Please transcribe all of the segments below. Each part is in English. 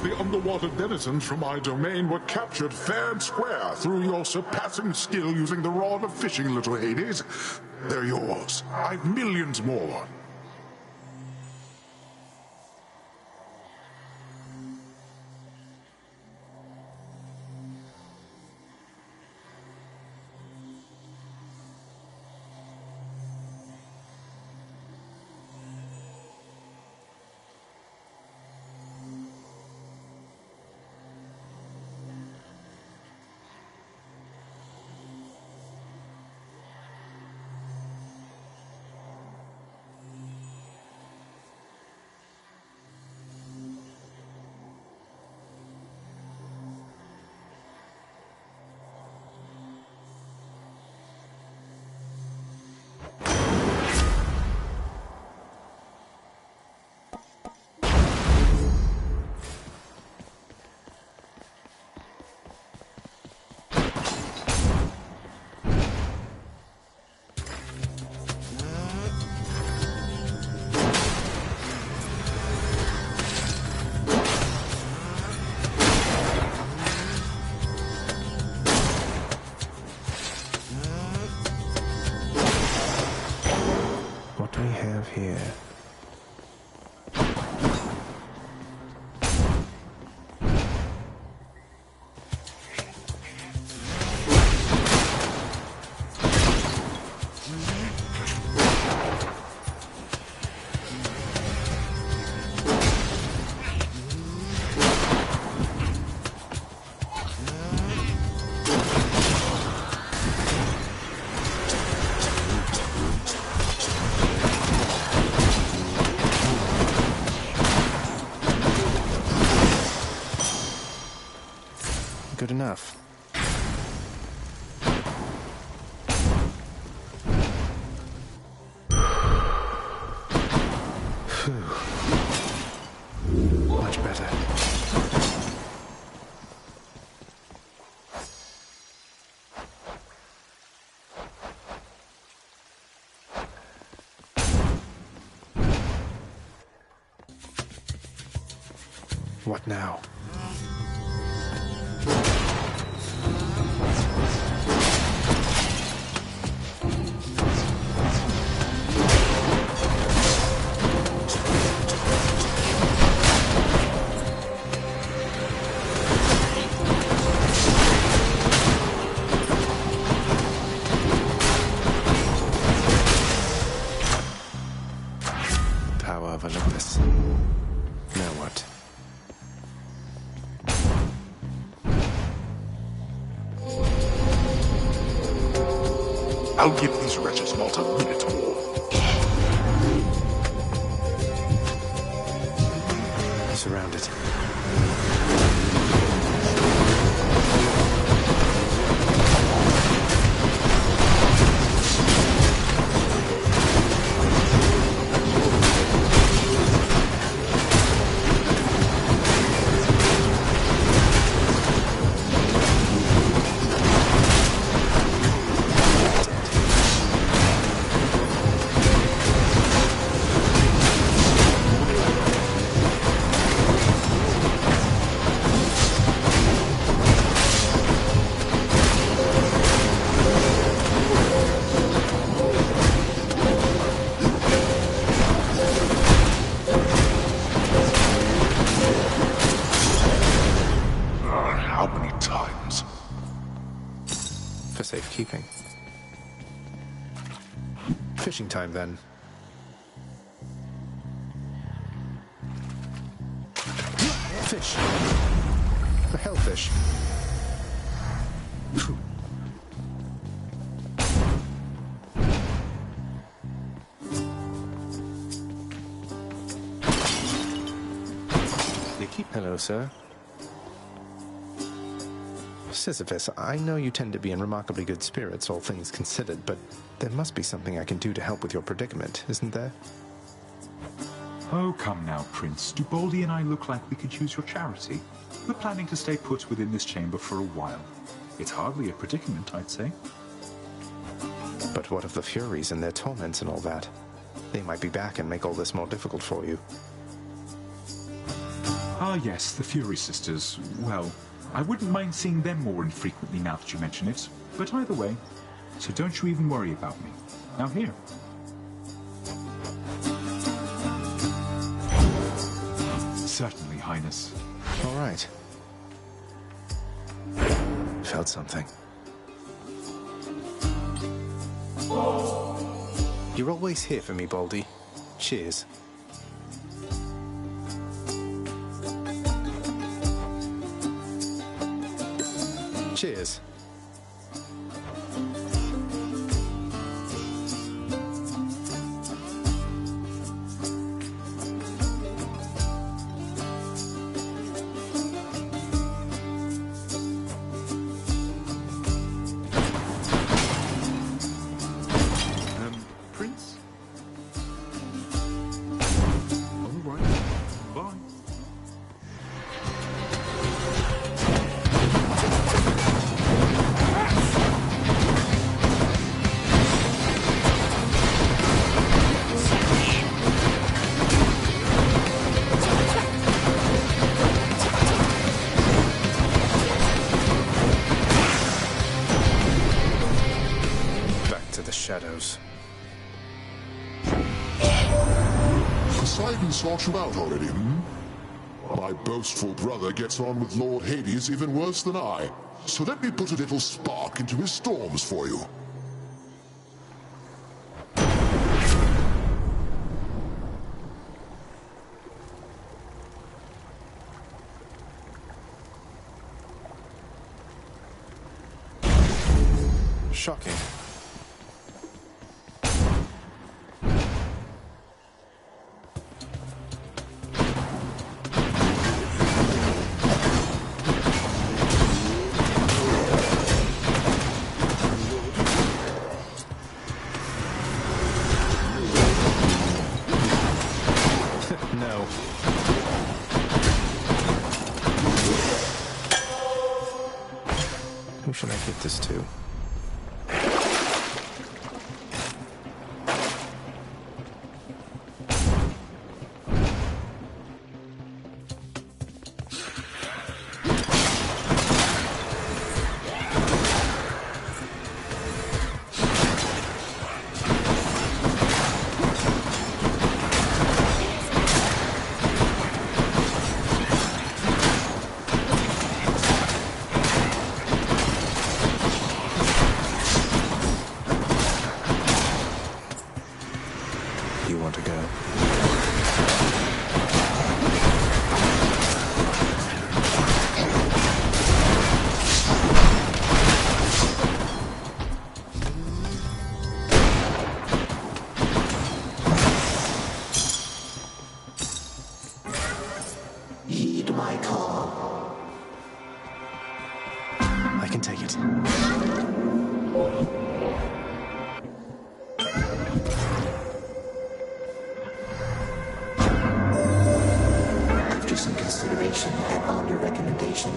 of the underwater denizens from my domain were captured fair and square through your surpassing skill using the rod of fishing, little Hades. They're yours. I've millions more. Here. Good enough. Phew. Much better. What now? Olympus. Now what? I'll give these wretches not a minute more. Surrounded. For safekeeping. Fishing time, then. Fish. The hellfish. Phew. Hello, sir. Sisyphus, I know you tend to be in remarkably good spirits, all things considered, but there must be something I can do to help with your predicament, isn't there? Oh, come now, Prince. Do Baldy and I look like we could use your charity? We're planning to stay put within this chamber for a while. It's hardly a predicament, I'd say. But what of the Furies and their torments and all that? They might be back and make all this more difficult for you. Ah, yes, the Fury Sisters. Well, I wouldn't mind seeing them more infrequently now that you mention it. But either way, so don't you even worry about me. Now here. Certainly, Highness. All right. Felt something. You're always here for me, Baldy. Cheers. Cheers. Prince? All right. Bye. Back to the shadows. Poseidon sought you out already, hmm? My boastful brother gets on with Lord Hades even worse than I. So let me put a little spark into his storms for you. Shocking. No. Who should I give this to? You want to go? Heed my call. I can take it. After some consideration and on your recommendation,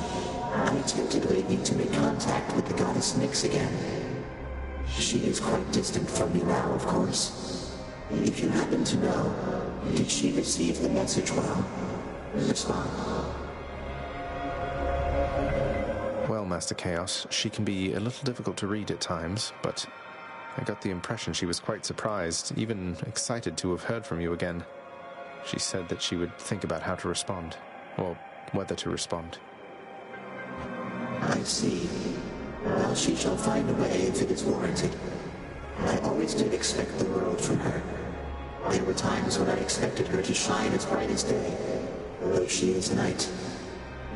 I tentatively need to make contact with the goddess Nyx again. She is quite distant from me now, of course. If you happen to know, did she receive the message well? Respond. Well, Master Chaos, she can be a little difficult to read at times, but I got the impression she was quite surprised, even excited to have heard from you again. She said that she would think about how to respond, or whether to respond. I see. Well, she shall find a way if it is warranted. I always did expect the world from her. There were times when I expected her to shine as bright as day, though she is a knight.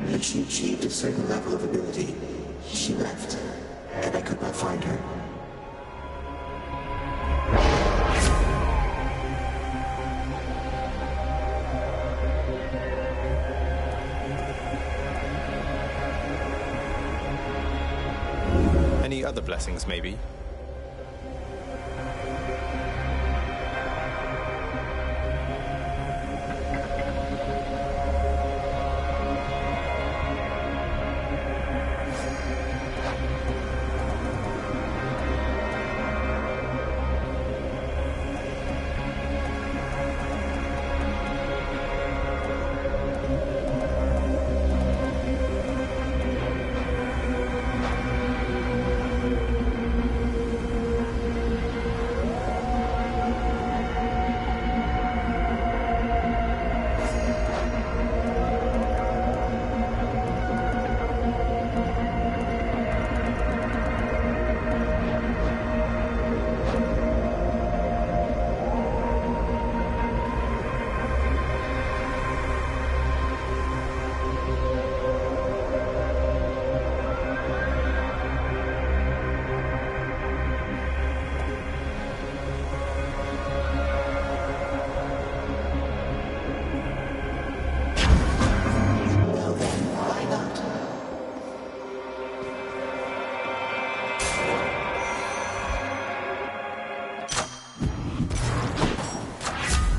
When she achieved a certain level of ability, she left, and I could not find her. Any other blessings, maybe?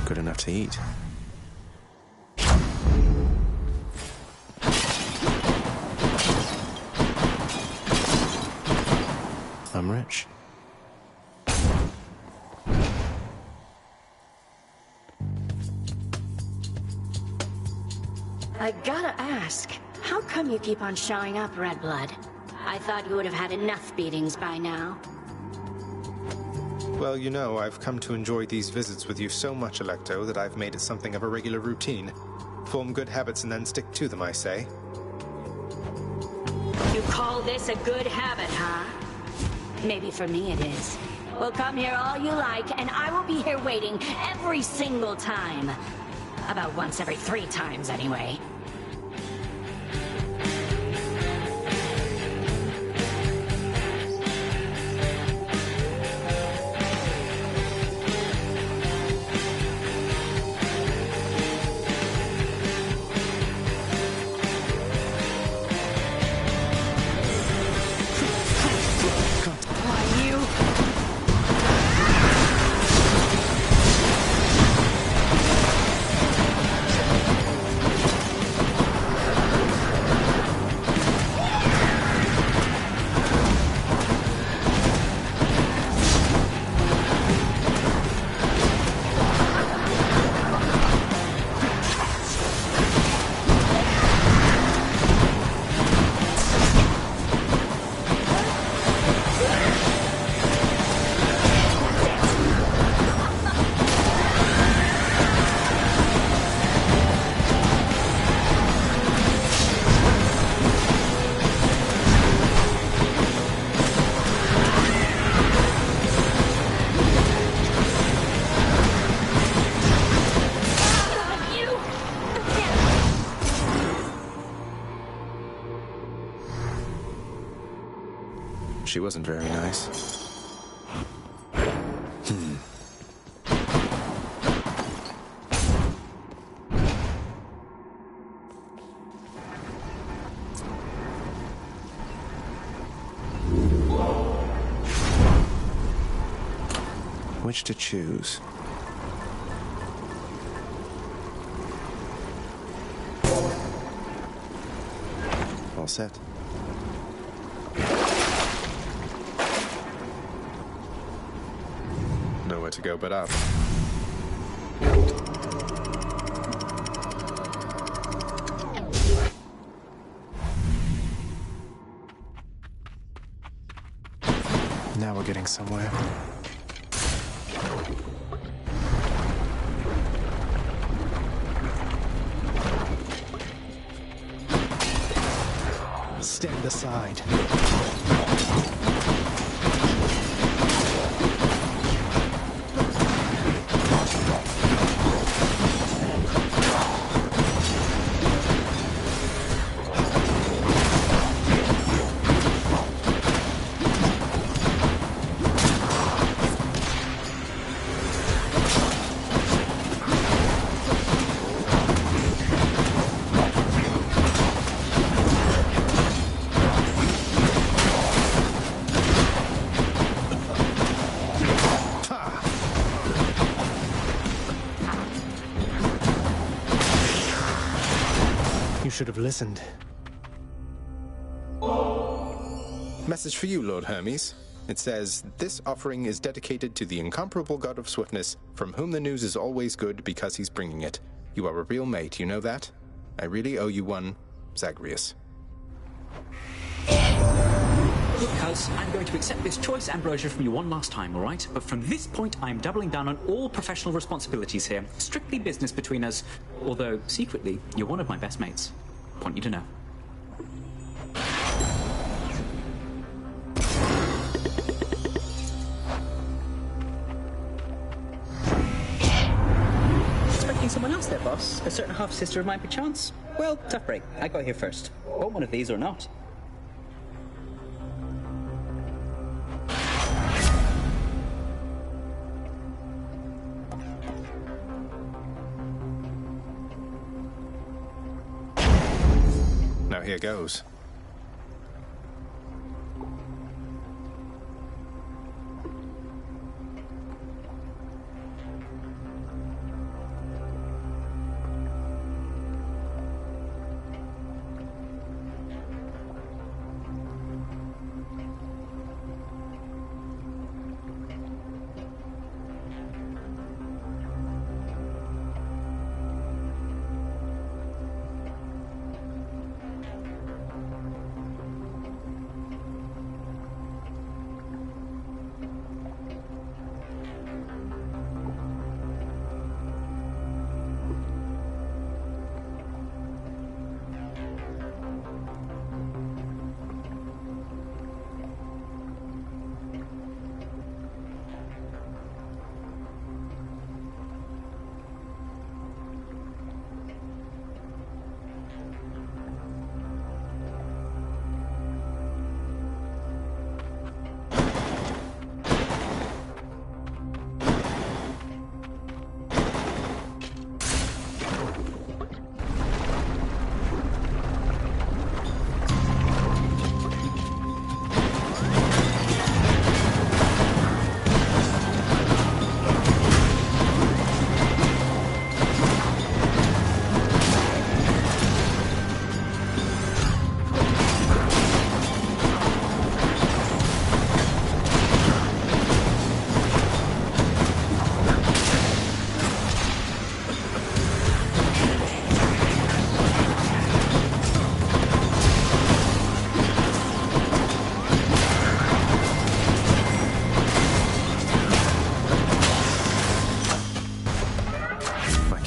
good enough to eat. I'm rich. I gotta ask, how come you keep on showing up, Redblood? I thought you would have had enough beatings by now. Well, you know, I've come to enjoy these visits with you so much, Electo, that I've made it something of a regular routine. Form good habits and then stick to them, I say. You call this a good habit, huh? Maybe for me it is. Well, come here all you like, and I will be here waiting every single time. About once every 3 times, anyway. She wasn't very nice. Which to choose? All set. Nowhere to go but up. Now we're getting somewhere. Stand aside. Should have listened. Message for you, Lord Hermes. It says, "This offering is dedicated to the incomparable god of swiftness, from whom the news is always good because he's bringing it. You are a real mate, you know that? I really owe you one, Zagreus." Look, House, I'm going to accept this choice ambrosia from you one last time, all right? But from this point, I'm doubling down on all professional responsibilities here. Strictly business between us. Although, secretly, you're one of my best mates. Want you to know. Expecting someone else there, boss? A certain half-sister of mine, perchance? Well, tough break. I got here first. Want one of these or not? Now here goes.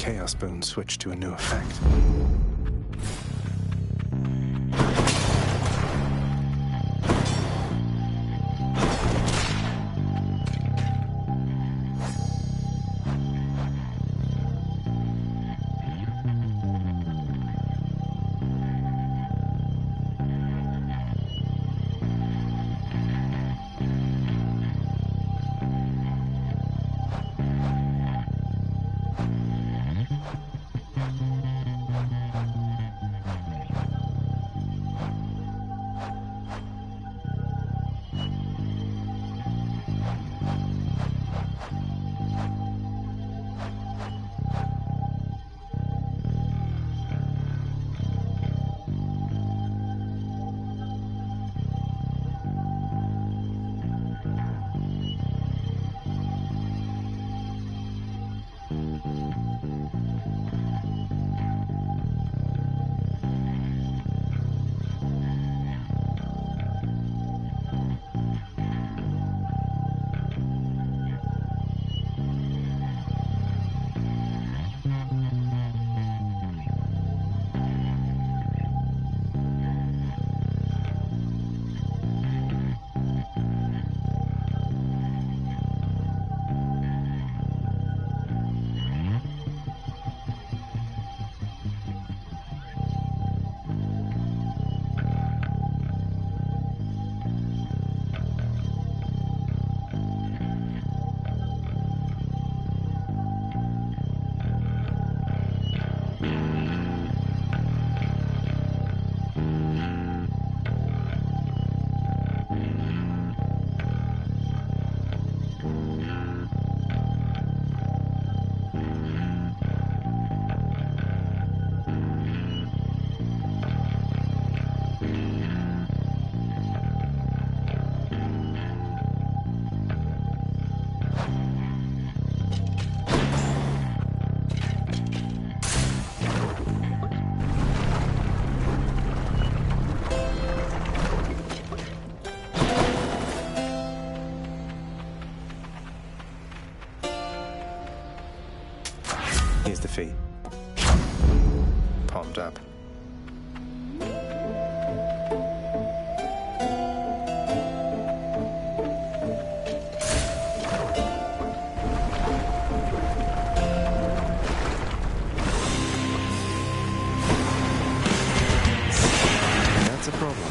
Chaos Boon switched to a new effect. Here's the fee. Palmed up. That's a problem.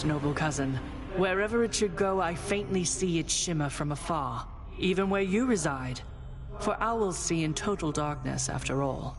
Noble cousin. Wherever it should go, I faintly see it shimmer from afar, even where you reside. For owls see in total darkness, after all.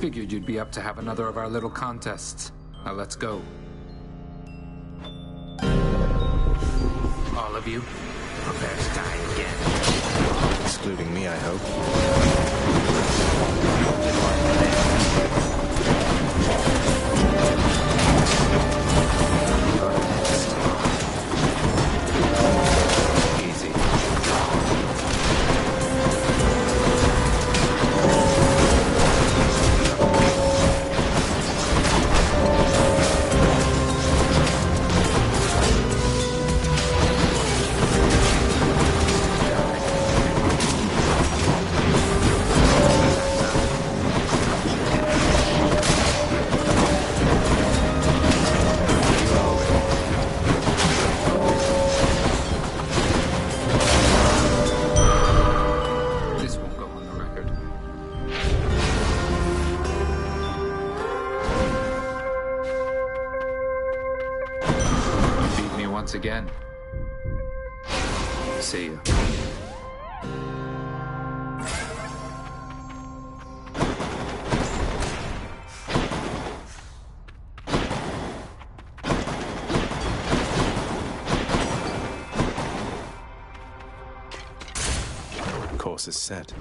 Figured you'd be up to have another of our little contests. Now let's go. All of you, prepare to die again. Excluding me, I hope. once again. See you. Course is set.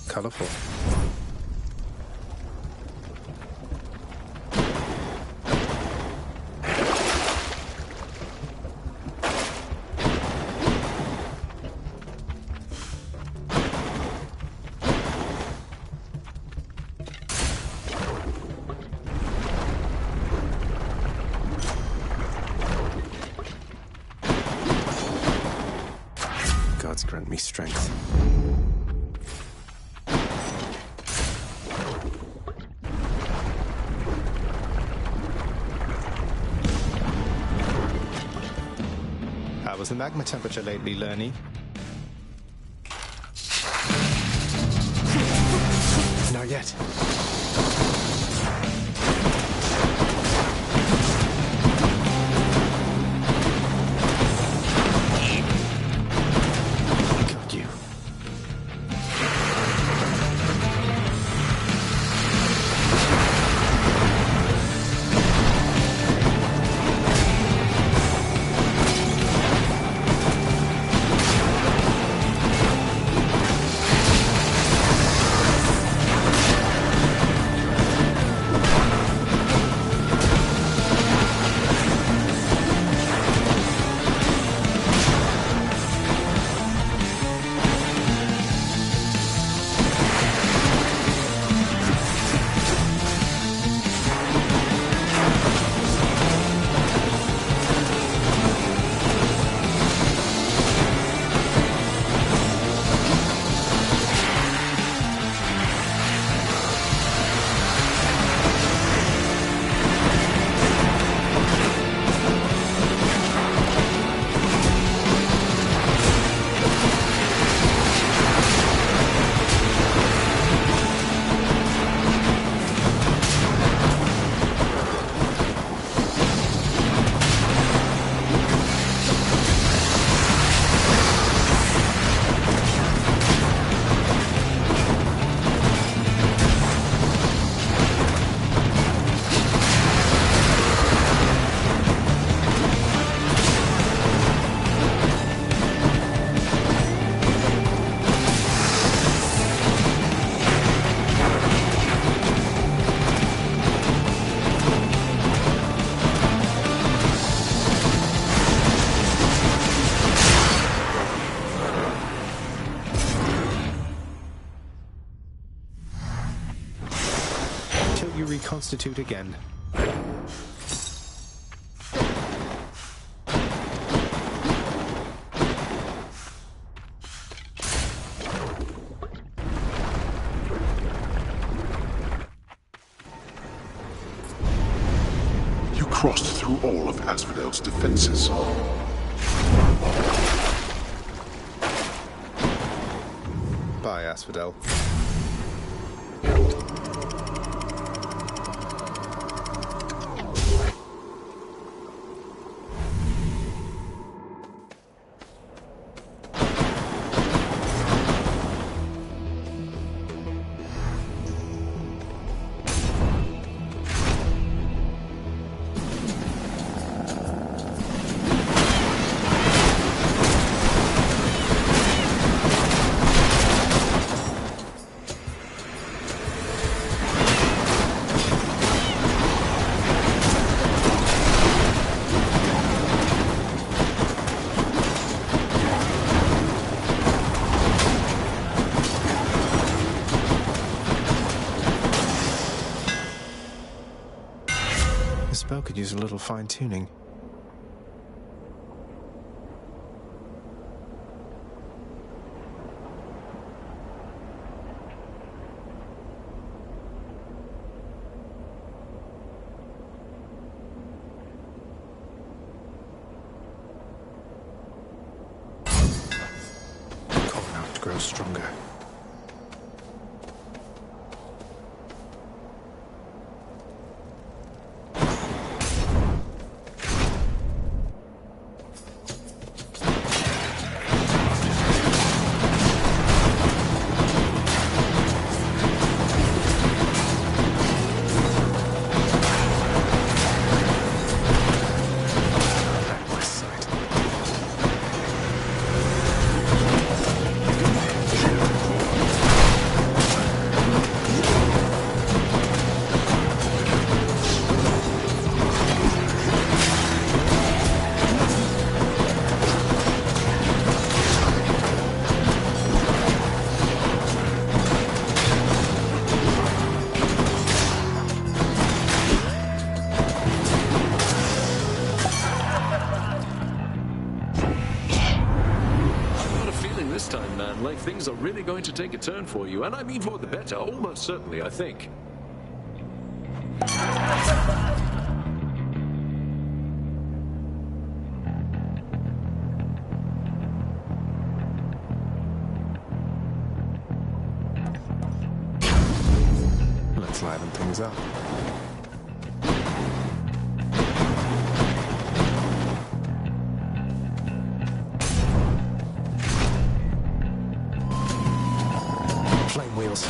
Colorful. Gods grant me strength. How was the magma temperature lately, Lerny? Not yet. Got you. You reconstitute again. You crossed through all of Asphodel's defenses. Bye, Asphodel. This bow could use a little fine-tuning. Calling out to grow stronger. Like things are really going to take a turn for you, and I mean for the better, almost certainly, I think. Let's liven things up. Flame wheels.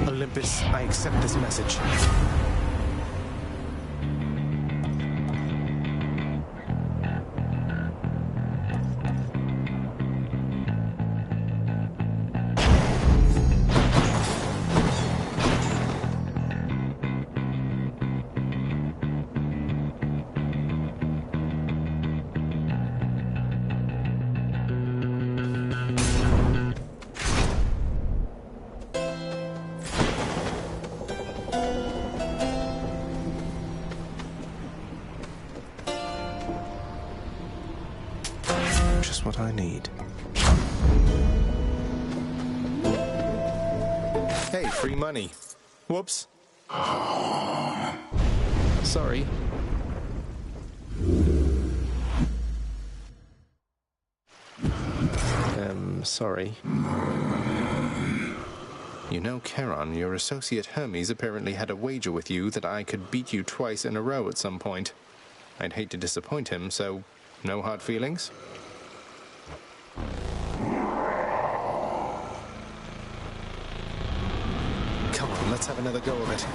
Olympus, I accept this message. Just what I need. Hey, free money. Whoops. Sorry. Sorry. You know, Charon, your associate Hermes apparently had a wager with you that I could beat you twice in a row at some point. I'd hate to disappoint him, so no hard feelings? Come on, let's have another go of it.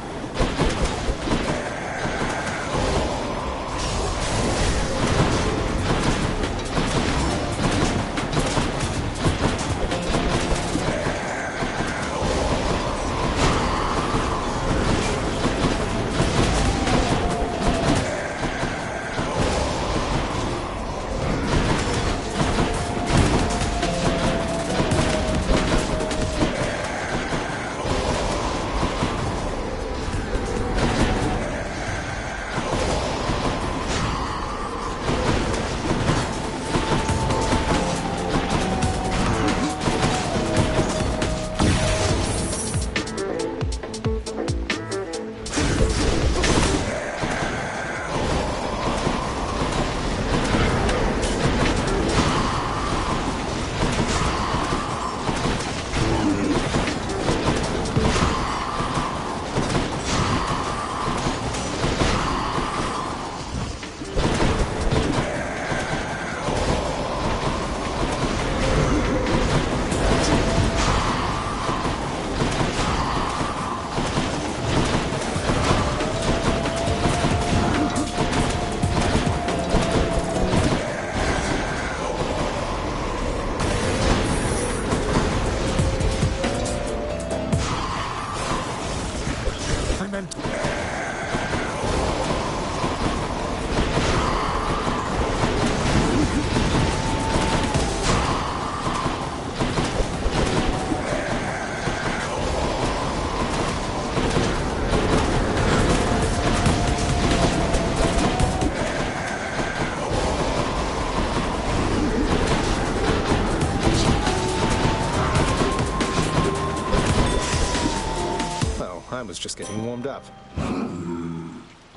was just getting warmed up.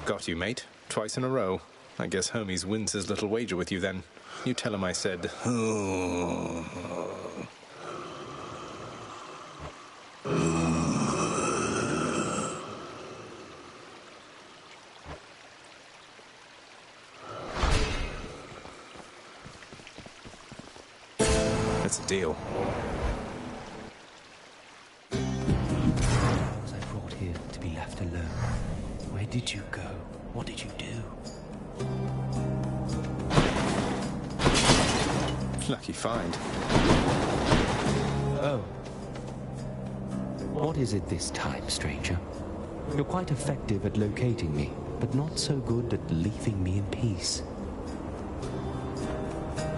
Got you, mate. Twice in a row. I guess Hermes wins his little wager with you then. You tell him I said... It's a deal. Was I brought here to be left alone? Where did you go? What did you do? Lucky find. Oh. What is it this time, stranger? You're quite effective at locating me, but not so good at leaving me in peace.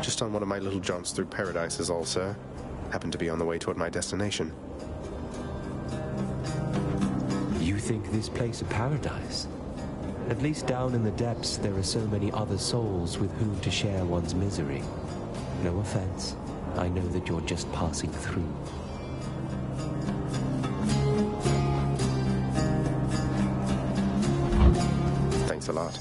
Just on one of my little jaunts through paradise is all, sir. Happened to be on the way toward my destination. You think this place a paradise? At least down in the depths there are so many other souls with whom to share one's misery. No offense. I know that you're just passing through. Thanks a lot.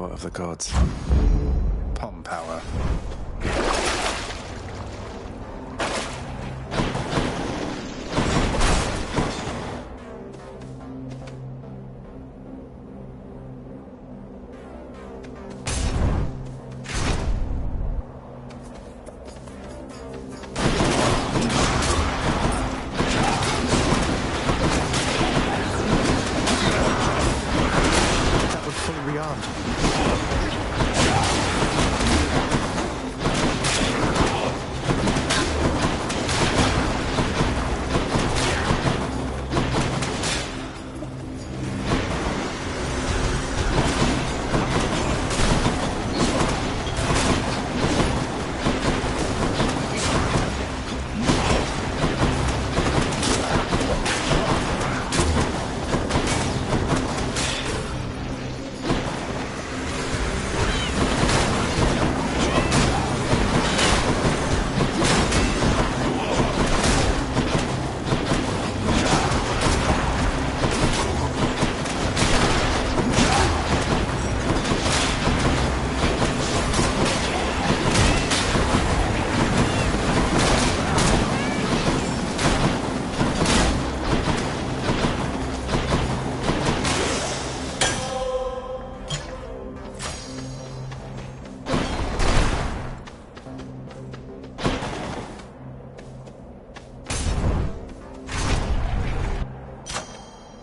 Of the gods. Palm power. That was fully rearmed.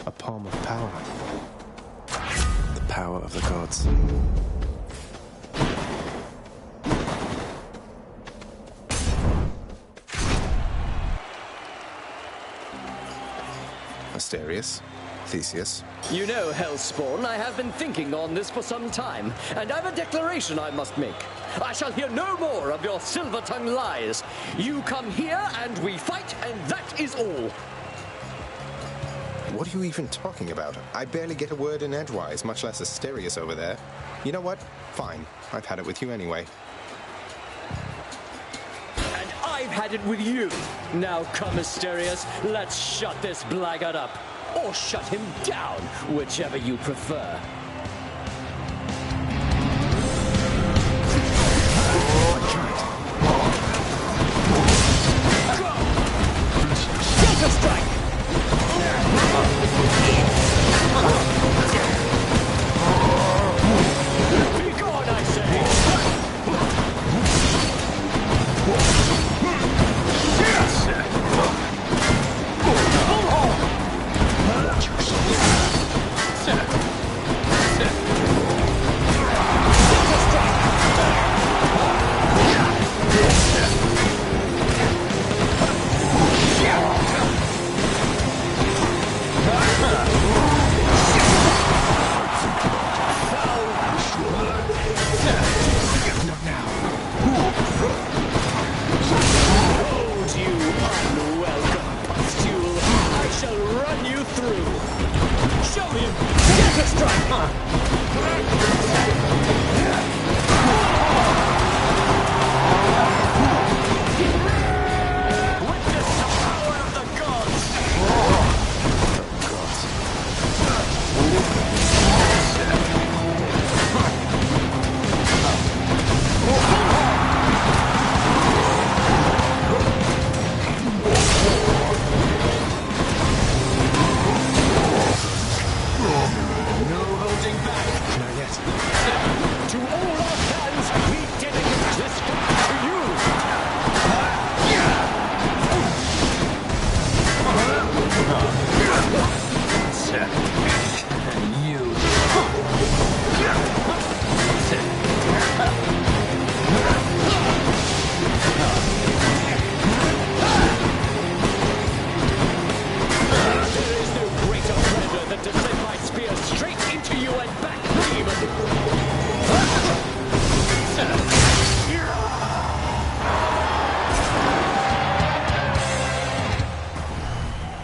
A palm of power. The power of the gods. Asterius, Theseus. You know, Hellspawn, I have been thinking on this for some time, and I've a declaration I must make. I shall hear no more of your silver-tongued lies. You come here and we fight, and that is all. What are you even talking about? I barely get a word in edgewise, much less Asterius over there. You know what? Fine. I've had it with you anyway. I've had it with you. Now come, Mysterious, let's shut this blackguard up. Or shut him down, whichever you prefer. Delta Strike! Be gone, I say!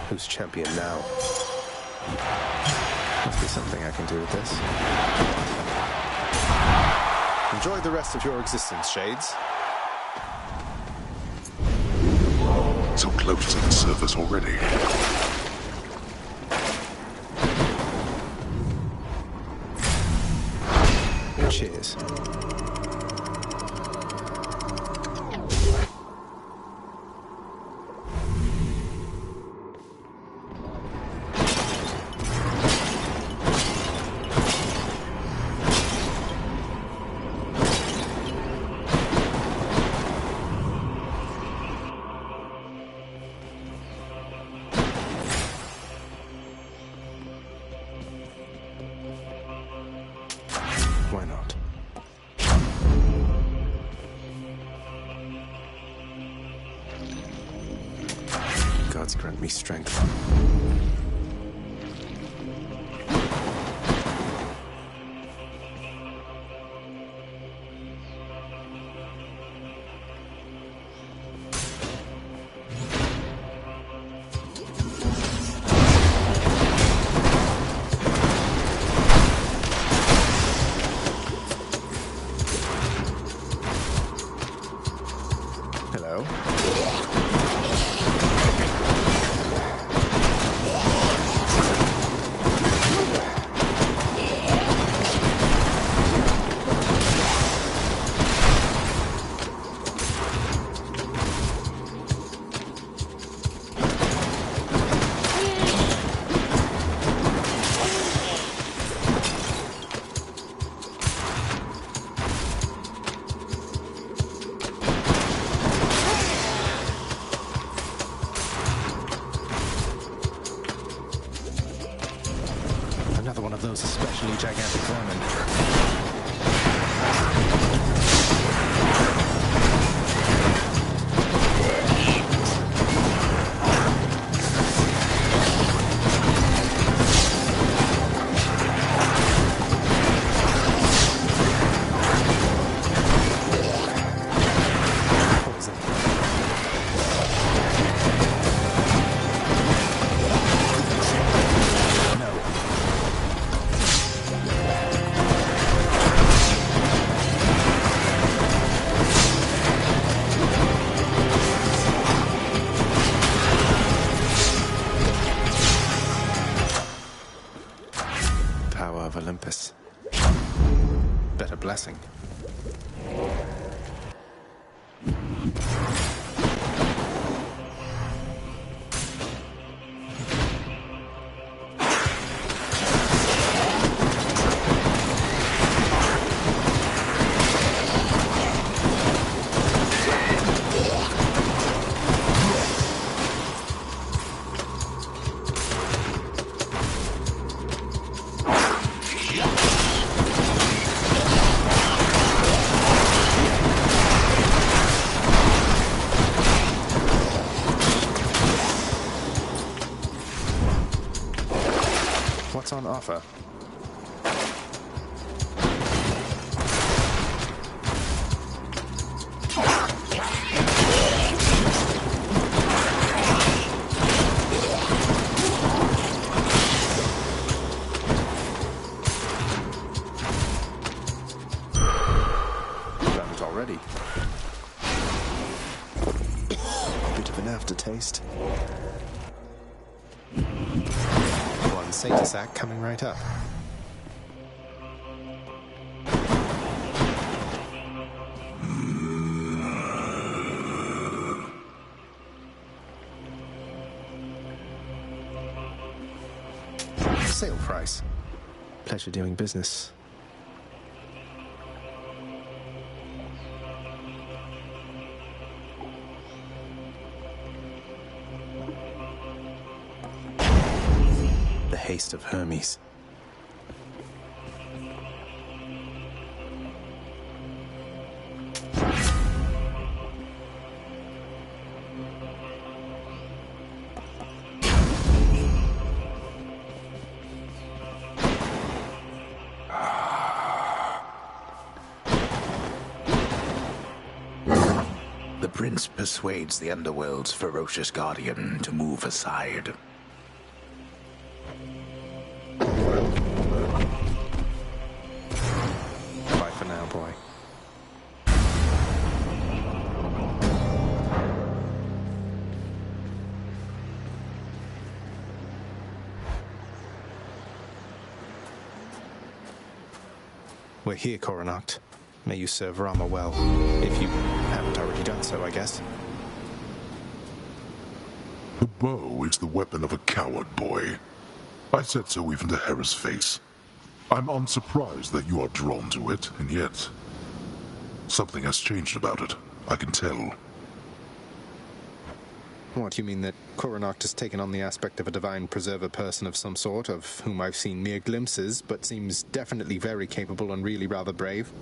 Who's champion now? Must be something I can do with this. Enjoy the rest of your existence, Shades. So close to the surface already. Cheers. Why not? Gods grant me strength. Hello? Another one of those especially gigantic vermin. blessing. What's on offer? Done it already. Bit of an aftertaste. Sata sack coming right up. Sale price. Pleasure doing business. Haste of Hermes. The prince persuades the underworld's ferocious guardian to move aside. Boy. We're here, Coronacht. May you serve Rama well, if you haven't already done so, I guess. The bow is the weapon of a coward, boy. I said so even to Hera's face. I'm unsurprised that you are drawn to it, and yet something has changed about it. I can tell. What, you mean that Coronacht has taken on the aspect of a divine preserver person of some sort, of whom I've seen mere glimpses, but seems definitely very capable and really rather brave?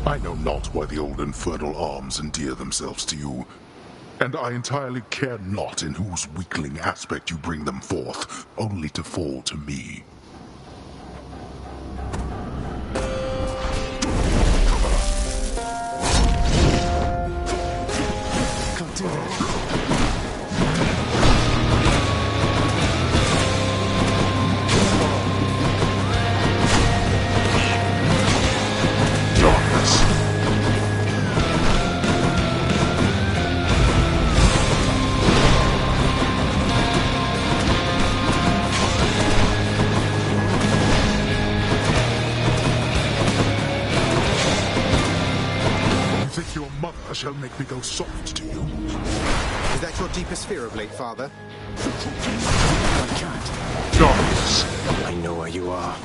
I know not why the old infernal arms endear themselves to you, and I entirely care not in whose weakling aspect you bring them forth, only to fall to me. Shall make me go soft to you. Is that your deepest fear of late, Father? I can't. Darkness. I know where you are.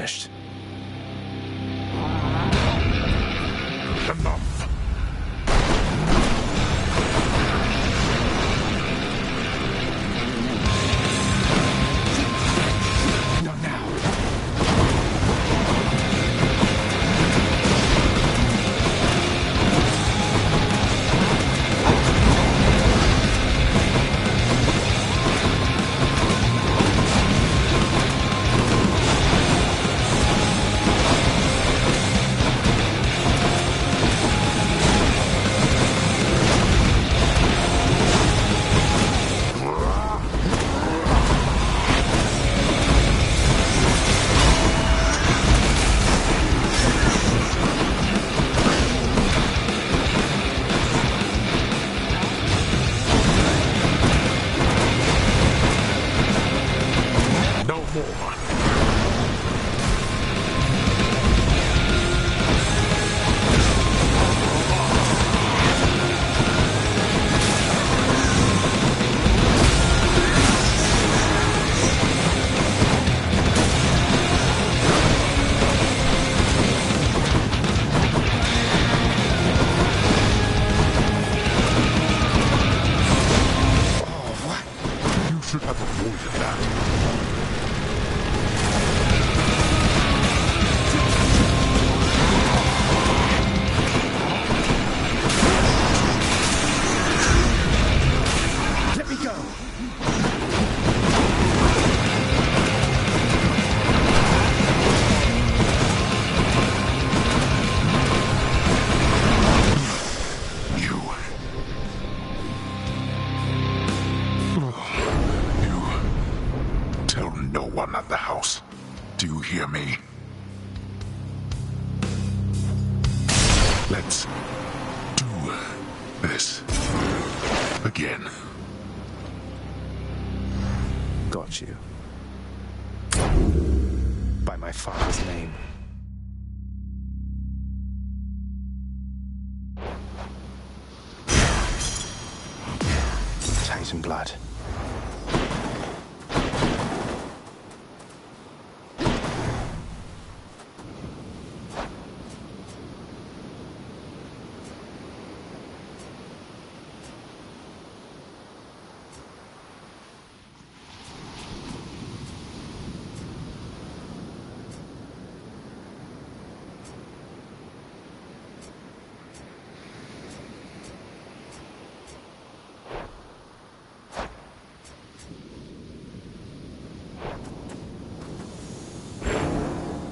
finished. Enough. Not now. Let's do this again. Got you. By my father's name. Titan blood.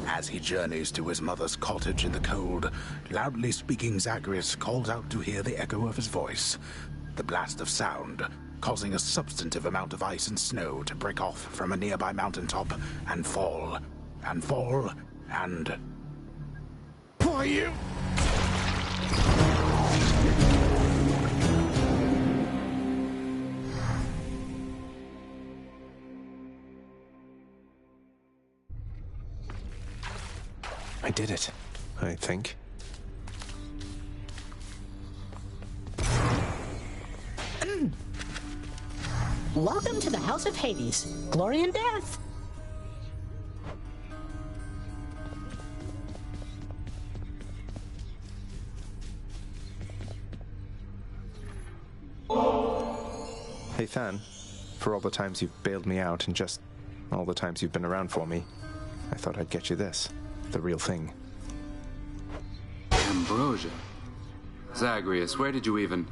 As he journeys to his mother's cottage in the cold, loudly speaking Zagreus calls out to hear the echo of his voice. The blast of sound, causing a substantive amount of ice and snow to break off from a nearby mountaintop and fall, and fall, and... Why you? I did it, I think. Welcome to the House of Hades. Glory and death. Hey, Than. For all the times you've bailed me out and just all the times you've been around for me, I thought I'd get you this. The real thing. Ambrosia. Zagreus, where did you even...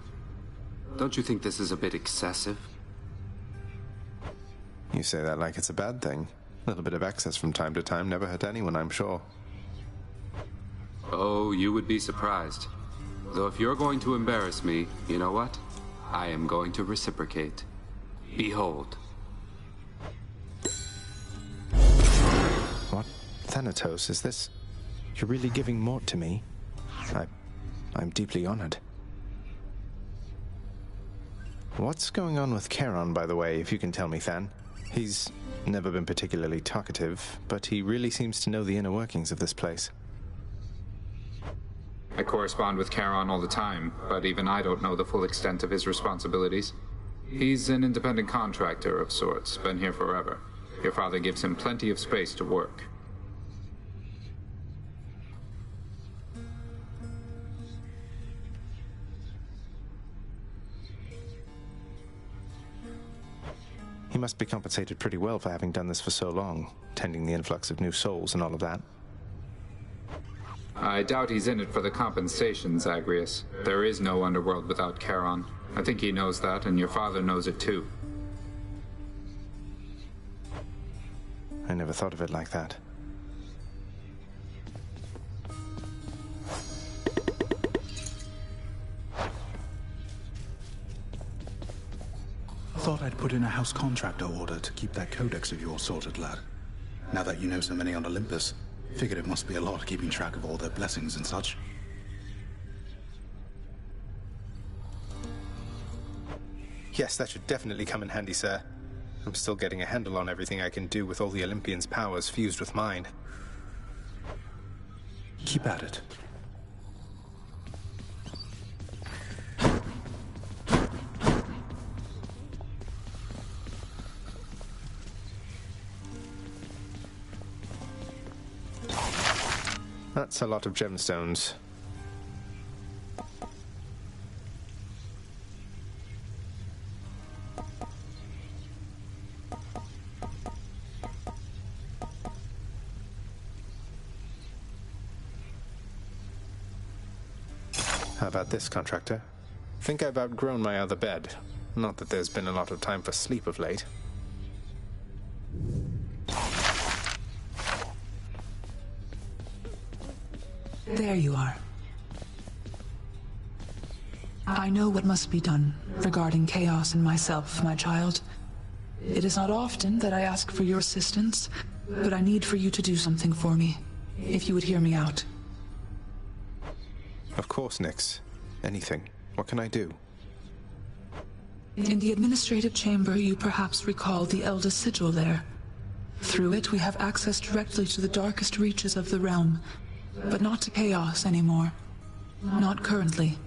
Don't you think this is a bit excessive? You say that like it's a bad thing. A little bit of excess from time to time never hurt anyone, I'm sure. Oh, you would be surprised. Though if you're going to embarrass me, you know what? I am going to reciprocate. Behold. What? Thanatos, is this... You're really giving Mort to me? I'm deeply honored. What's going on with Charon, by the way, if you can tell me, Than? He's never been particularly talkative, but he really seems to know the inner workings of this place. I correspond with Charon all the time, but even I don't know the full extent of his responsibilities. He's an independent contractor of sorts, been here forever. Your father gives him plenty of space to work. must be compensated pretty well for having done this for so long, tending the influx of new souls and all of that. I doubt he's in it for the compensation, Zagreus. There is no underworld without Charon. I think he knows that, and your father knows it too. I never thought of it like that. Thought I'd put in a house contractor order to keep that codex of yours sorted, lad. Now that you know so many on Olympus, figured it must be a lot keeping track of all their blessings and such. Yes, that should definitely come in handy, sir. I'm still getting a handle on everything I can do with all the Olympians' powers fused with mine. Keep at it. That's a lot of gemstones. How about this, contractor? Think I've outgrown my other bed. Not that there's been a lot of time for sleep of late. There you are. I know what must be done regarding Chaos and myself, my child. It is not often that I ask for your assistance, but I need for you to do something for me, if you would hear me out. Of course, Nyx. Anything. What can I do? In the administrative chamber, you perhaps recall the Elder Sigil there. Through it, we have access directly to the darkest reaches of the realm, but not to Chaos anymore. Not currently.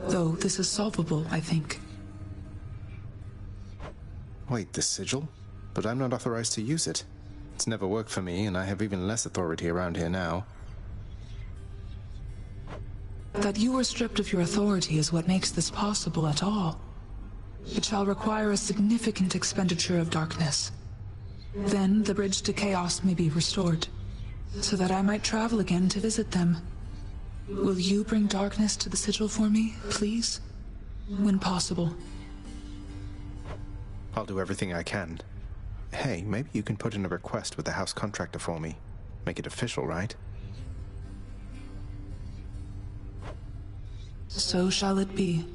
Though this is solvable, I think. Wait, the sigil? But I'm not authorized to use it. It's never worked for me, and I have even less authority around here now. That you are stripped of your authority is what makes this possible at all. It shall require a significant expenditure of darkness. Then the bridge to Chaos may be restored, so that I might travel again to visit them. Will you bring darkness to the sigil for me, please? When possible. I'll do everything I can. Hey, maybe you can put in a request with the house contractor for me. Make it official, right? So shall it be.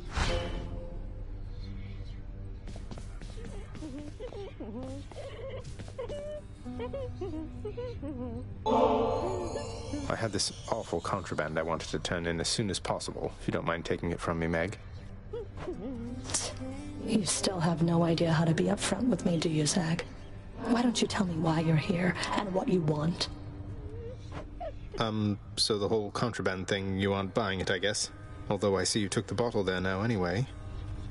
I had this awful contraband I wanted to turn in as soon as possible, if you don't mind taking it from me, Meg. You still have no idea how to be upfront with me, do you, Zag? Why don't you tell me why you're here and what you want? So the whole contraband thing, you aren't buying it, I guess. Although I see you took the bottle there now anyway.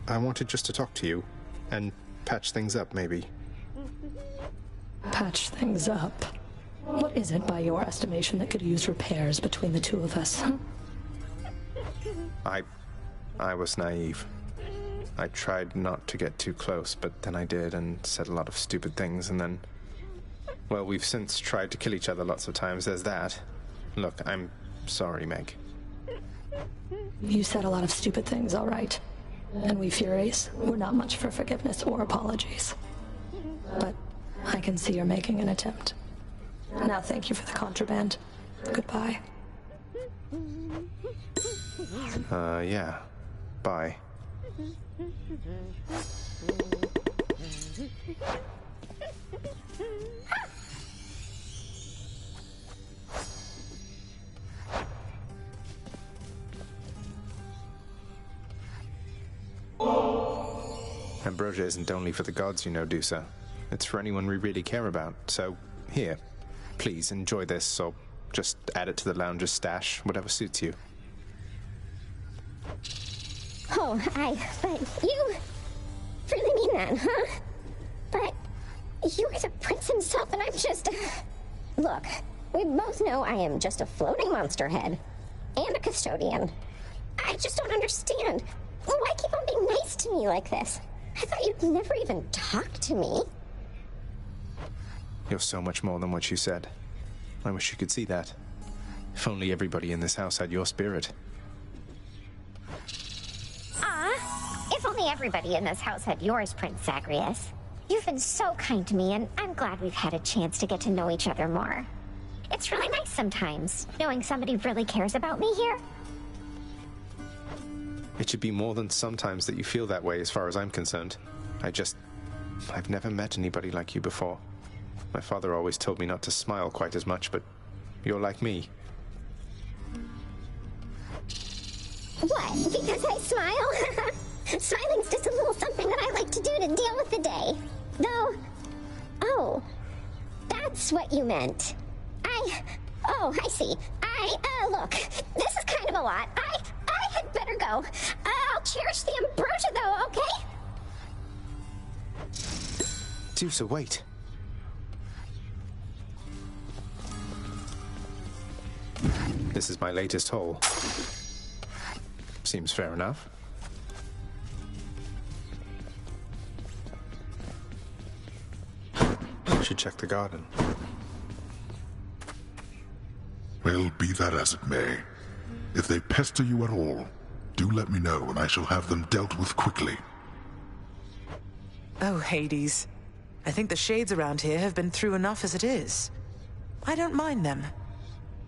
I wanted just to talk to you, and patch things up, maybe. Patch things up? What is it, by your estimation, that could use repairs between the two of us? I was naive. I tried not to get too close, but then I did and said a lot of stupid things, and then... Well, we've since tried to kill each other lots of times, there's that. Look, I'm sorry, Meg. You said a lot of stupid things, all right. And we Furies, we're not much for forgiveness or apologies. But I can see you're making an attempt. Now thank you for the contraband. Goodbye. Yeah. Bye. Ambrosia isn't only for the gods, you know, Dusa. It's for anyone we really care about, so here. Please, enjoy this, or just add it to the lounger's stash, whatever suits you. Oh, but you really mean that, huh? But you are the prince himself, and I'm just... Look, we both know I am just a floating monster head, and a custodian. I just don't understand. Why keep on being nice to me like this? I thought you'd never even talk to me. You're so much more than what you said. I wish you could see that. If only everybody in this house had your spirit. If only everybody in this house had yours, Prince Zagreus. You've been so kind to me, and I'm glad we've had a chance to get to know each other more. It's really nice sometimes, knowing somebody really cares about me here. It should be more than sometimes that you feel that way as far as I'm concerned. I've never met anybody like you before. My father always told me not to smile quite as much, but you're like me. What? Because I smile? Smiling's just a little something that I like to do to deal with the day. Though... Oh. That's what you meant. Oh, I see. Look. This is kind of a lot. I had better go. I'll cherish the ambrosia, though, okay? Tusa, wait. This is my latest haul. Seems fair enough. Should check the garden. Well, be that as it may. If they pester you at all, do let me know and I shall have them dealt with quickly. Oh, Hades. I think the shades around here have been through enough as it is. I don't mind them.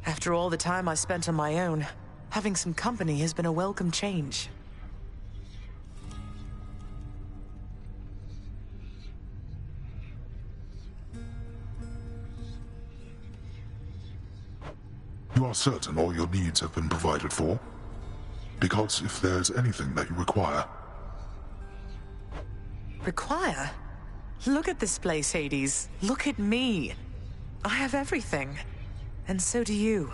After all the time I spent on my own, having some company has been a welcome change. You are certain all your needs have been provided for? Because if there's anything that you require... Require? Look at this place, Hades. Look at me. I have everything. And so do you.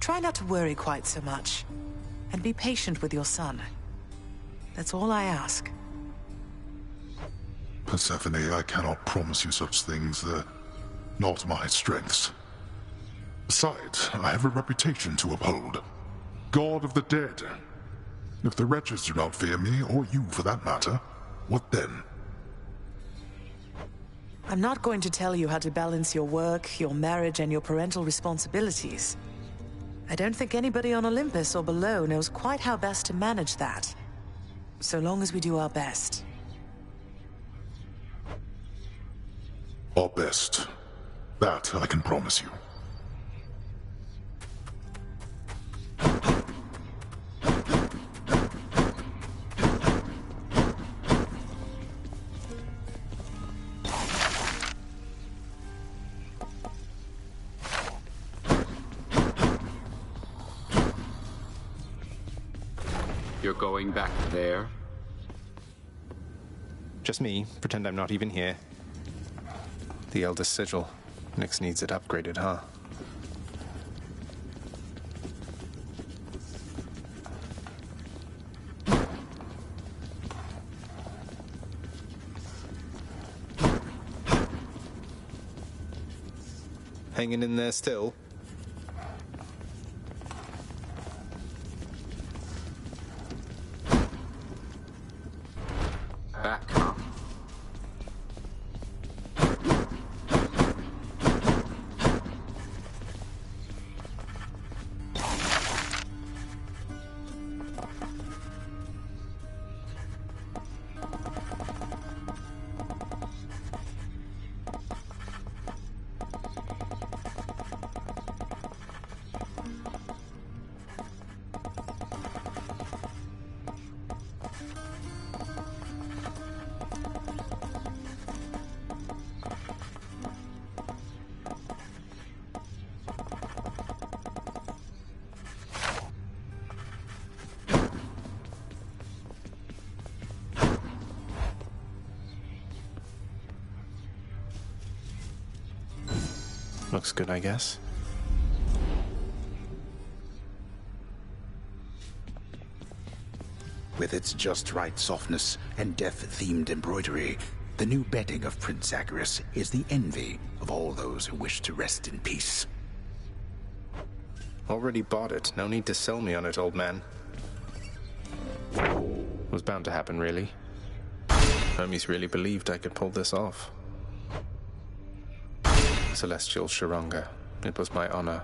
Try not to worry quite so much. And be patient with your son. That's all I ask. Persephone, I cannot promise you such things. They're not my strengths. Besides, I have a reputation to uphold. God of the dead. If the wretches do not fear me, or you for that matter, what then? I'm not going to tell you how to balance your work, your marriage, and your parental responsibilities. I don't think anybody on Olympus or below knows quite how best to manage that. So long as we do our best. Our best. That I can promise you. You're going back there? Just me. Pretend I'm not even here. The eldest sigil. Nyx needs it upgraded, huh? Hanging in there still? Back, huh? Looks good, I guess. With its just right softness and death-themed embroidery, the new bedding of Prince Zagreus is the envy of all those who wish to rest in peace. Already bought it. No need to sell me on it, old man. Was bound to happen, really. Hermes really believed I could pull this off. Celestial Sharonga. It was my honor.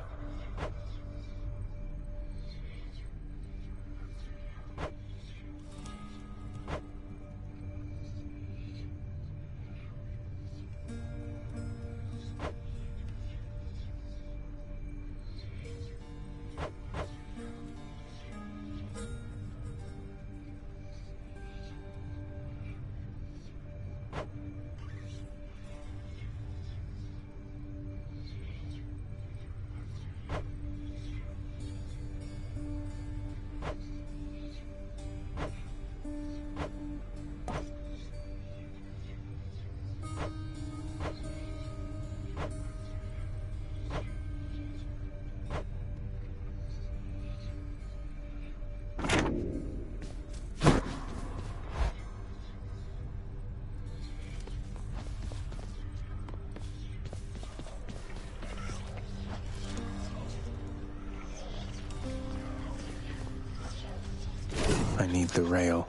I need the rail.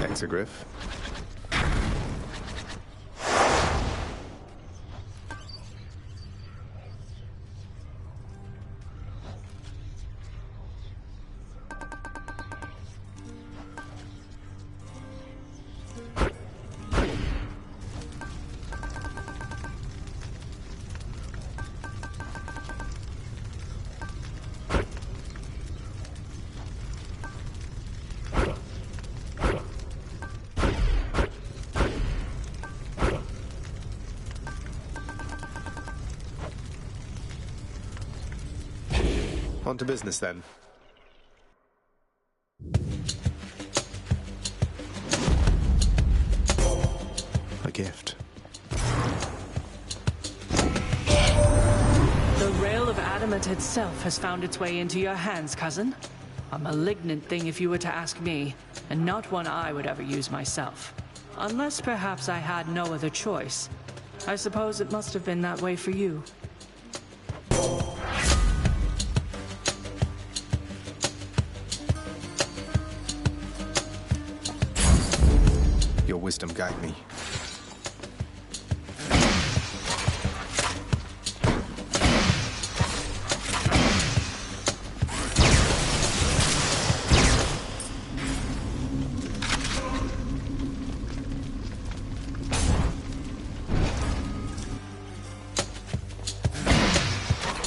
Exogryph. On to business, then. A gift. The rail of adamant itself has found its way into your hands, cousin. A malignant thing if you were to ask me, and not one I would ever use myself. Unless perhaps I had no other choice. I suppose it must have been that way for you. Your wisdom guide me.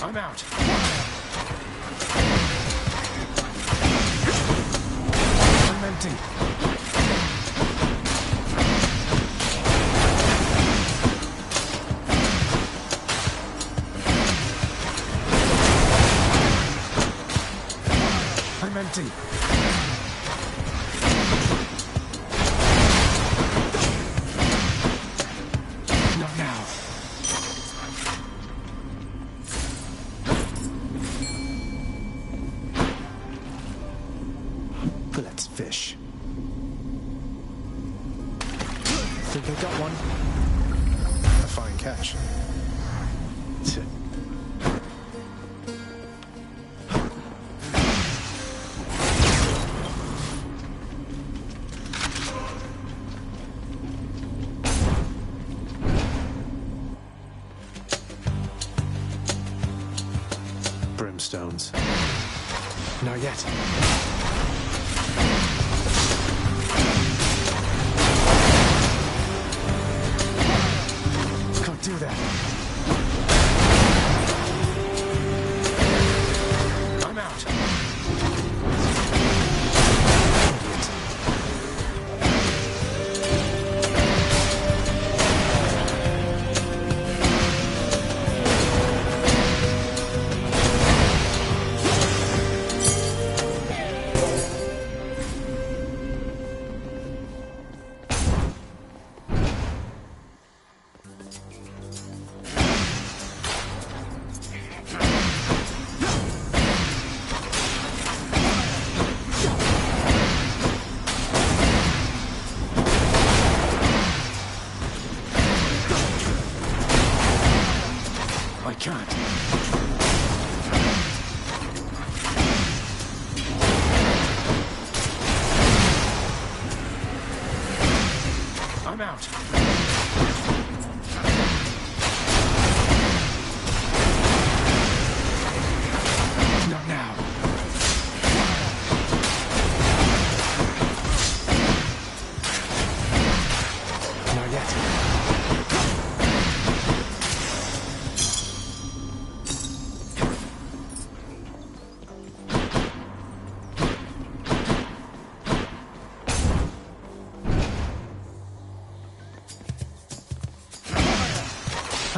I'm out. I'm empty. I'm empty. Not now. Let's fish. Think I got one? A fine catch. Brimstones. Not yet. Can't do that. I'm out.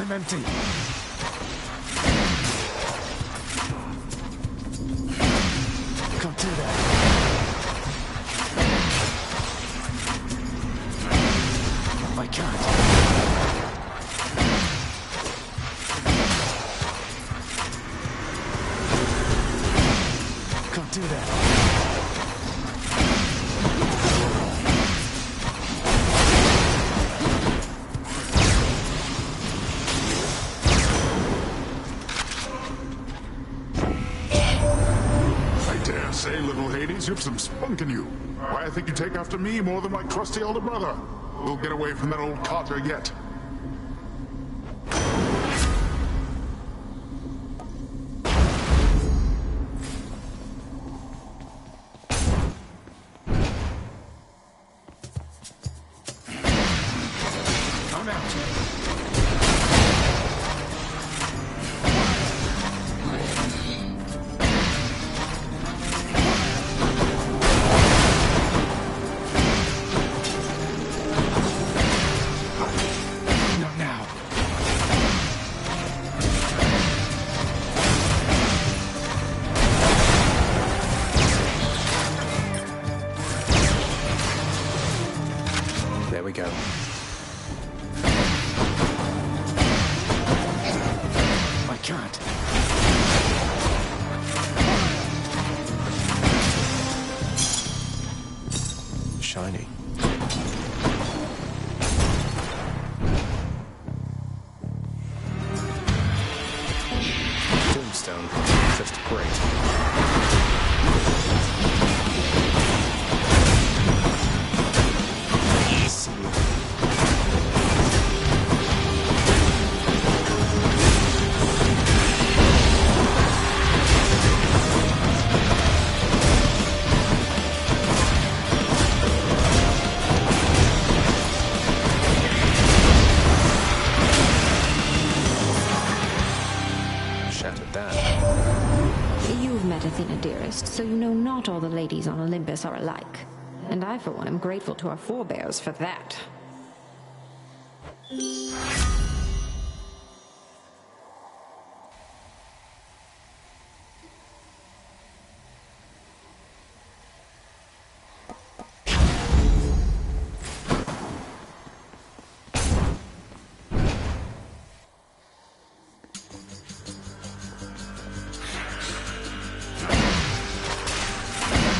I'm empty. Can't do that. I can't. Can't do that. Say, little Hades, you've some spunk in you. Why, I think you take after me more than my trusty older brother. We'll get away from that old Carter yet. I'm out. There we go. I can't. Shiny. Tombstone. Just great. Shattered that. You've met Athena, dearest, so you know not all the ladies on Olympus are alike. And I, for one, am grateful to our forebears for that.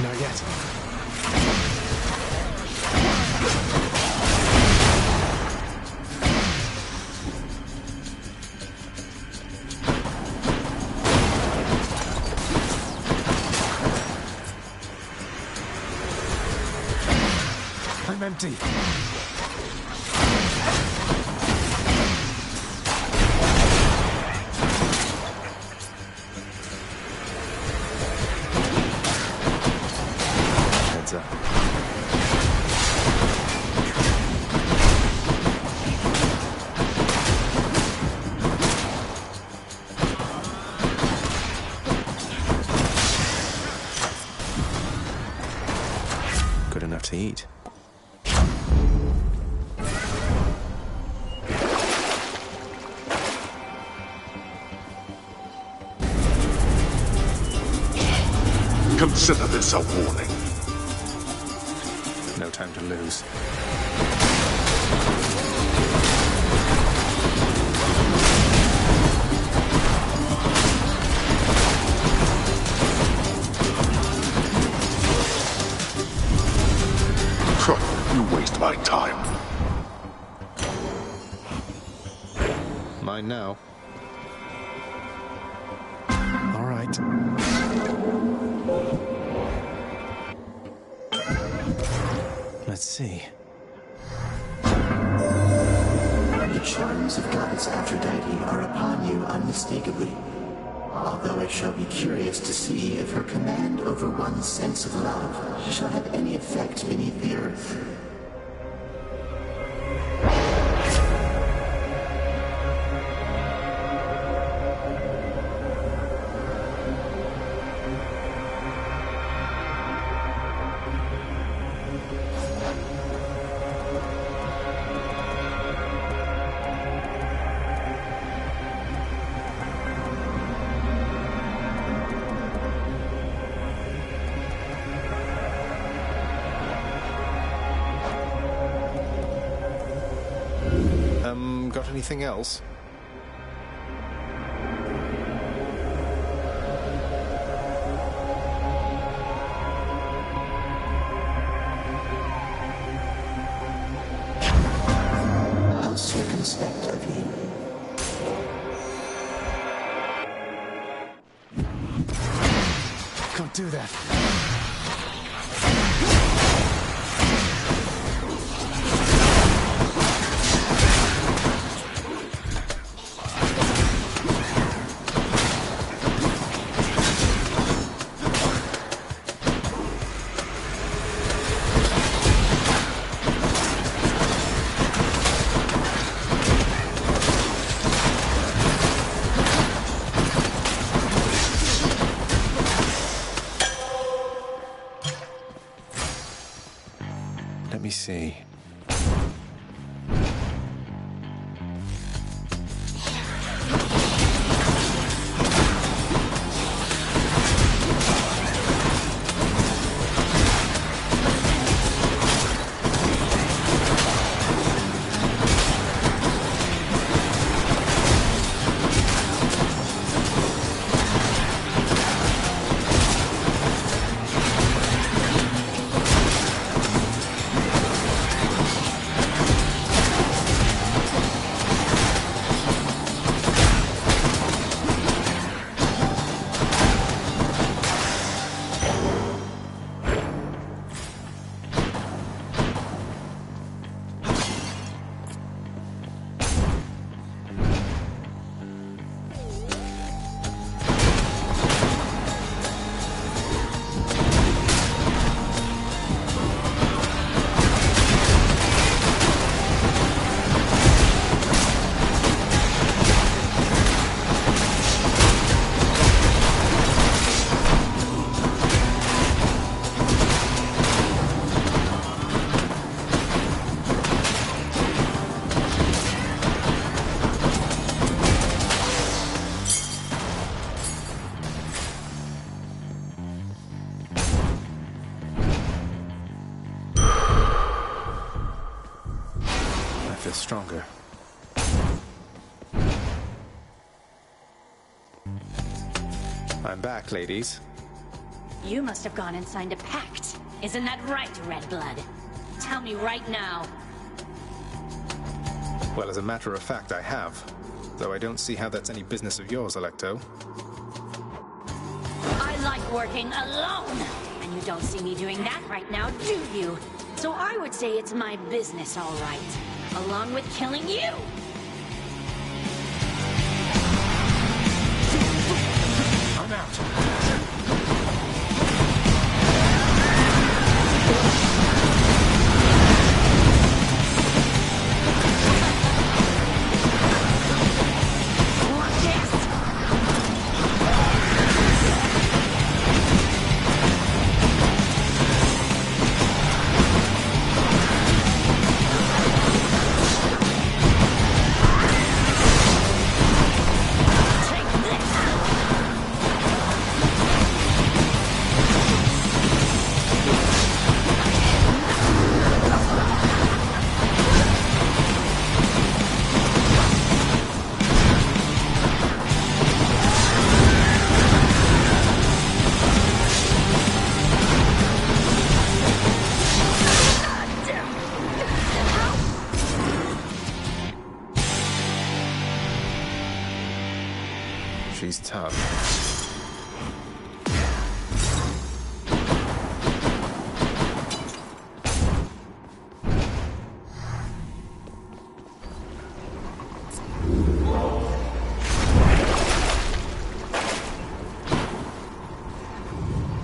Not yet. I'm empty. Heads up. Good enough to eat. Consider this a warning. No time to lose. You waste my time. Mine now. All right. Let's see. The charms of Goddess Aphrodite are upon you unmistakably. Although I shall be curious to see if her command over one's sense of love shall have any effect beneath the earth. got anything else? How circumspect of you. Don't do that. Let me see. Stronger. I'm back, ladies. You must have gone and signed a pact. Isn't that right, Redblood? Tell me right now. Well, as a matter of fact, I have. Though I don't see how that's any business of yours, Alecto. I like working alone, and you don't see me doing that right now, do you? So I would say it's my business, all right. Along with killing you! I'm out. She's tough.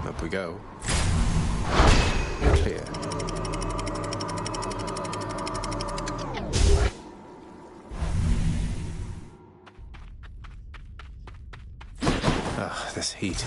Up we go. Clear. Ah, this heat.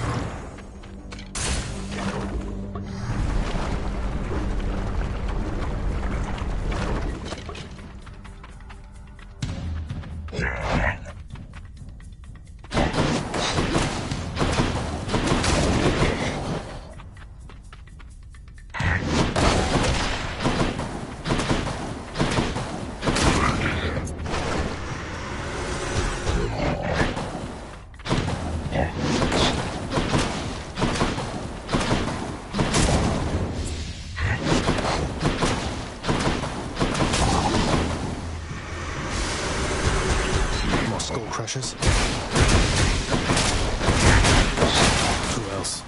precious. Who else?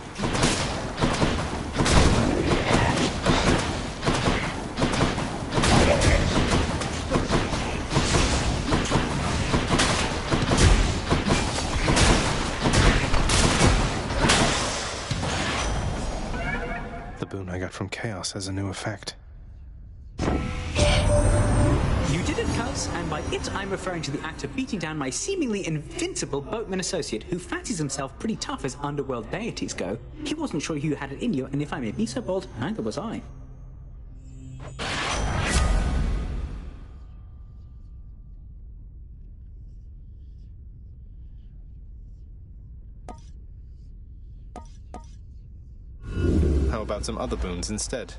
The boon I got from Chaos has a new effect. You did it, cuz, and by it I'm referring to the act of beating down my seemingly invincible boatman associate who fancies himself pretty tough as underworld deities go. He wasn't sure you had it in you, and if I may be so bold, neither was I. How about some other boons instead?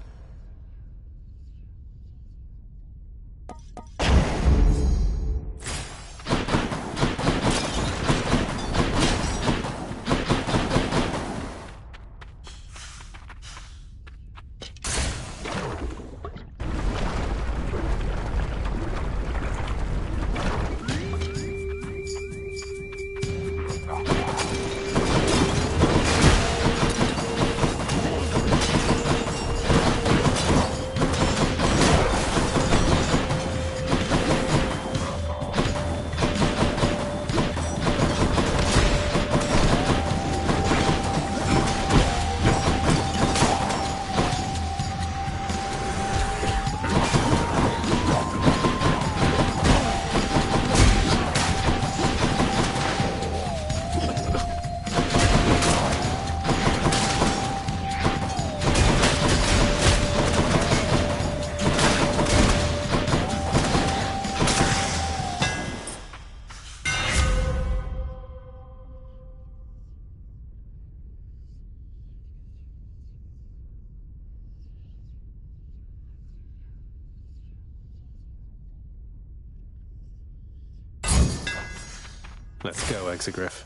Let's go, Exegriff.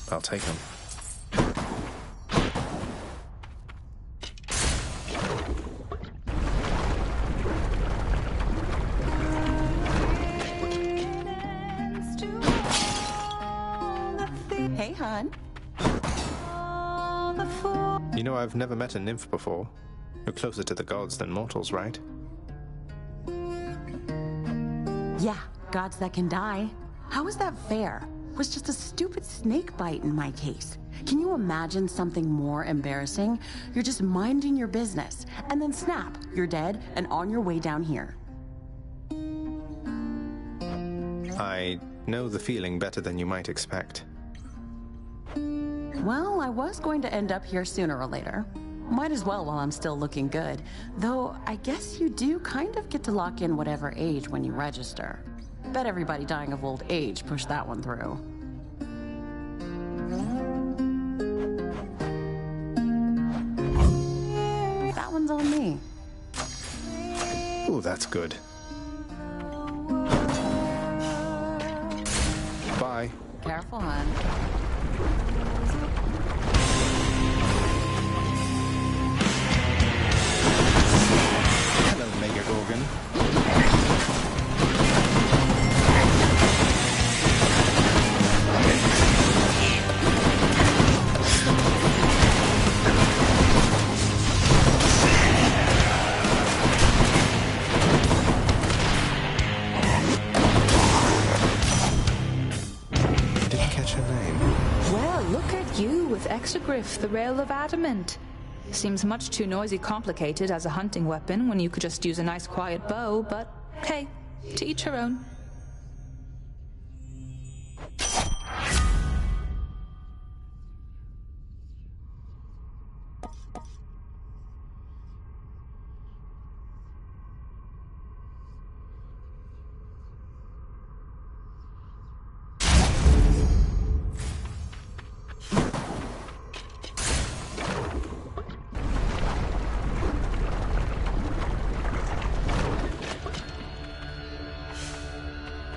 I'll take him. Hey, hon. You know, I've never met a nymph before. You're closer to the gods than mortals, right? Yeah, gods that can die. How is that fair? It was just a stupid snake bite in my case. Can you imagine something more embarrassing? You're just minding your business, and then snap, you're dead and on your way down here. I know the feeling better than you might expect. Well, I was going to end up here sooner or later. Might as well while I'm still looking good. Though, I guess you do kind of get to lock in whatever age when you register. Bet everybody dying of old age pushed that one through. That one's on me. Ooh, that's good. Bye. Careful, hon. Hello, Mega Gorgon. Exegriff, the Rail of Adamant. Seems much too noisy complicated as a hunting weapon when you could just use a nice quiet bow, but hey, To each her own.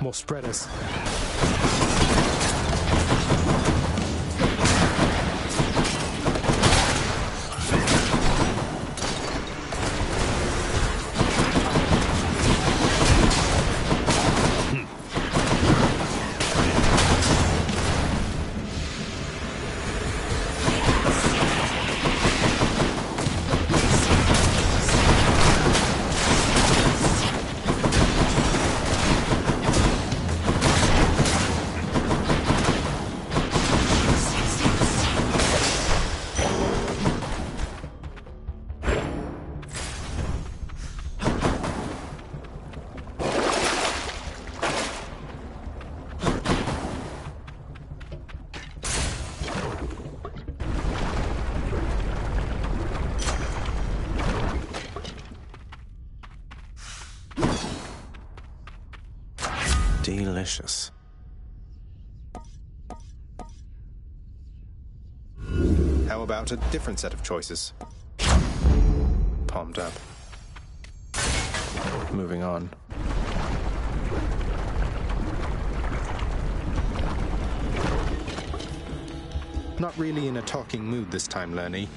More spreaders. Delicious. How about a different set of choices? Palmed up. Moving on. Not really in a talking mood this time, Lenny.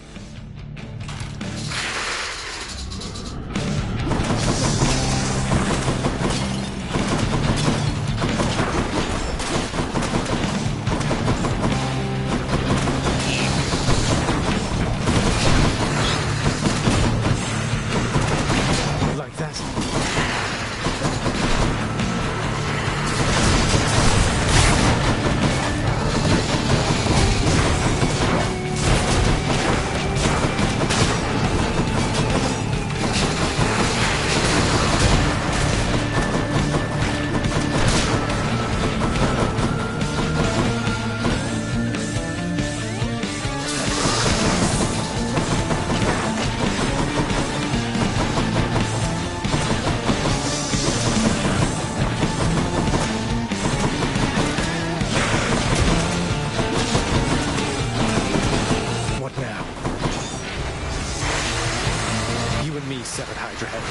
Severed Hydra head.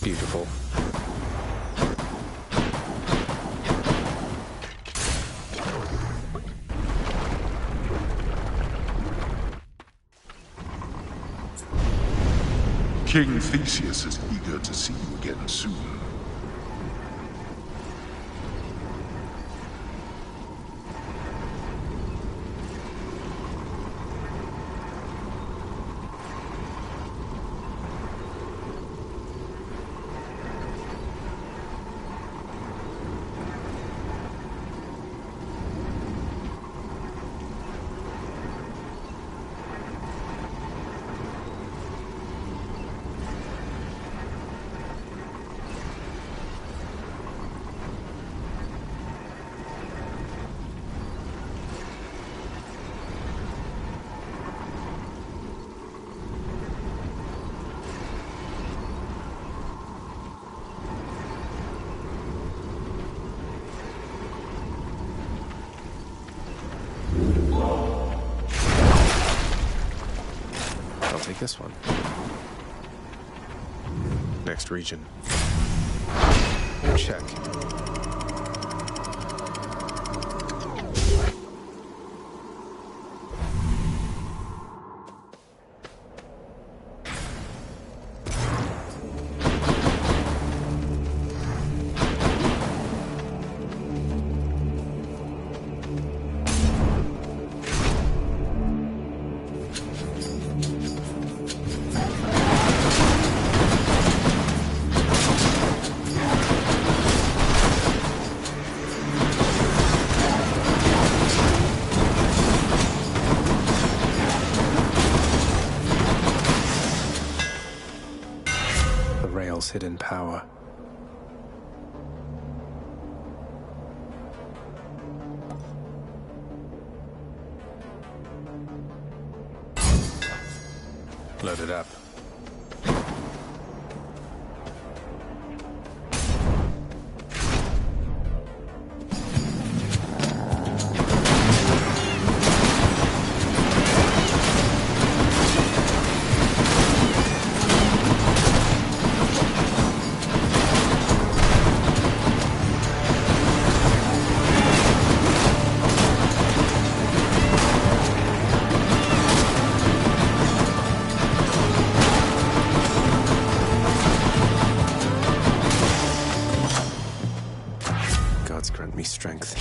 Beautiful. King Theseus is eager to see you again soon. Take this one. Next region. Check. Chaos' hidden power. Load it up. Grant me strength.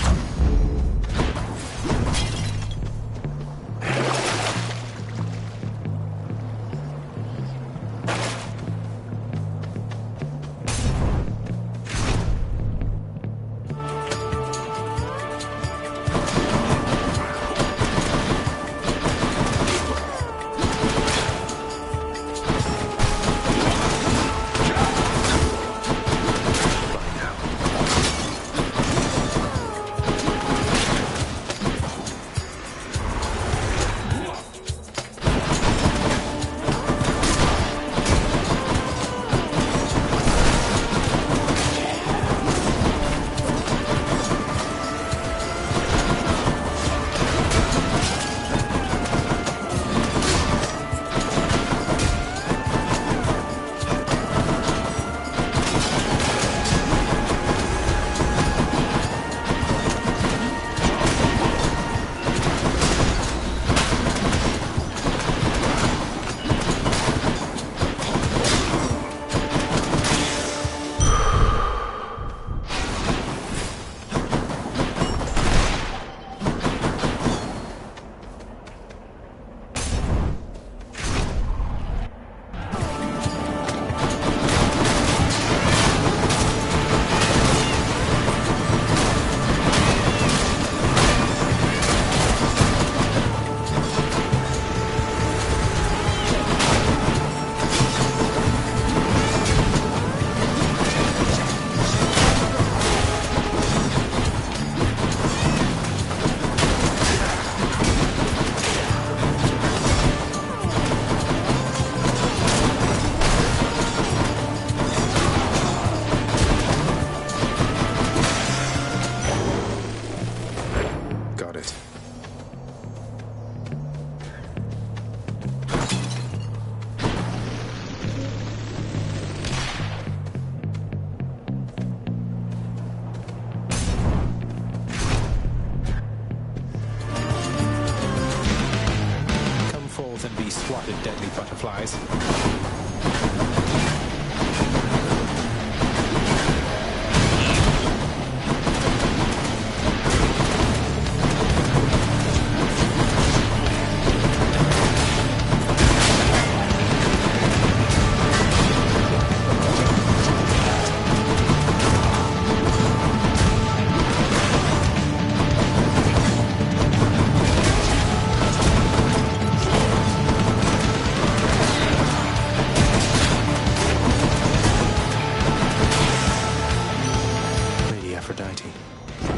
Swatted deadly butterflies.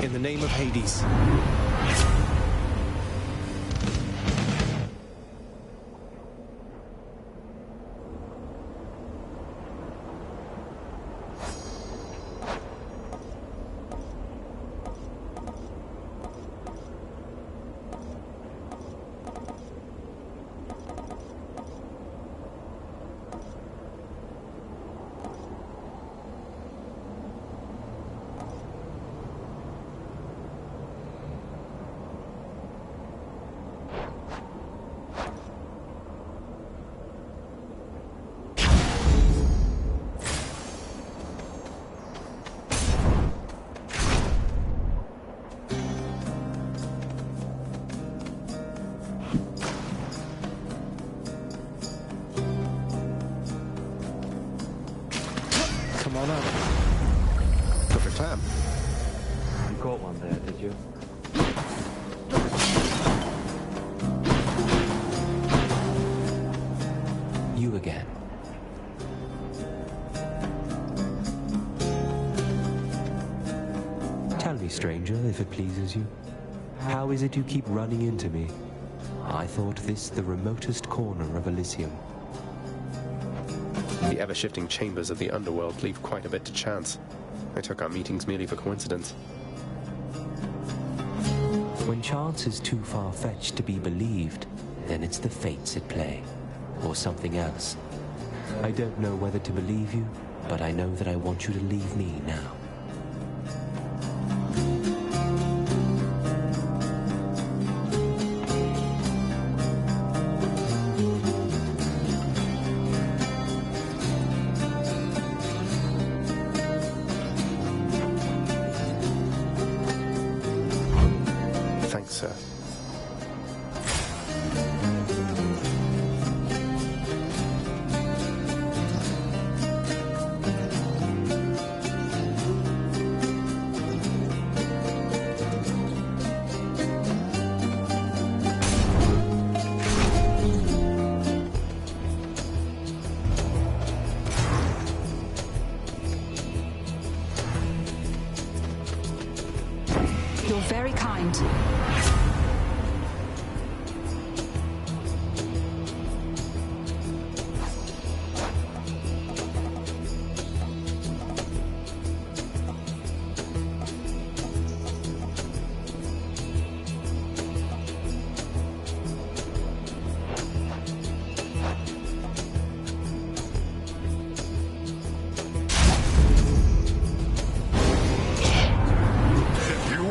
In the name of Hades. Come on up. Perfect plan. You caught one there, did you? You again. stranger, if it pleases you. How is it you keep running into me? I thought this the remotest corner of Elysium. The ever-shifting chambers of the underworld leave quite a bit to chance. I took our meetings merely for coincidence. When chance is too far-fetched to be believed, then it's the fates at play, or something else. I don't know whether to believe you, but I know that I want you to leave me now. Thanks, sir. You're very kind.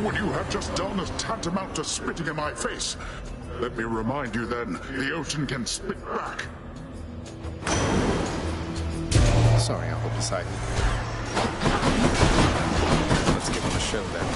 What you have just done is tantamount to spitting in my face. Let me remind you then, the ocean can spit back. Sorry, Uncle Poseidon. Let's give him a show then.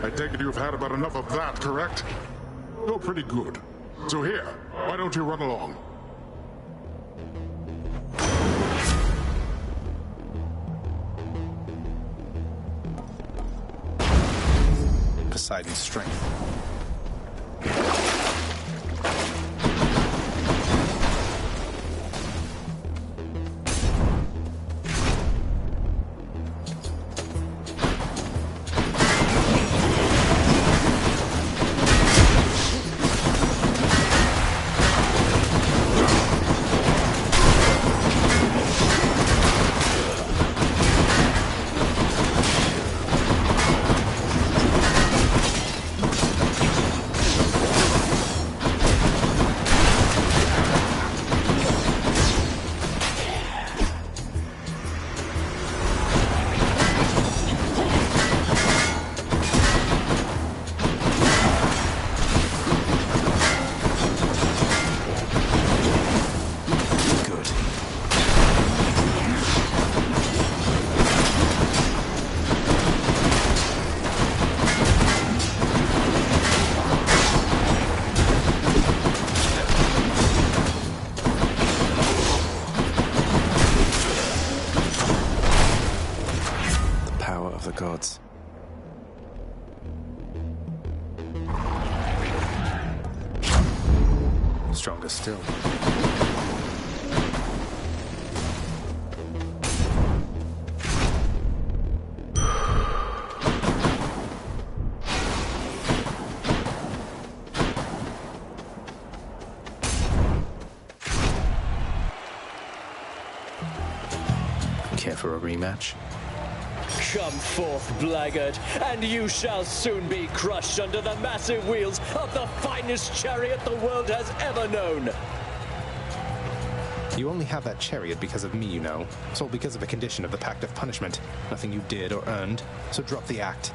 I take it you've had about enough of that, correct? You're pretty good. So here, why don't you run along? Poseidon's strength. Gods. Stronger still. Care for a rematch? Come forth, blackguard, and you shall soon be crushed under the massive wheels of the finest chariot the world has ever known. You only have that chariot because of me, you know. It's all because of a condition of the Pact of Punishment. Nothing you did or earned, so drop the act.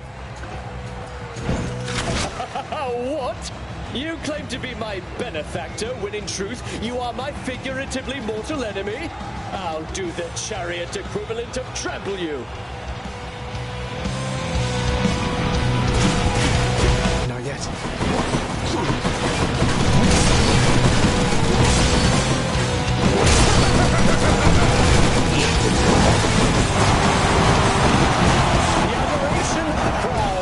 What? You claim to be my benefactor, when in truth you are my figuratively mortal enemy? I'll do the chariot equivalent of trample you. Not yet. The adoration of the crowd.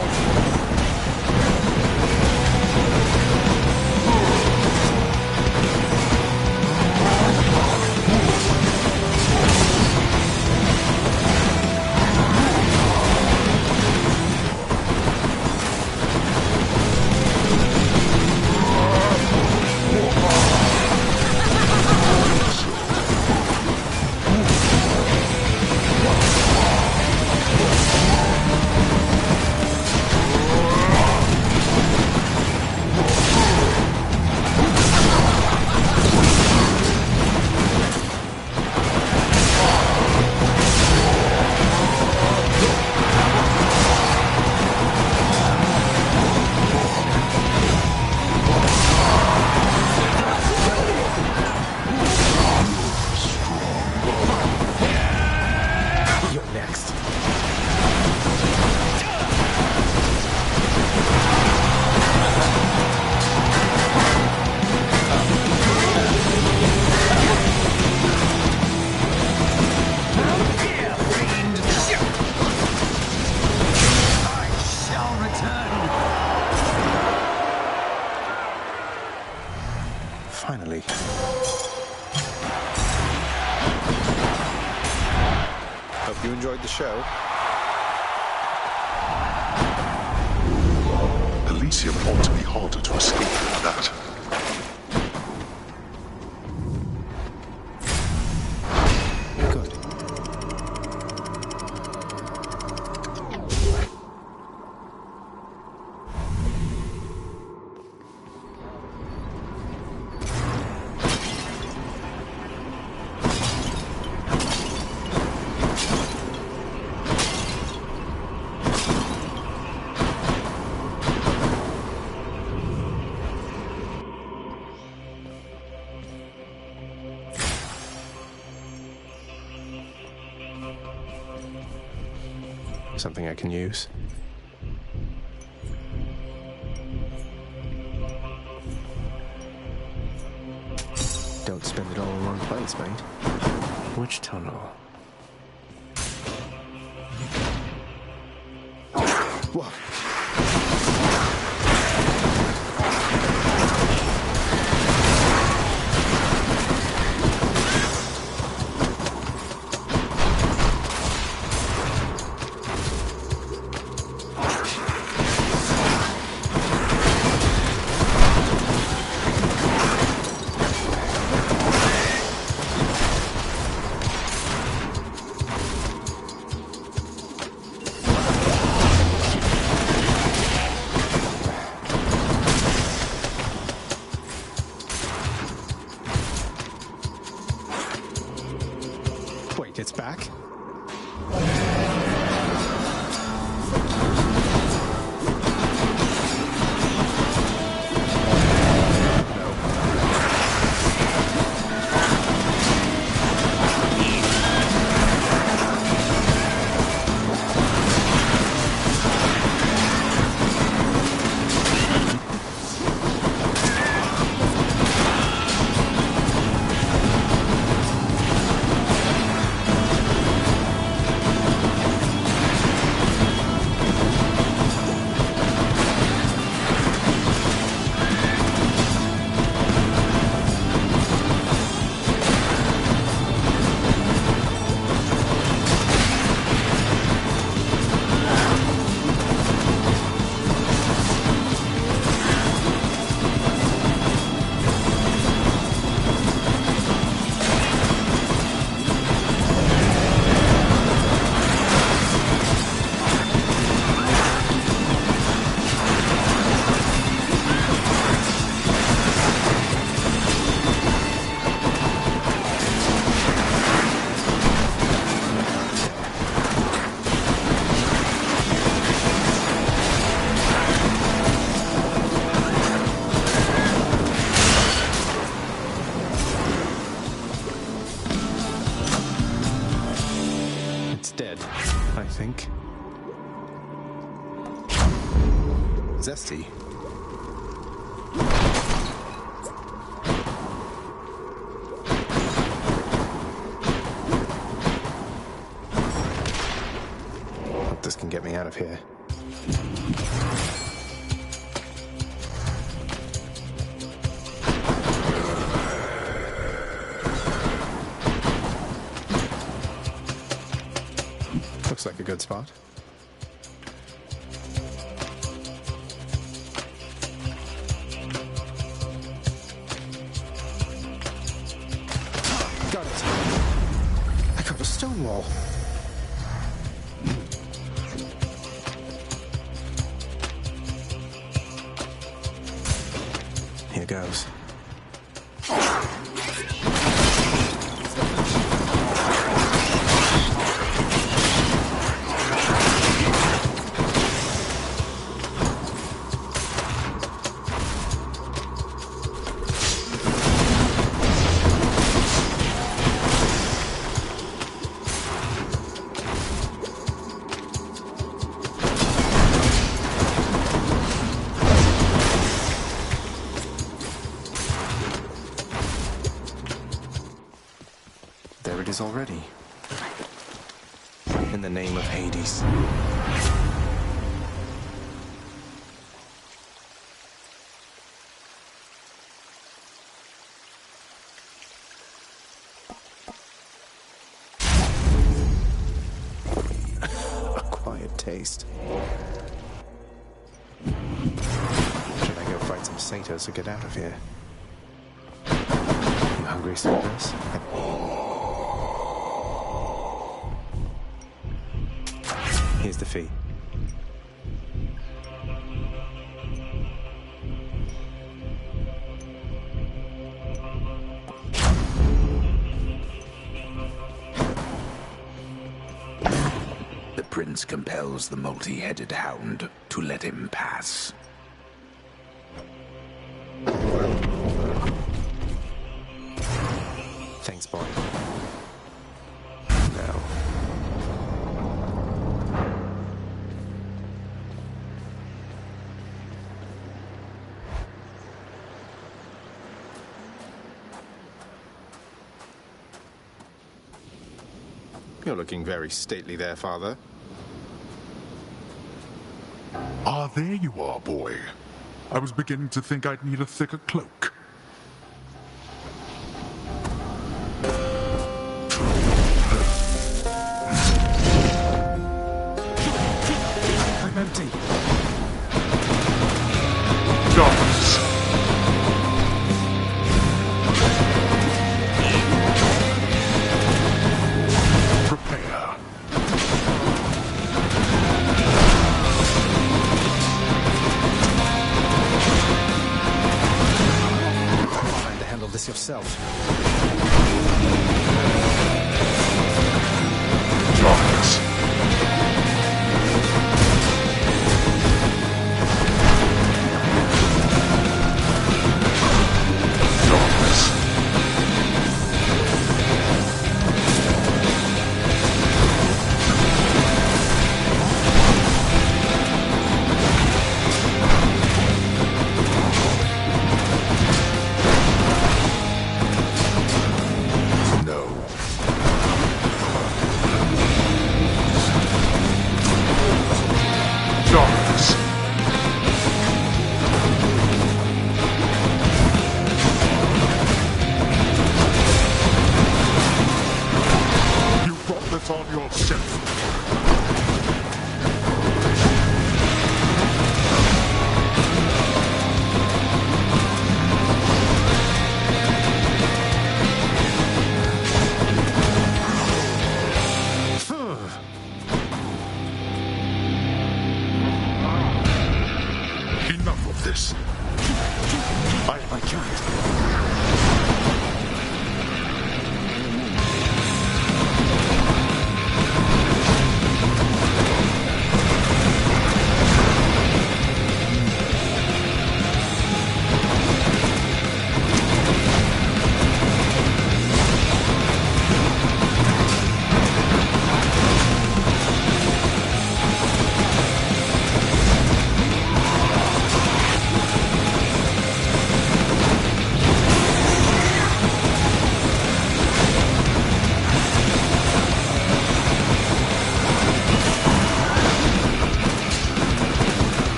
Finally. Hope you enjoyed the show. Elysium ought to be harder to escape than that. Something I can use. Don't spend it all in one place, mate. Which tunnel? Whoa. Wait, it's back? think. Zesty. Hope this can get me out of here. Looks like a good spot. Got it. I got a stone wall. Here goes. There it is already. In the name of Hades. Acquired taste. Should I go fight some satyrs to get out of here? You hungry, satyrs? Here's the fee. The prince compels the multi-headed hound to let him pass. Thanks, boy. Now. You're looking very stately there, Father. Ah, there you are, boy. I was beginning to think I'd need a thicker cloak. I'm empty. Darkness. Prepare. Trying to handle this yourself. Darkness.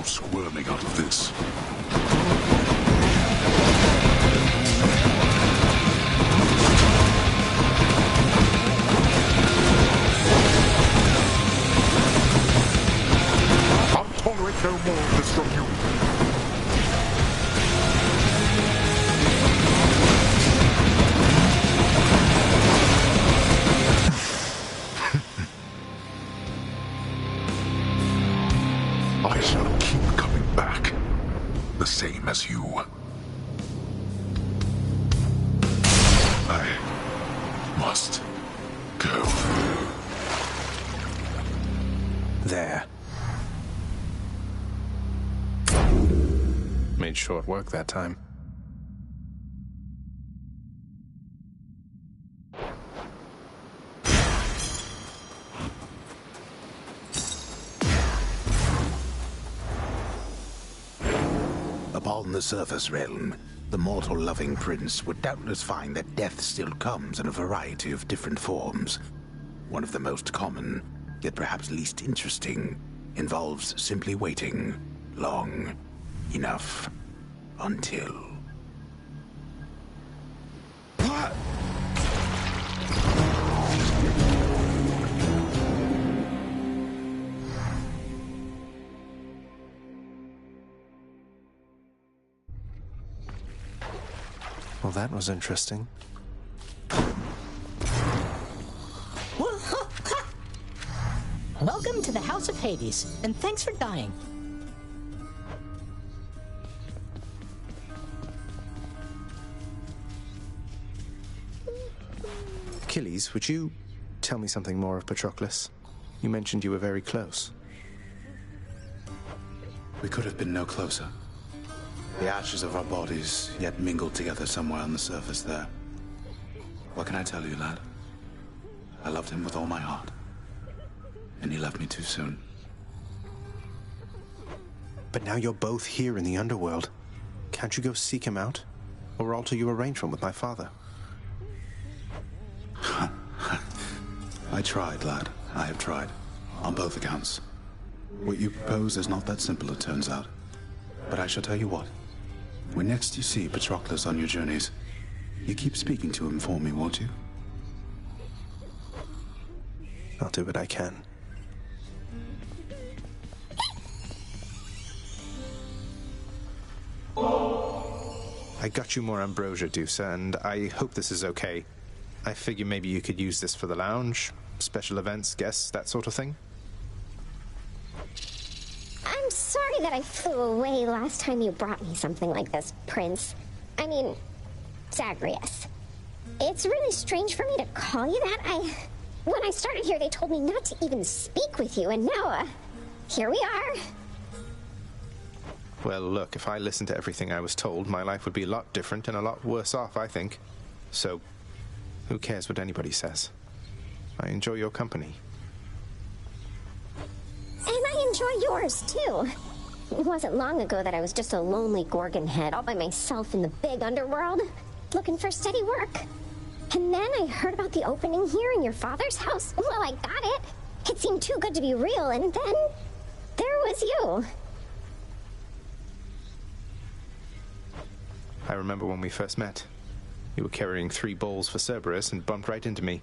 squirming out of this. I'll tolerate no more of this from you. I shall keep coming back, the same as you. I must go. There. Made short work that time. Upon the surface realm, the mortal-loving prince would doubtless find that death still comes in a variety of different forms. One of the most common, yet perhaps least interesting, involves simply waiting long enough until... Well, that was interesting. Welcome to the House of Hades, and thanks for dying. Achilles, would you tell me something more of Patroclus? You mentioned you were very close. We could have been no closer. The ashes of our bodies yet mingled together somewhere on the surface there. What can I tell you, lad? I loved him with all my heart. And he left me too soon. But now you're both here in the underworld. Can't you go seek him out? Or alter your arrangement with my father? I tried, lad. I have tried. On both accounts. What you propose is not that simple, it turns out. But I shall tell you what. When next you see Patroclus on your journeys, you keep speaking to him for me, won't you? I'll do what I can. I got you more ambrosia, Dusa, and I hope this is okay. I figure maybe you could use this for the lounge, special events, guests, that sort of thing. I'm sorry that I flew away last time you brought me something like this, Prince. I mean, Zagreus. It's really strange for me to call you that. When I started here, they told me not to even speak with you, and now, here we are. Well, look, if I listened to everything I was told, my life would be a lot different and a lot worse off, I think. So, who cares what anybody says? I enjoy your company. And I enjoy yours, too. It wasn't long ago that I was just a lonely Gorgon head all by myself in the big underworld, looking for steady work. And then I heard about the opening here in your father's house. Well, I got it. It seemed too good to be real, and then there was you. I remember when we first met. You were carrying 3 bowls for Cerberus and bumped right into me.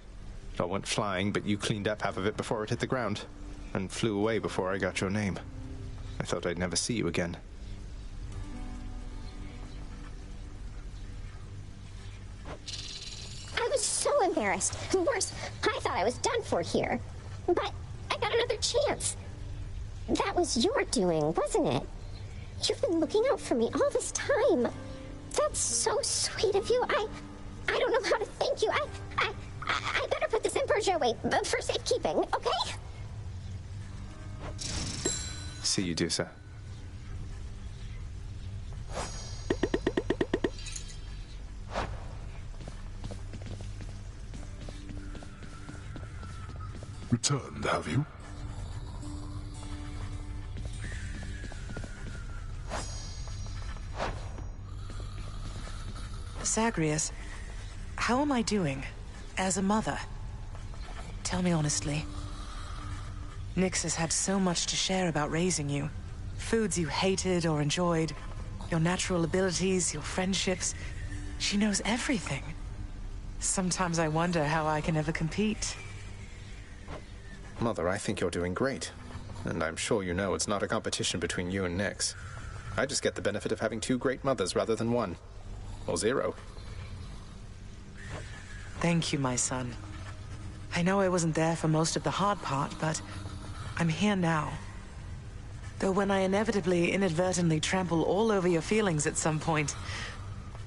It all went flying, but you cleaned up half of it before it hit the ground, and flew away before I got your name. I thought I'd never see you again. I was so embarrassed. Worse, I thought I was done for here. But I got another chance. That was your doing, wasn't it? You've been looking out for me all this time. That's so sweet of you. I don't know how to thank you. I better put this ambrosia away for safekeeping, okay? See you, Dusa. Returned, have you? Zagreus, how am I doing as a mother? Tell me honestly. Nyx has had so much to share about raising you. Foods you hated or enjoyed, your natural abilities, your friendships. She knows everything. Sometimes I wonder how I can ever compete. Mother, I think you're doing great. And I'm sure you know it's not a competition between you and Nyx. I just get the benefit of having two great mothers rather than one. Or zero. Thank you, my son. I know I wasn't there for most of the hard part, but I'm here now. Though when I inevitably, inadvertently trample all over your feelings at some point,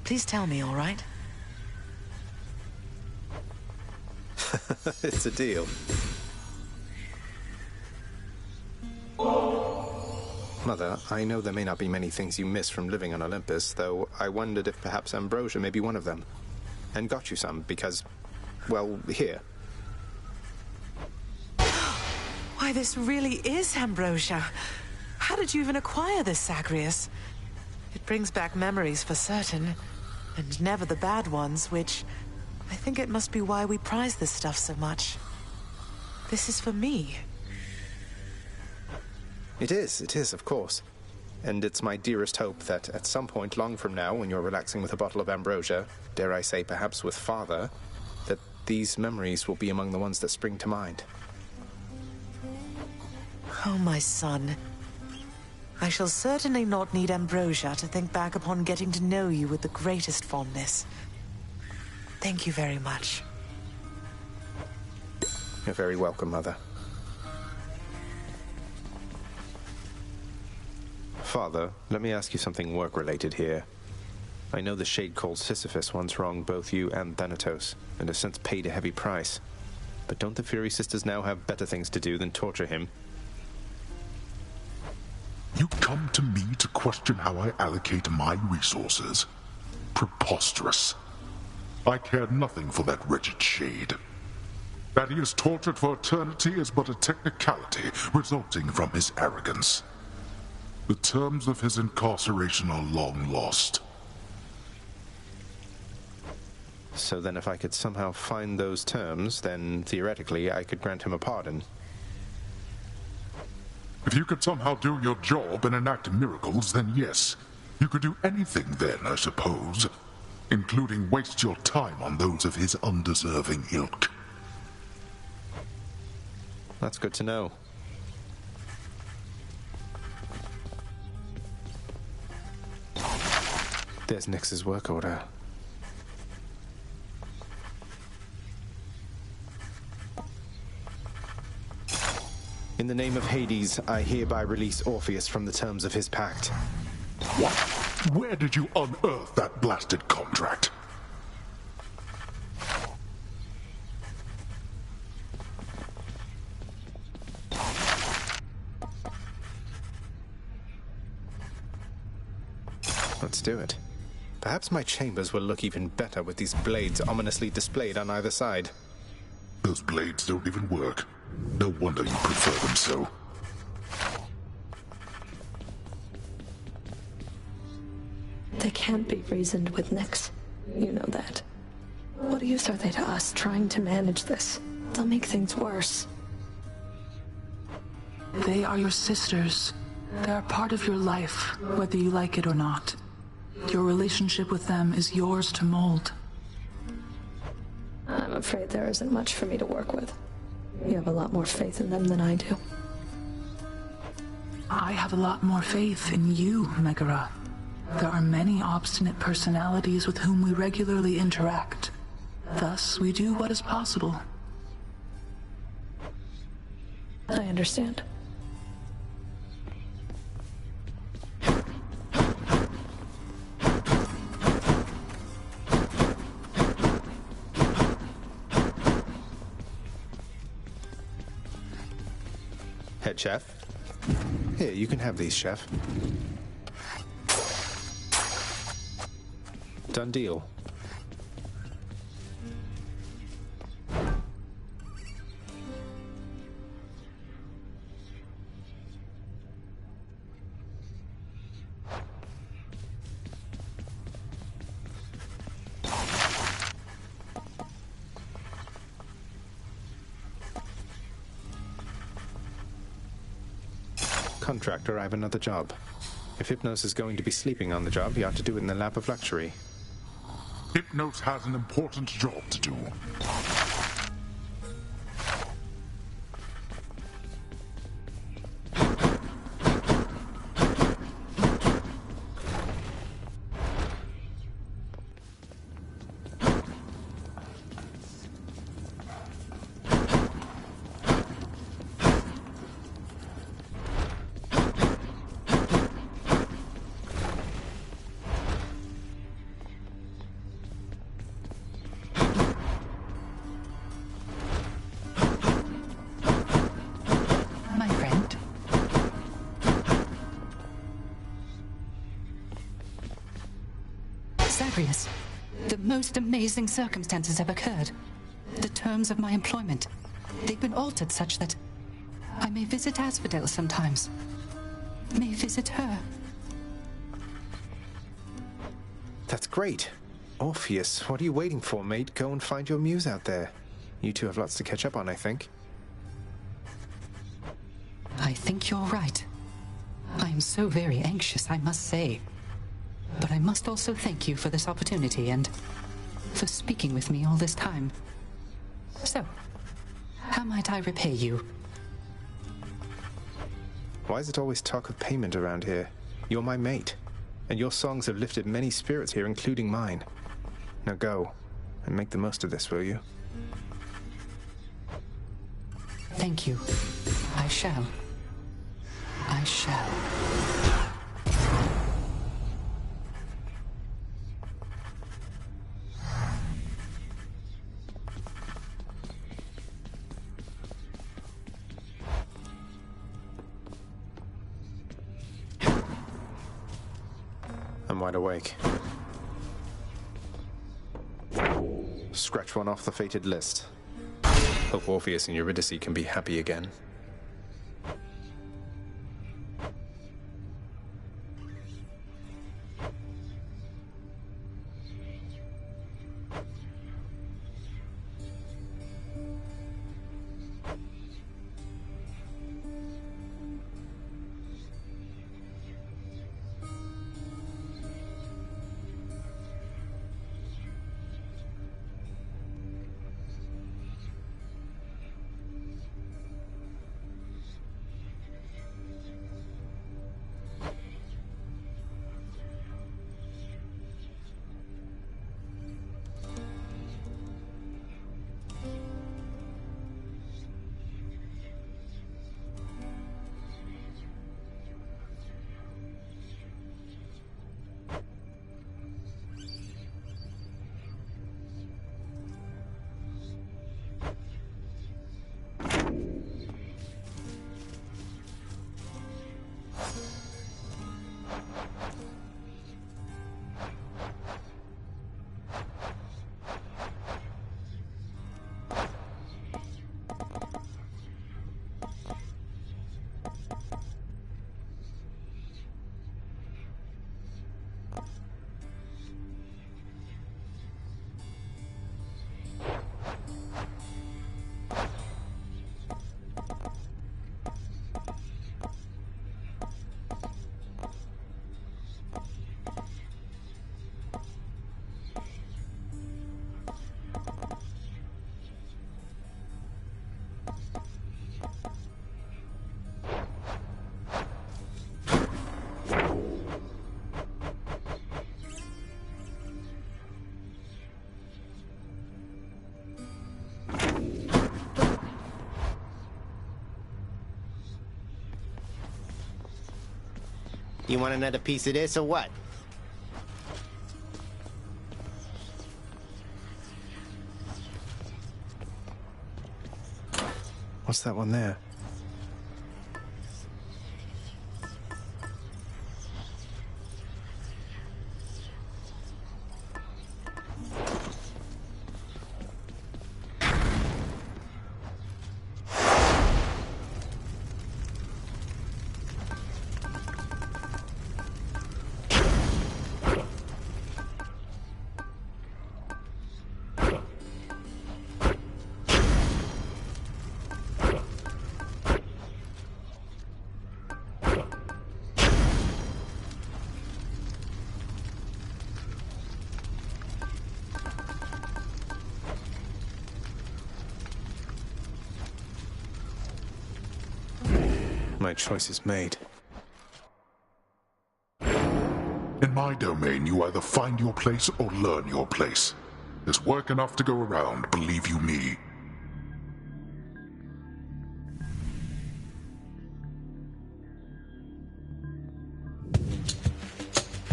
please tell me, all right? It's a deal. Mother, I know there may not be many things you miss from living on Olympus, though I wondered if perhaps ambrosia may be one of them. And got you some, because, well, here. Why, this really is ambrosia. How did you even acquire this, Zagreus? It brings back memories for certain, and never the bad ones, which I think it must be why we prize this stuff so much. This is for me. It is, of course. And it's my dearest hope that at some point long from now, when you're relaxing with a bottle of ambrosia, dare I say perhaps with Father, that these memories will be among the ones that spring to mind. Oh, my son. I shall certainly not need ambrosia to think back upon getting to know you with the greatest fondness. Thank you very much. You're very welcome, Mother. Father, let me ask you something work-related here. I know the Shade called Sisyphus once wronged both you and Thanatos, and has since paid a heavy price. But don't the Fury Sisters now have better things to do than torture him? You come to me to question how I allocate my resources. Preposterous. I care nothing for that wretched Shade. That he is tortured for eternity is but a technicality resulting from his arrogance. The terms of his incarceration are long lost. So then if I could somehow find those terms, then theoretically I could grant him a pardon. If you could somehow do your job and enact miracles, then yes. You could do anything then, I suppose. Including waste your time on those of his undeserving ilk. That's good to know. There's Nyx's work order. In the name of Hades, I hereby release Orpheus from the terms of his pact. What? Where did you unearth that blasted contract? Let's do it. Perhaps my chambers will look even better with these blades ominously displayed on either side. Those blades don't even work. No wonder you prefer them so. They can't be reasoned with, Nyx. You know that. What use are they to us trying to manage this? They'll make things worse. They are your sisters. They are part of your life, whether you like it or not. Your relationship with them is yours to mold. I'm afraid there isn't much for me to work with. You have a lot more faith in them than I do. I have a lot more faith in you, Megara. There are many obstinate personalities with whom we regularly interact. Thus, we do what is possible. I understand. Head chef? Here, you can have these, chef. Done deal. Contractor, I have another job. If Hypnos is going to be sleeping on the job, he ought to do it in the lap of luxury. Hypnos has an important job to do. The most amazing circumstances have occurred. The terms of my employment, they've been altered such that I may visit Asphodel sometimes. May visit her. That's great. Orpheus, what are you waiting for, mate? Go and find your muse out there. You two have lots to catch up on, I think. I think you're right. I'm so very anxious, I must say. But I must also thank you for this opportunity and for speaking with me all this time. So, how might I repay you? Why is it always talk of payment around here? You're my mate, and your songs have lifted many spirits here, including mine. Now go, and make the most of this, will you? Thank you. I shall. I shall. I'm wide awake. Scratch one off the fated list. Hope Orpheus and Eurydice can be happy again. You want another piece of this or what? What's that one there? My choice is made. In my domain, you either find your place or learn your place. There's work enough to go around, believe you me.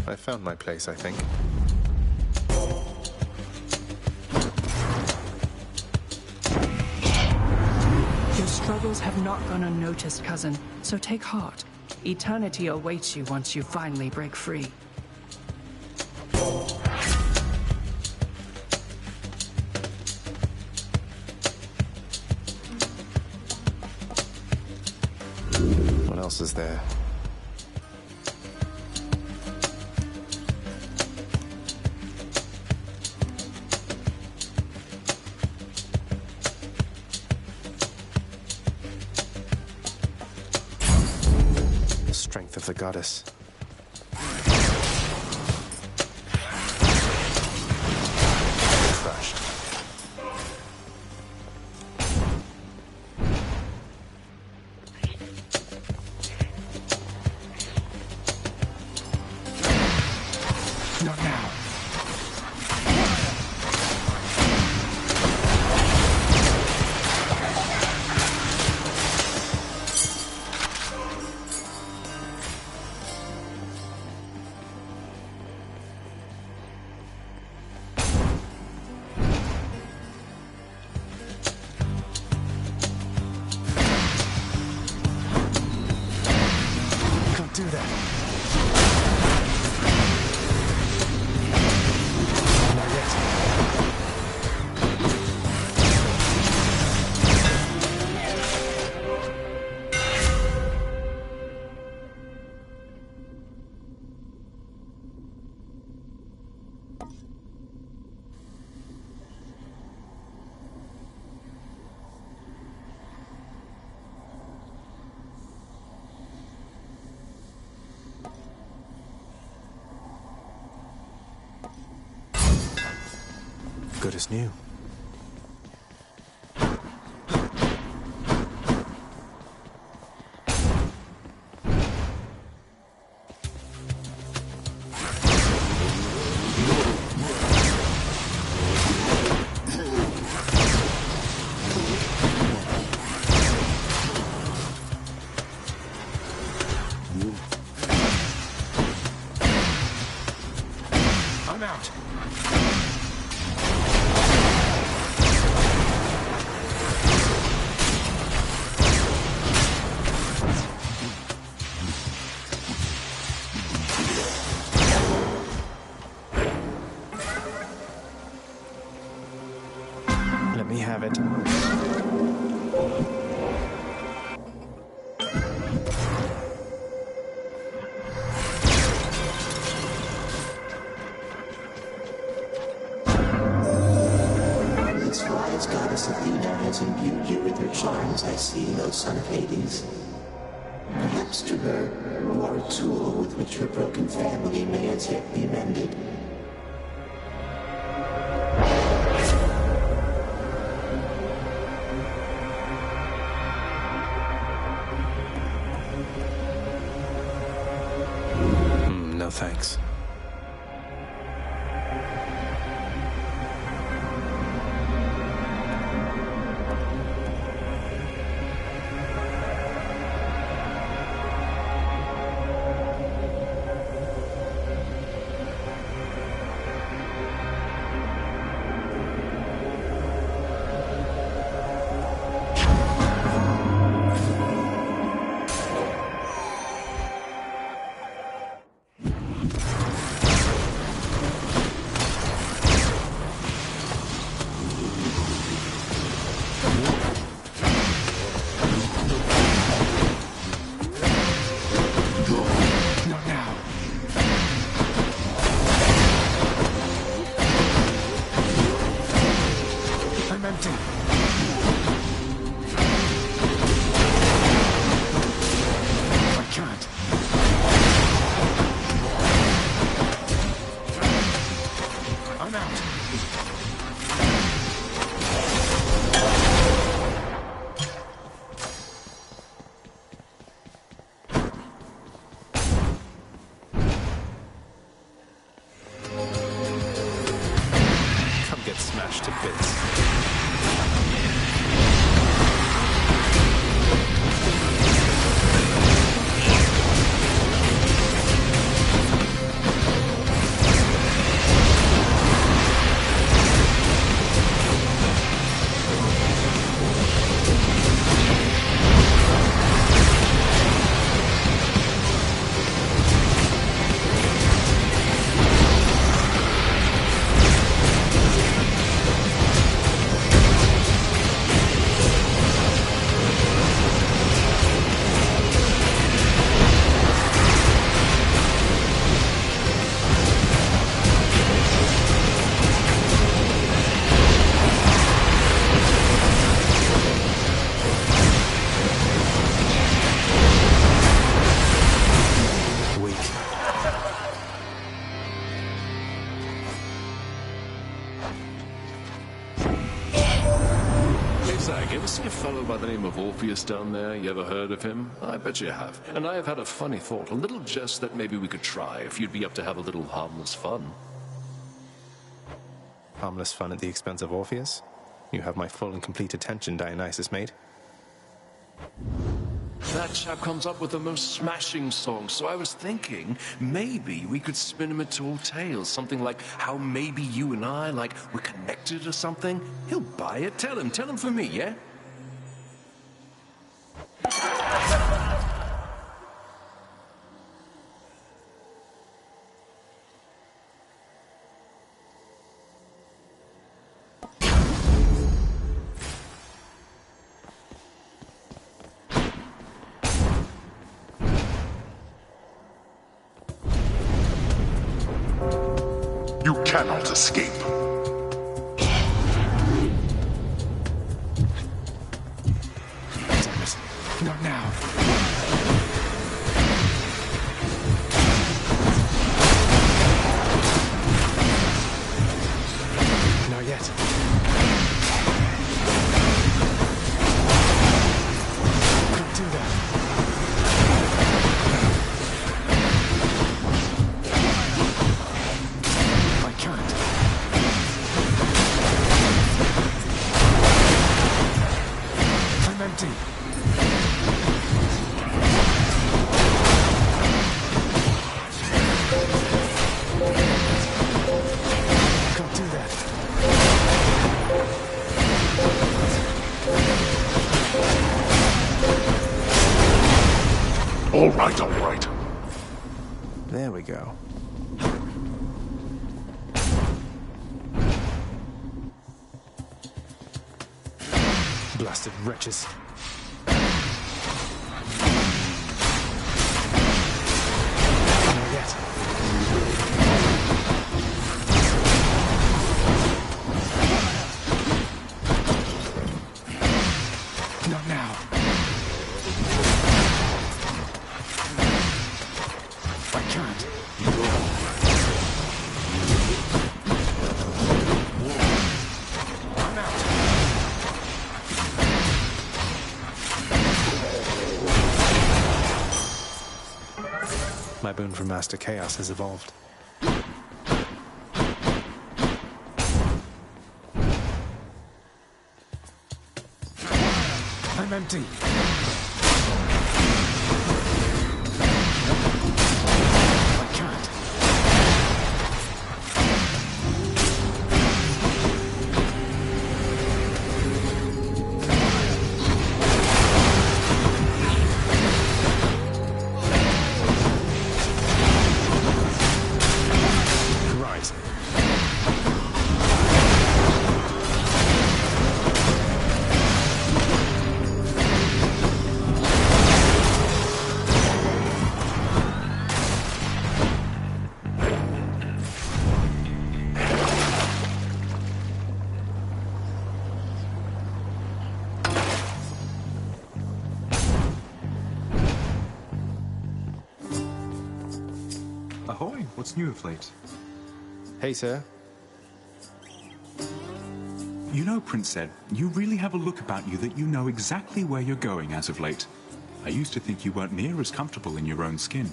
I found my place, I think. Your struggles have not gone unnoticed, cousin, so take heart. Eternity awaits you once you finally break free. What else is there? The strength of the goddess. Crushed. Not now. Don't do that. Not yet. Good as new. I'm out. Let me have it. As far as Goddess Athena has imbued you with her charms, I see, no son of Hades. Perhaps to her, you are a tool with which her broken family may as yet be mended. No thanks. crushed to bits. Zag, ever see a fellow by the name of Orpheus down there? You ever heard of him? I bet you have. And I have had a funny thought, a little jest that maybe we could try, if you'd be up to have a little harmless fun. Harmless fun at the expense of Orpheus? You have my full and complete attention, Dionysus, mate. That chap comes up with the most smashing songs, so I was thinking maybe we could spin him into old tales, something like how maybe you and I, like, we're connected or something. He'll buy it. Tell him for me, yeah? You cannot escape. Damn it. Not now. Not yet. Don't do that. All right. There we go. Blasted wretches. Not yet. Not now. I can't. I'm out. My boon from Master Chaos has evolved. I'm empty. I can't. Right. Ahoy, what's new of late? Hey, sir. You know, Prince Ed, you really have a look about you that you know exactly where you're going as of late. I used to think you weren't near as comfortable in your own skin.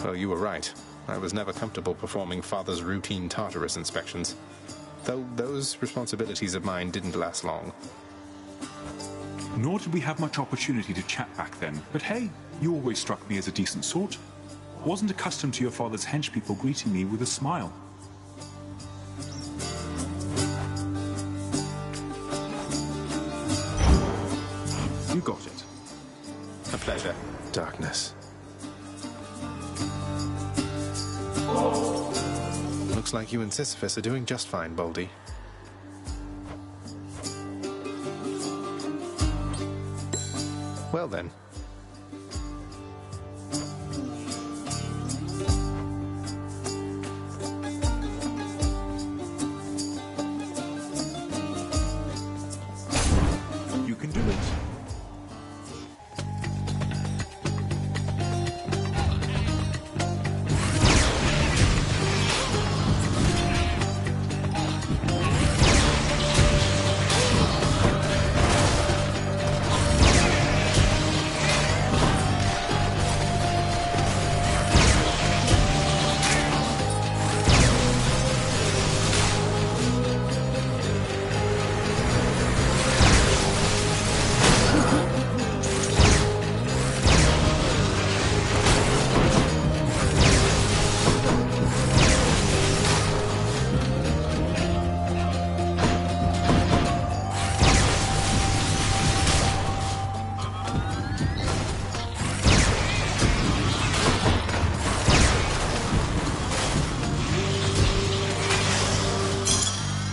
Well, you were right. I was never comfortable performing Father's routine Tartarus inspections. though those responsibilities of mine didn't last long. Nor did we have much opportunity to chat back then, but hey, you always struck me as a decent sort. Wasn't accustomed to your father's henchpeople greeting me with a smile. You got it. A pleasure. Darkness. Looks like you and Sisyphus are doing just fine, Baldy. Well then. You can do it.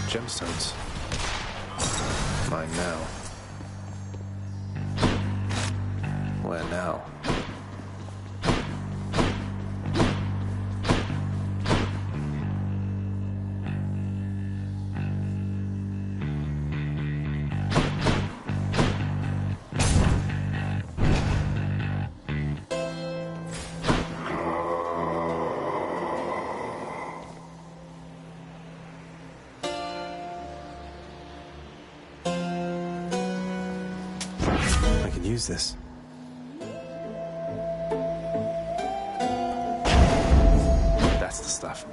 Gemstones. Mine now. Where now? Use this. That's the stuff.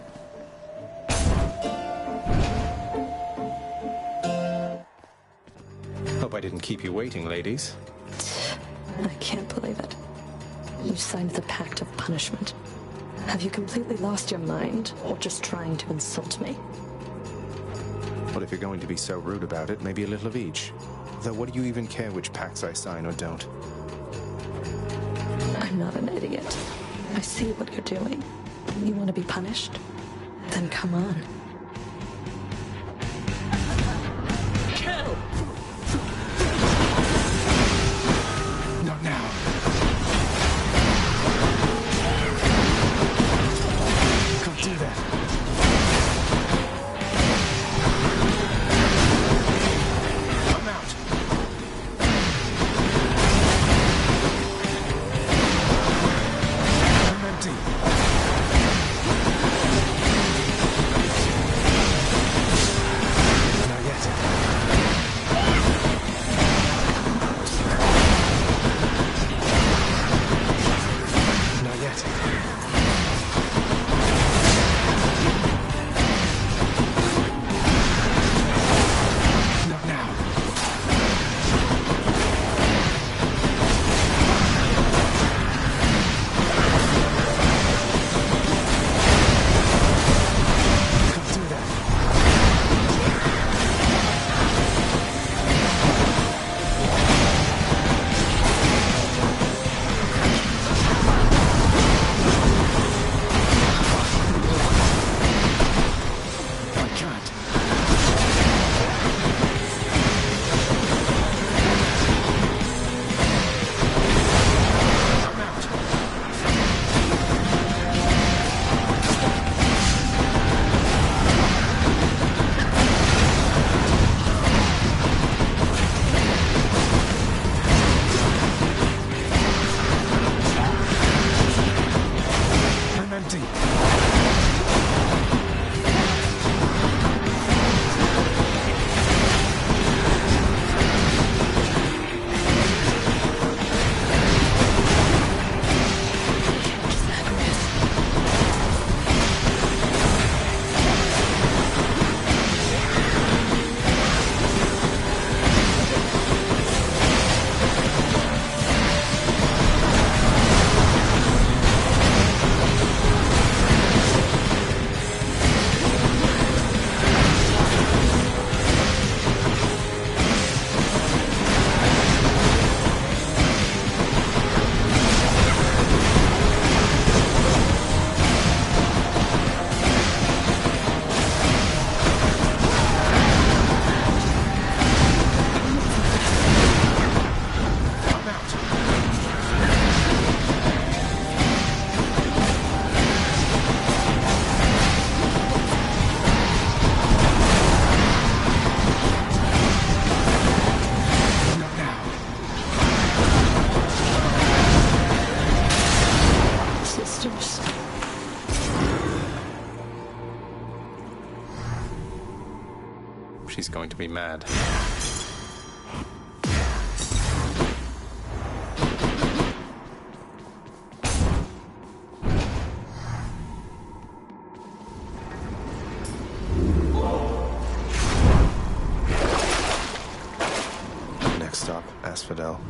Hope I didn't keep you waiting, ladies. I can't believe it. You signed the Pact of Punishment. Have you completely lost your mind, or just trying to insult me? Well, if you're going to be so rude about it, maybe a little of each. Though what do you even care which pacts I sign or don't? I'm not an idiot. I see what you're doing. You want to be punished? Then come on. Kill! Not now. Can't do that. he's going to be mad. Next stop, Asphodel.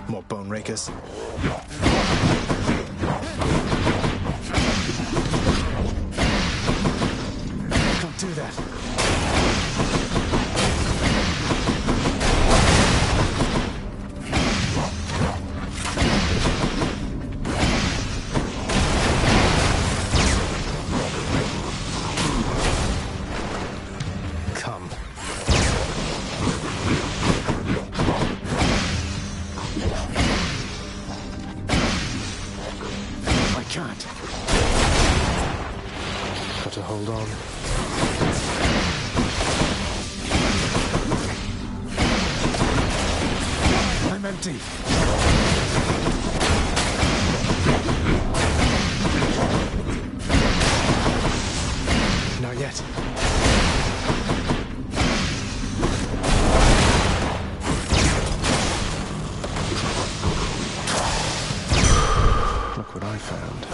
More bone rakers. Don't do that. Come. I can't. Got to hold on. I'm empty. Not yet. Look what I found.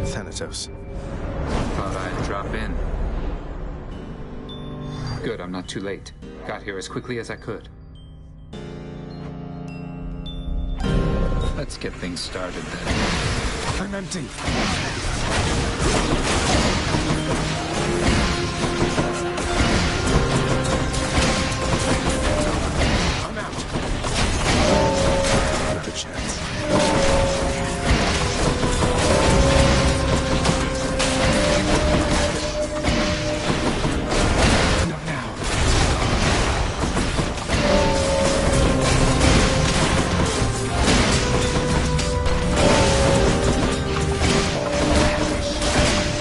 Thanatos. Thought I'd drop in. Good, I'm not too late. Got here as quickly as I could. Let's get things started then. I'm empty. I'm out. Not a chance. Not now.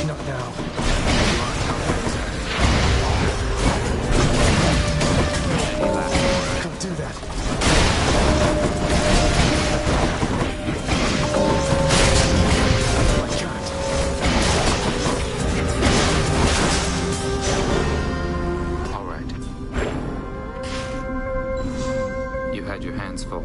Not now. Don't do that. I can't. All right. You had your hands full.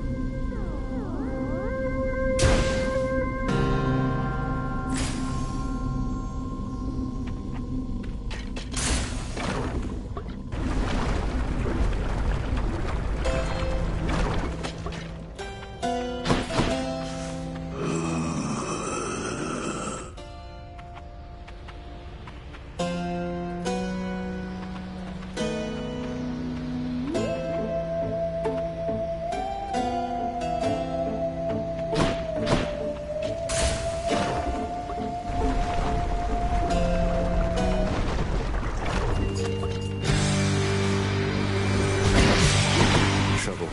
Trouble.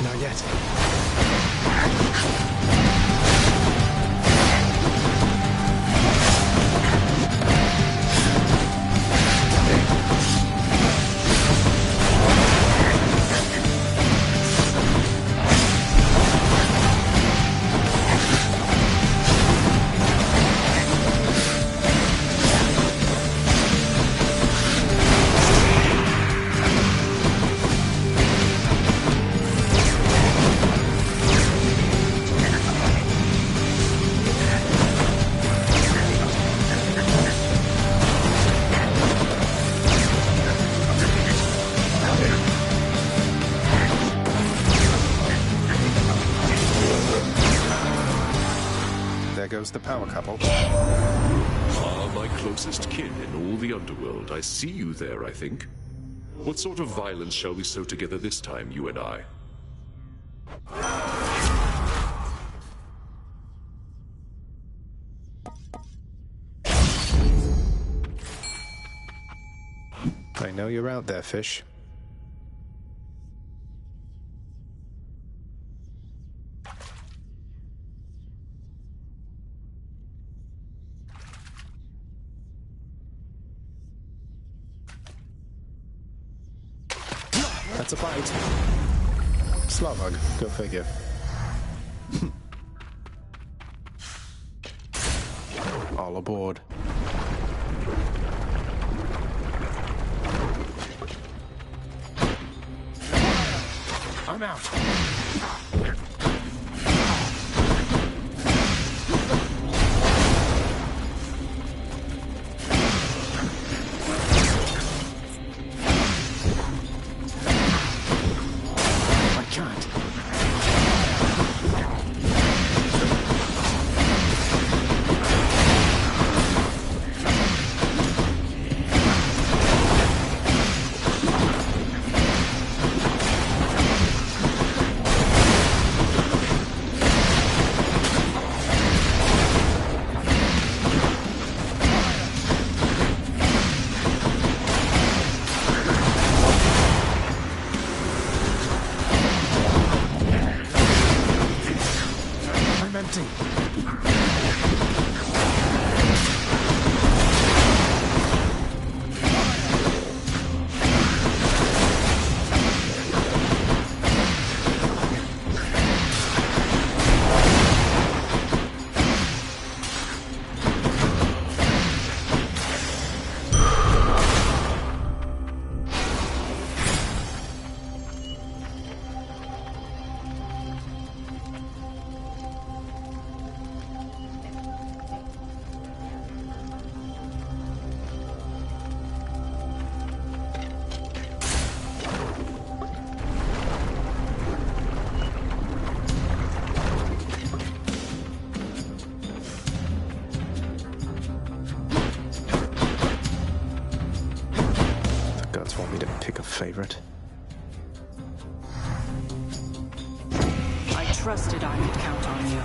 Not yet. goes the power couple. Ah, my closest kin in all the underworld. I see you there, I think. What sort of violence shall we sow together this time, you and I? I know you're out there, fish. That's a bite. Slug, go figure. All aboard. I'm out. Favorite. I trusted I could count on you.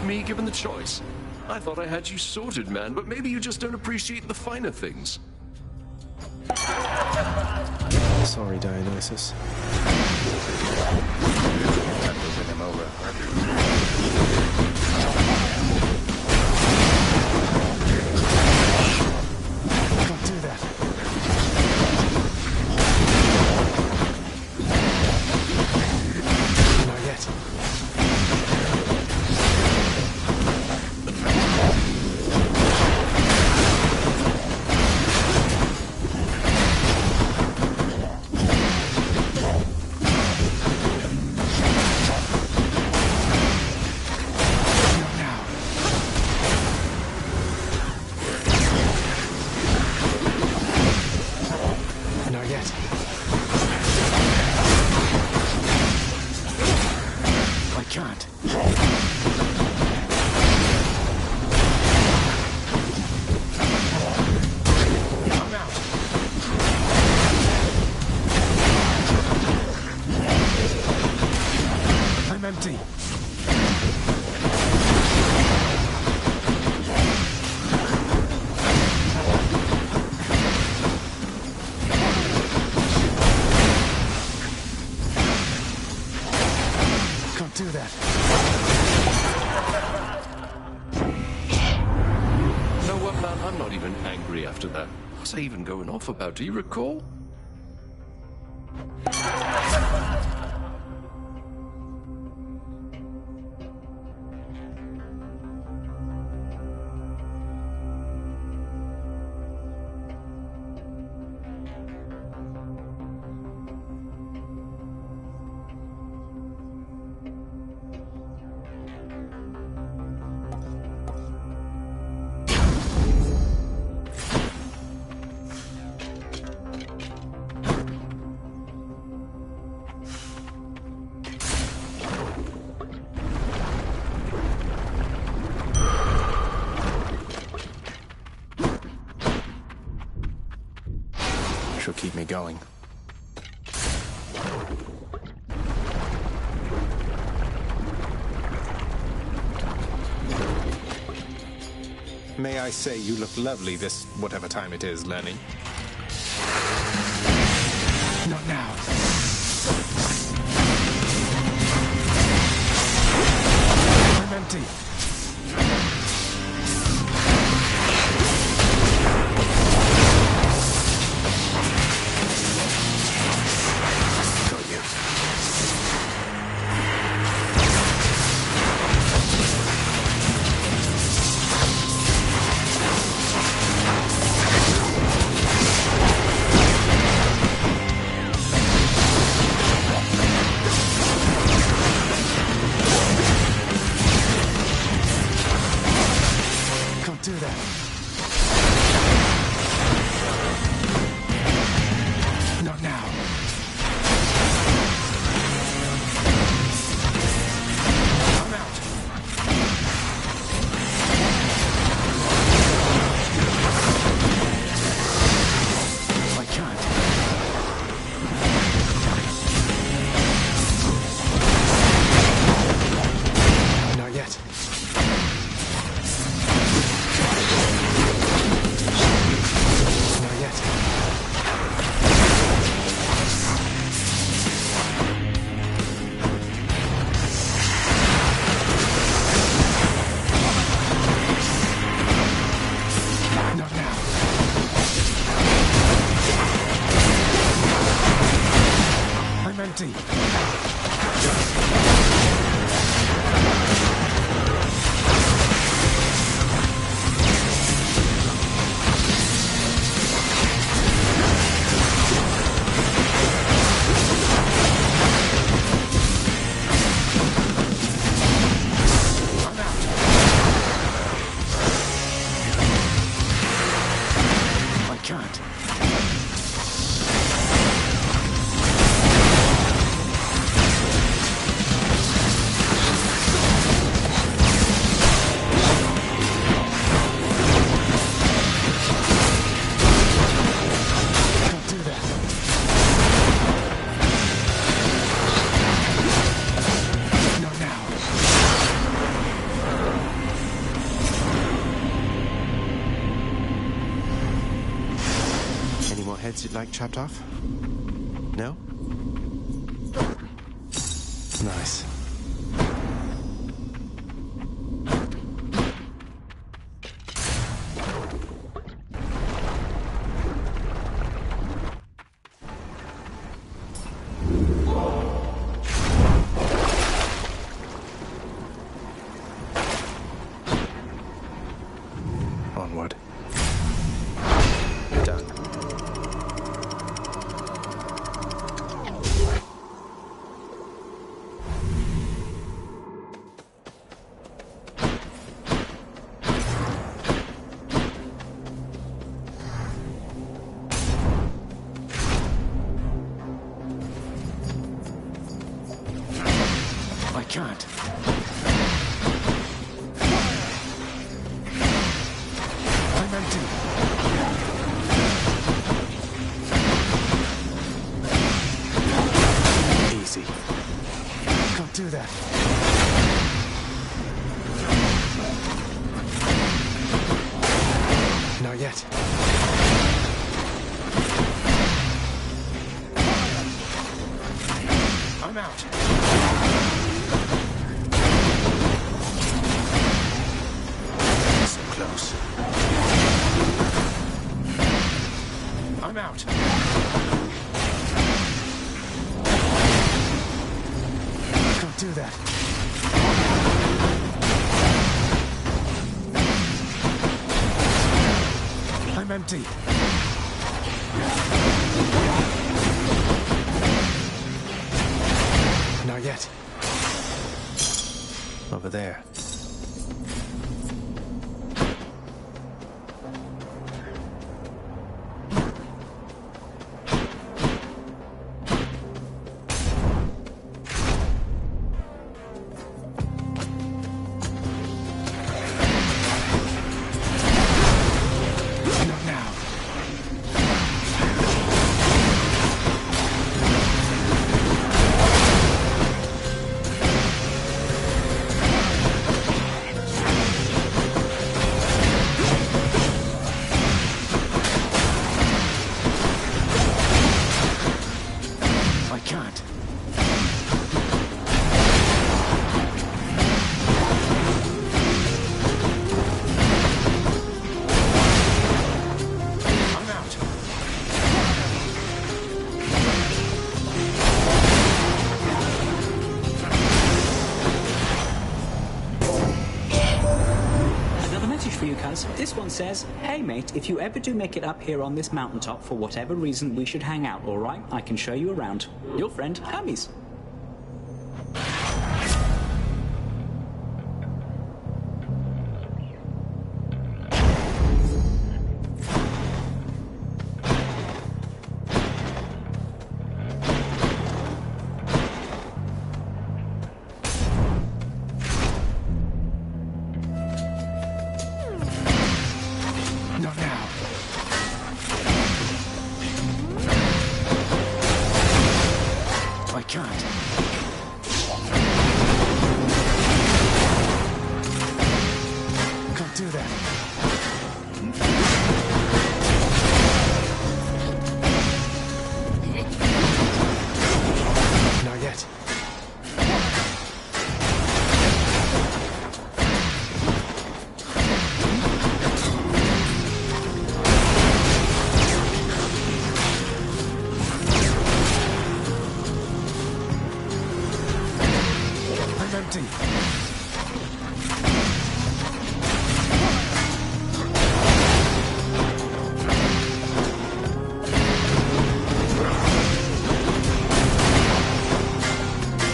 me given the choice? I thought I had you sorted, man, but maybe you just don't appreciate the finer things. Sorry, Dionysus. Time to win him over. Don't do that. Not yet. Not yet. I can't. I'm out. I'm empty. Can't do that. You know what, man? I'm not even angry after that. What was I even going off about? Do you recall? She'll keep me going. May I say you look lovely this whatever time it is, Lenny? Not now. I'm empty. Got you. bits you'd like chopped off? No? Nice. Onward. Done. I can't. I'm empty. Easy. Can't do that. Not yet. I'm out. So close. I'm out. Can't do that. I'm empty. Not yet. Over there. Not now. I can't. I'm out. Another message for you, cuz. This one says, "Hey mate, if you ever do make it up here on this mountaintop for whatever reason, we should hang out, alright? I can show you around. Your friend, Hermes." Not now. I can't. Can't do that. Not yet. I'm empty.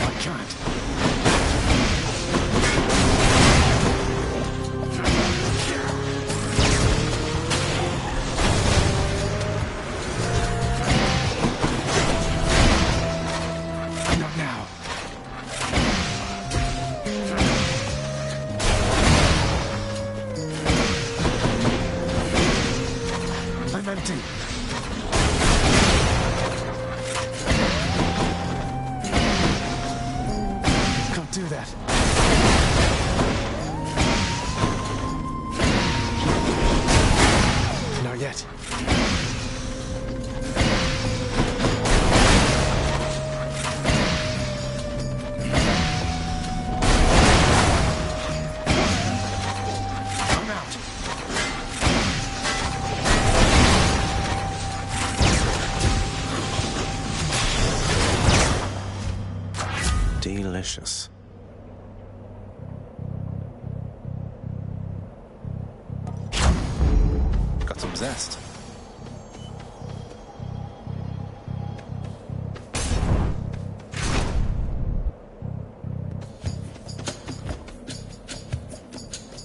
I can't. Not now. I'm empty. Can't do that. Not yet. delicious. Got some zest.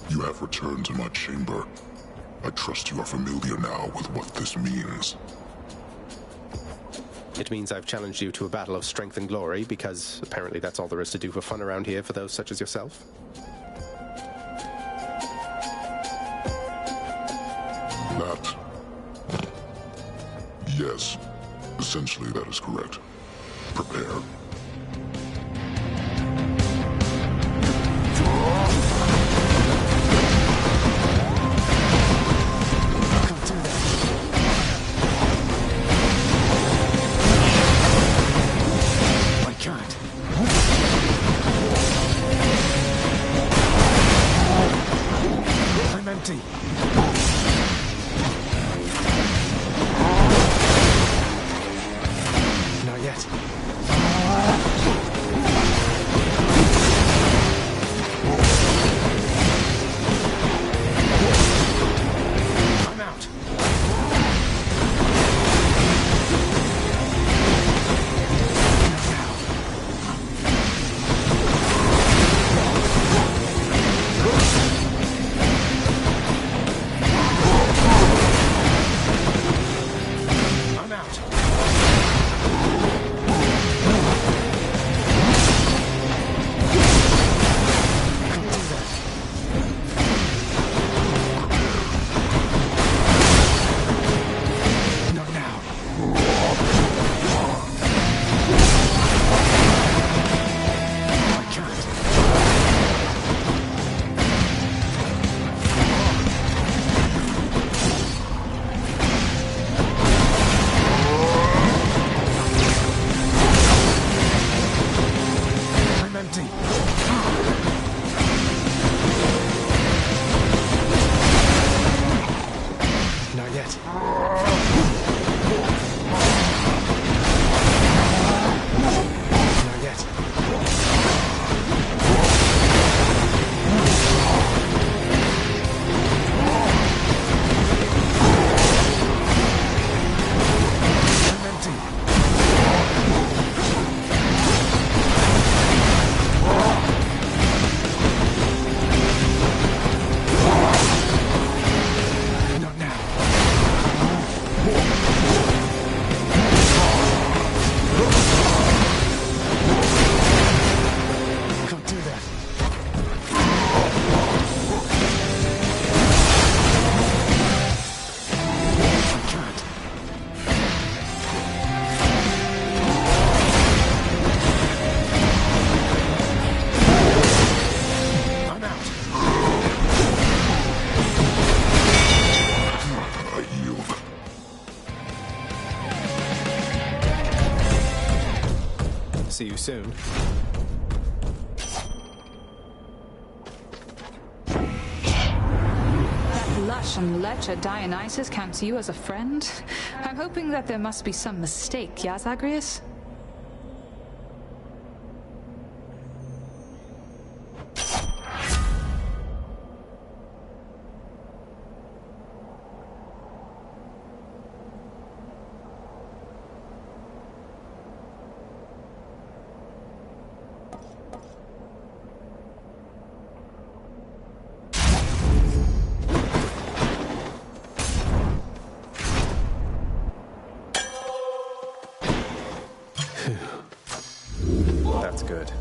You have returned to my chamber. I trust you are familiar now with what this means. It means I've challenged you to a battle of strength and glory, because apparently that's all there is to do for fun around here for those such as yourself. That... Yes. Essentially, that is correct. Prepare. See you soon. That lush and lecher Dionysus counts you as a friend? I'm hoping that there must be some mistake, yeah, Zagreus? That's good.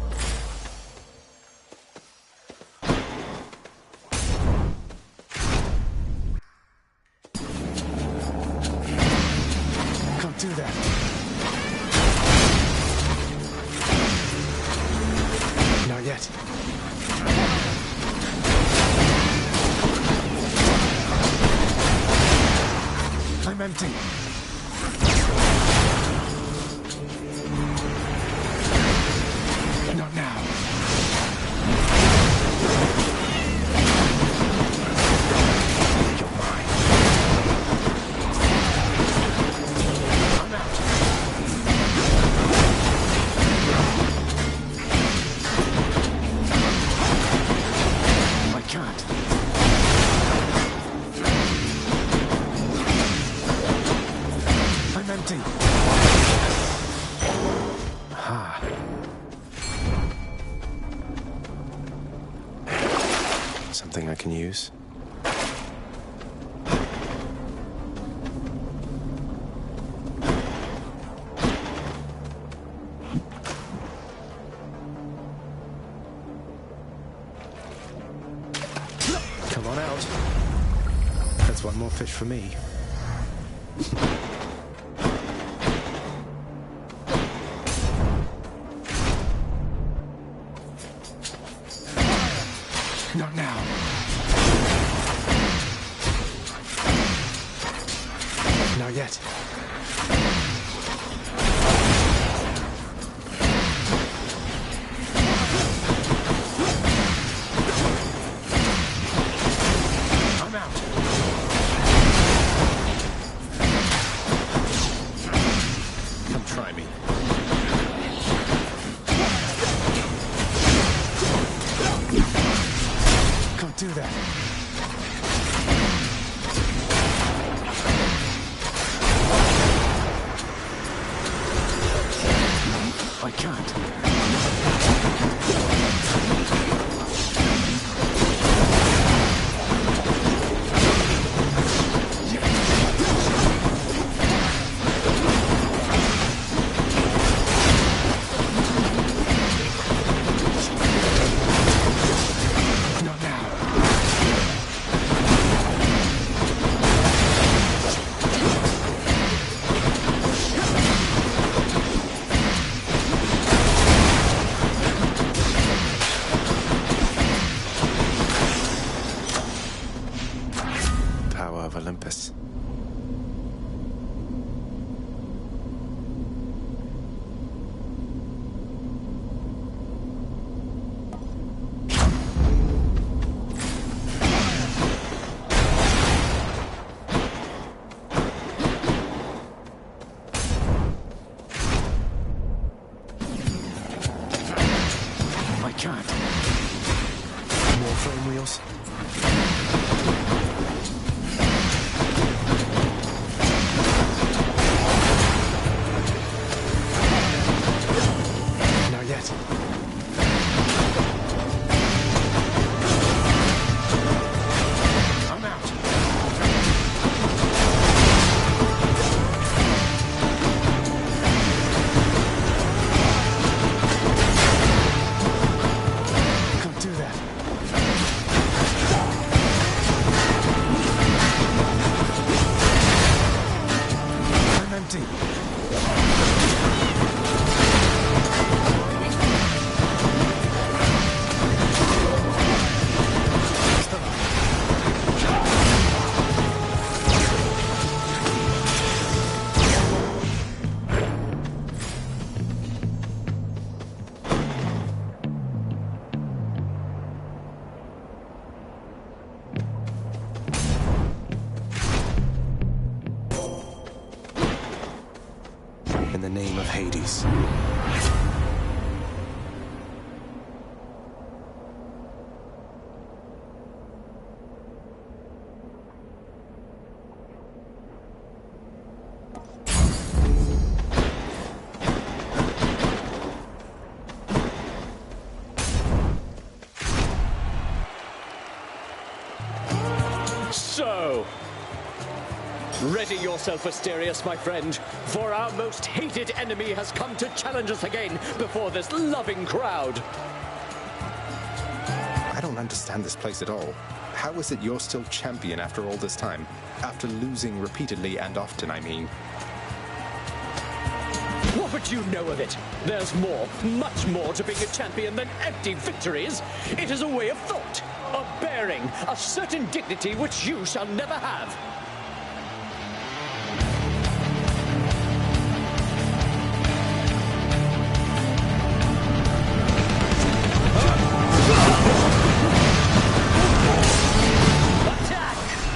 Can't do that. Not yet. I'm empty. Not now. You're mine. I'm out. Something I can use. Come on out. That's one more fish for me. Not now. Not yet. I'm out. Come try me. Can't do that. I can't. Not now. Power of Olympus. I can't. More frame wheels. Not yet. I'm out. Can't do that. I'm empty. In the name of Hades. So, ready yourself, Asterius, my friend, for our most hated enemy has come to challenge us again before this loving crowd. I don't understand this place at all. How is it you're still champion after all this time? After losing repeatedly and often, I mean. What would you know of it? There's more, much more to being a champion than empty victories. It is a way of thought, a bearing, a certain dignity which you shall never have.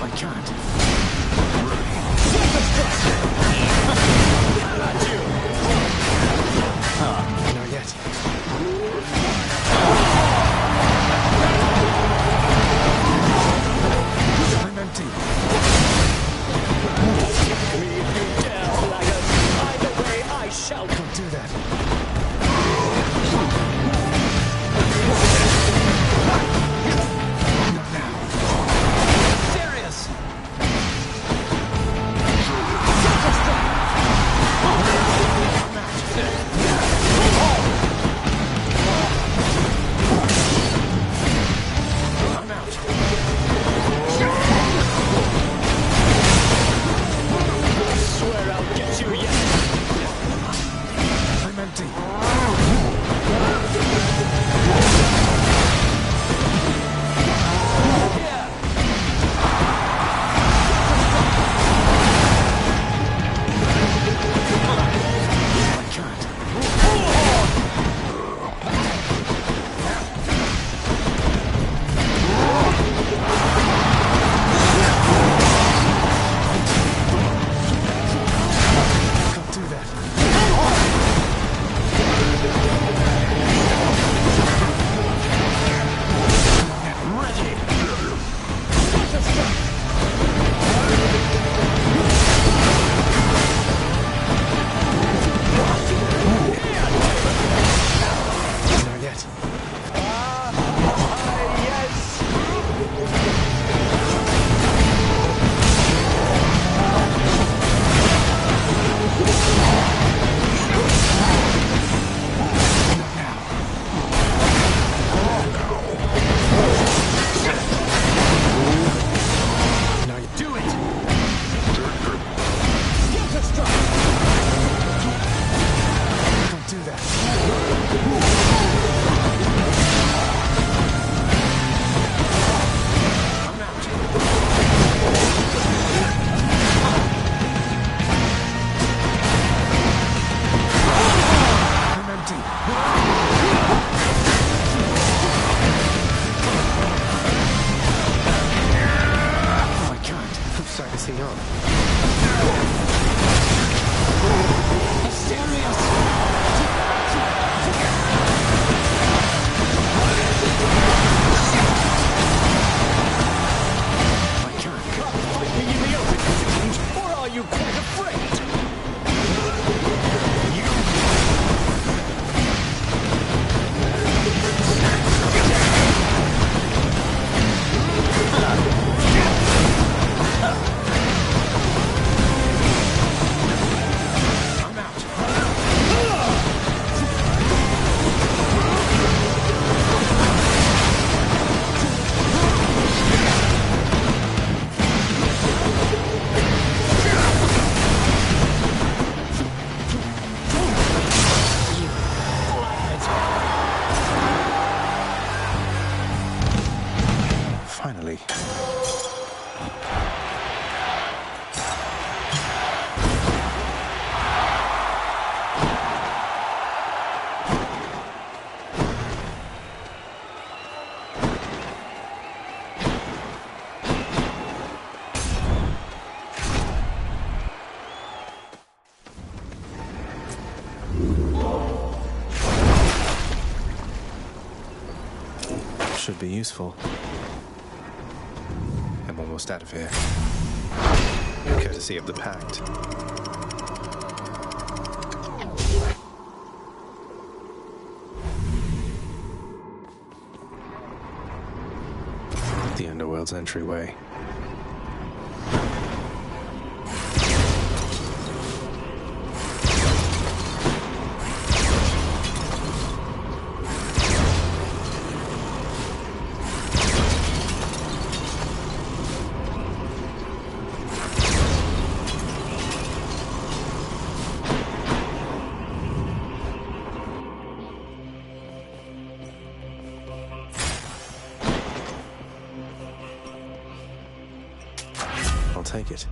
I can't. Not yet. I'm empty. slowly. Should be useful. I'm almost out of here. Courtesy of the Pact. The Underworld's entryway. I'll take it.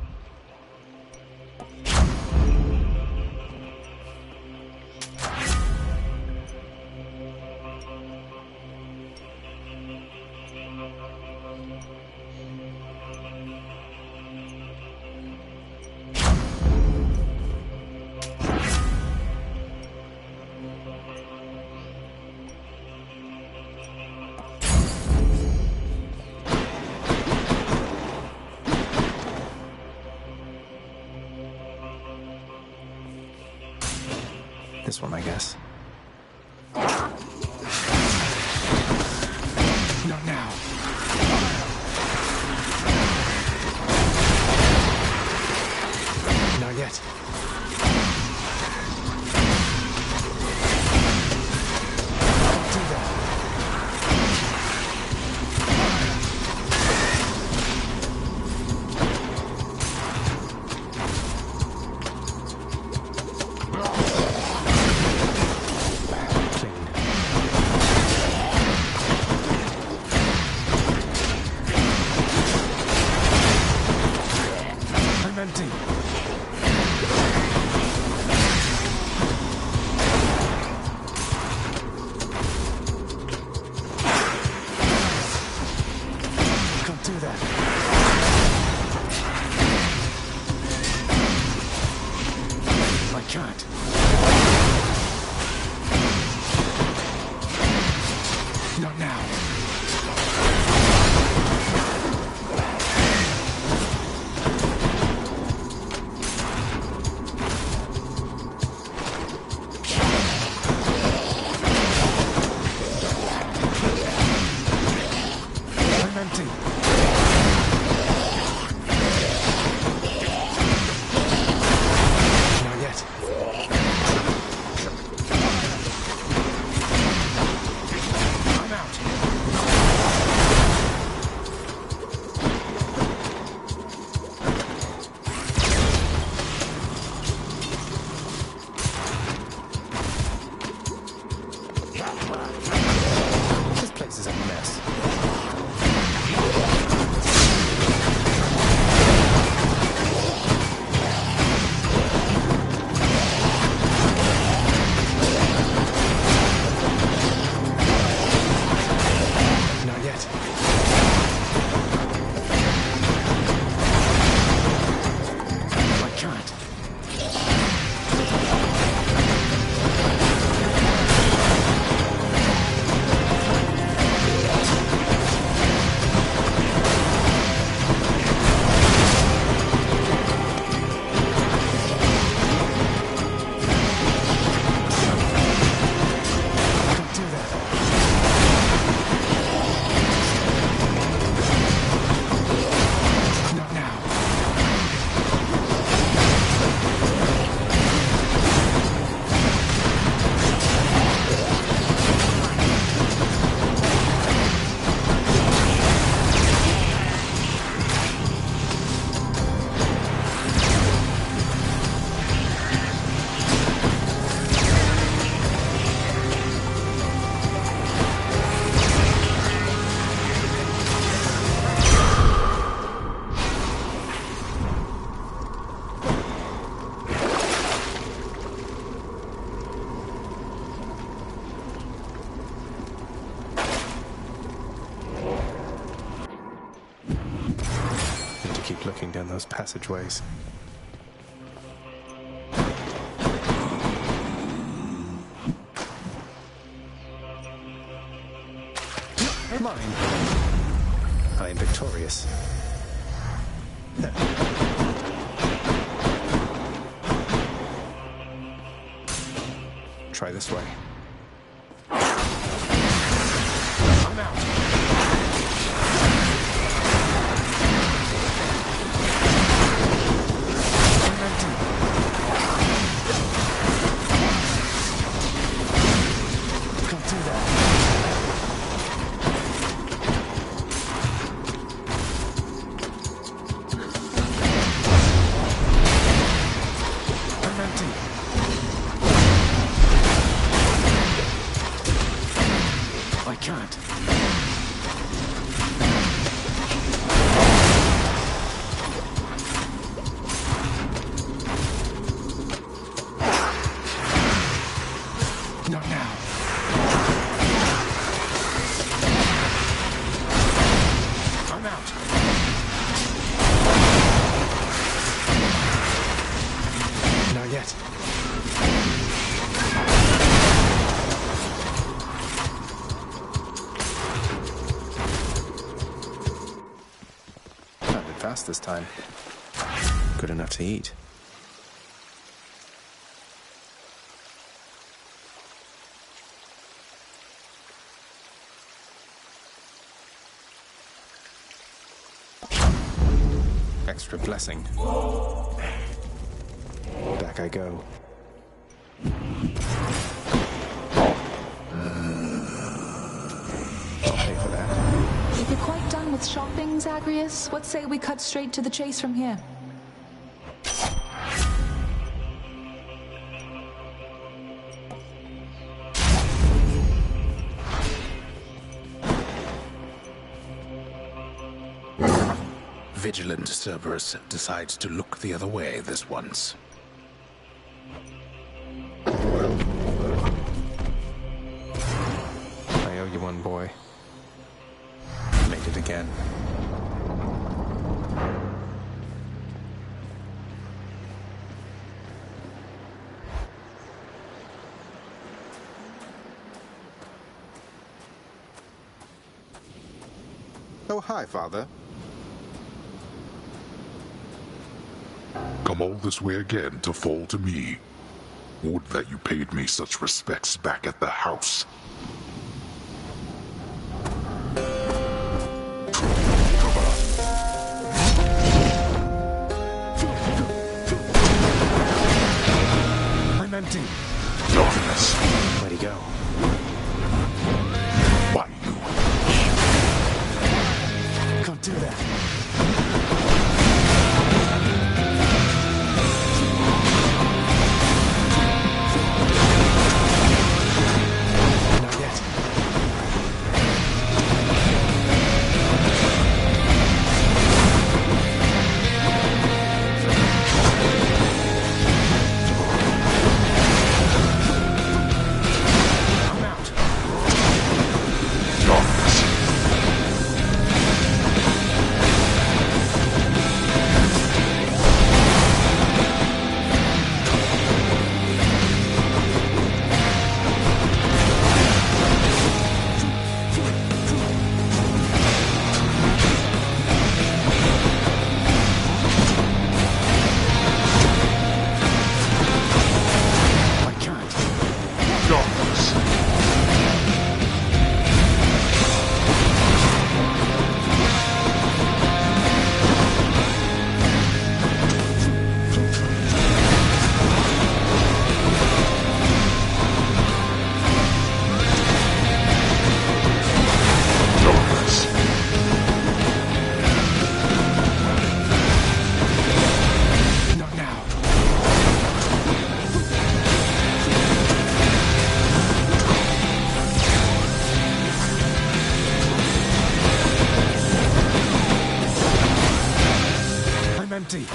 This one, I guess. Not now. Not yet. Don't do that. Empty. Can't do that. I can't. Not now. Empty. Not yet. I'm out. This place is a mess. keep looking down those passageways. Mine. I am victorious. Try this way. I'm out. I'm empty. Can't do that. I'm empty. I can't. Not now. I'm out. Not yet. Found it fast this time. Good enough to eat. Extra blessing. Back I go. I'll pay for that. If you're quite done with shopping, Zagreus, what say we cut straight to the chase from here? Vigilant Cerberus decides to look the other way this once. I owe you one, boy. Made it again. Oh, hi, Father. Come all this way again to fall to me. Would that you paid me such respects back at the house. I'm empty. Darkness. Where'd he go? Why you? Can't do that. Not yet. I'm out. Darkness. I can't. Darkness. Darkness. Not now. I'm empty.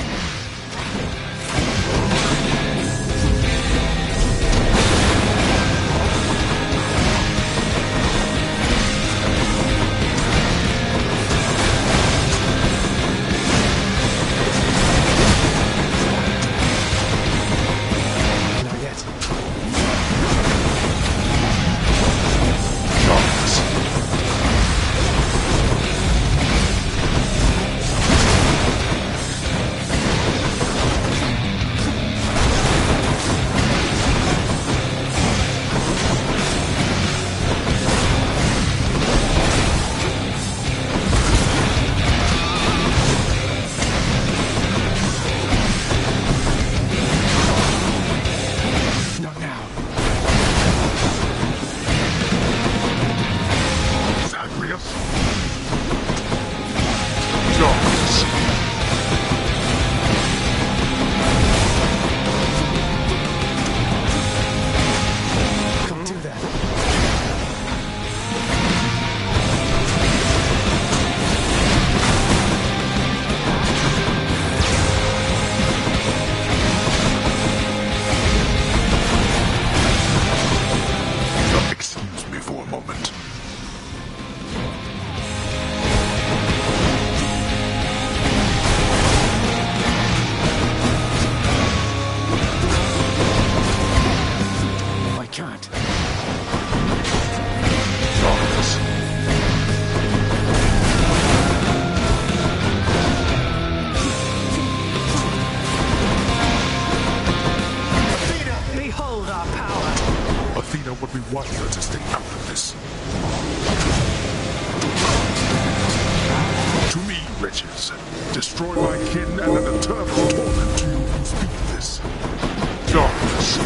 wretches. Destroy my kin and an eternal torment to you who speak this. Darkness.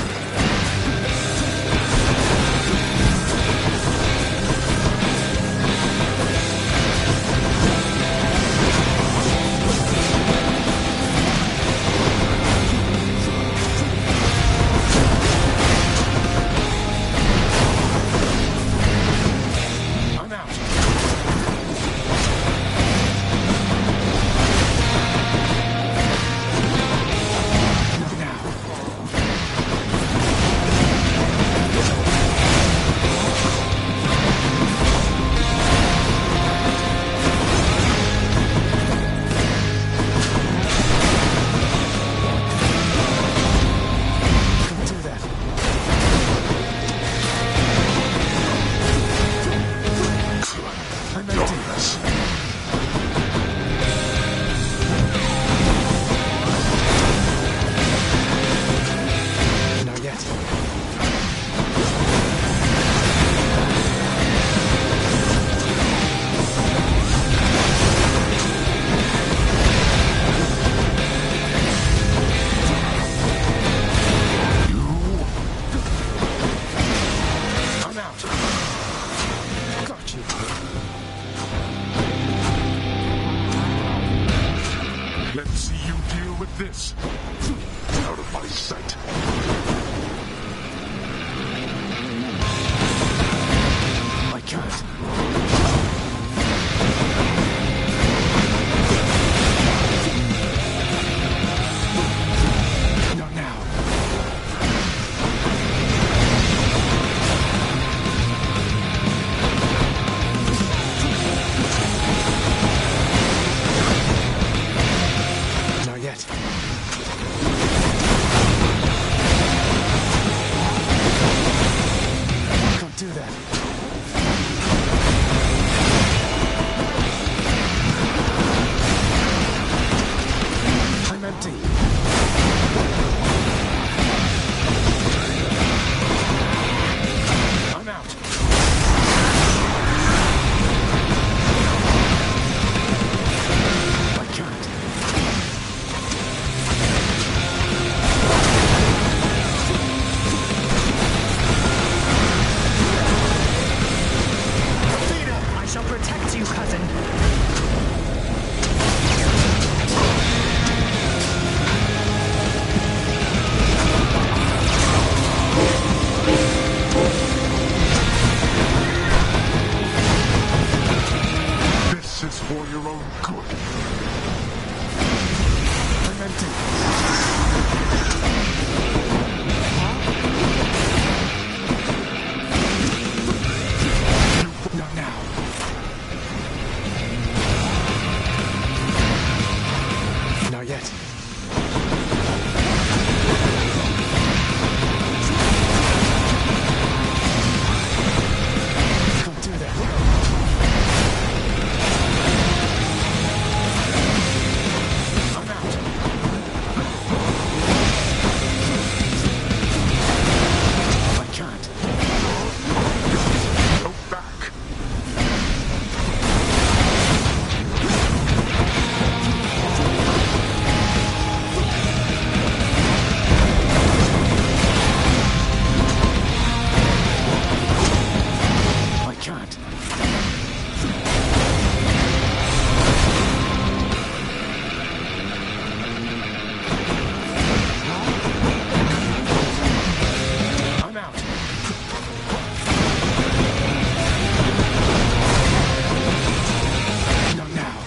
Let's see you deal with this. Out of my sight. I can't. Not now. Not yet. Can't do that. I'm empty. I'm out. I can't. I shall protect you, cousin. This is for your own good. I'm empty. Not now. Not yet. Can't do that. I'm out. I can't. Go back. I can't. I'm out. Not now.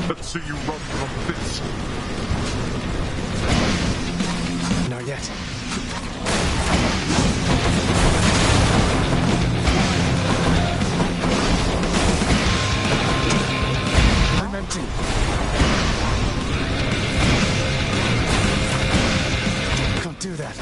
Let's see you run from this. Not yet. I'm empty. Can't do that.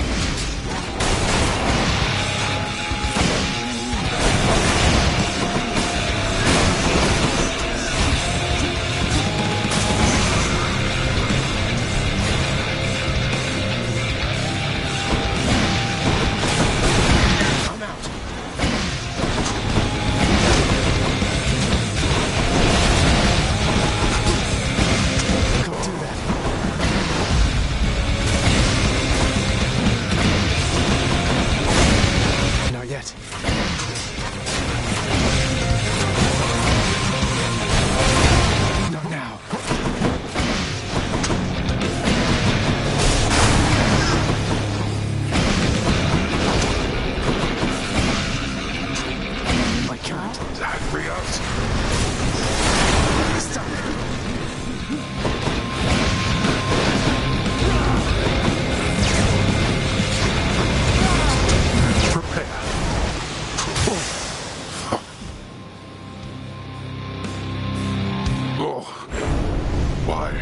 Why,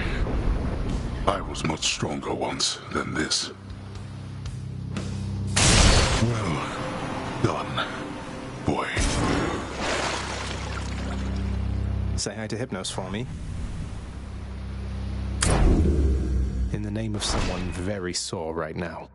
I was much stronger once than this. Well done, boy. Say hi to Hypnos for me. In the name of someone very sore right now.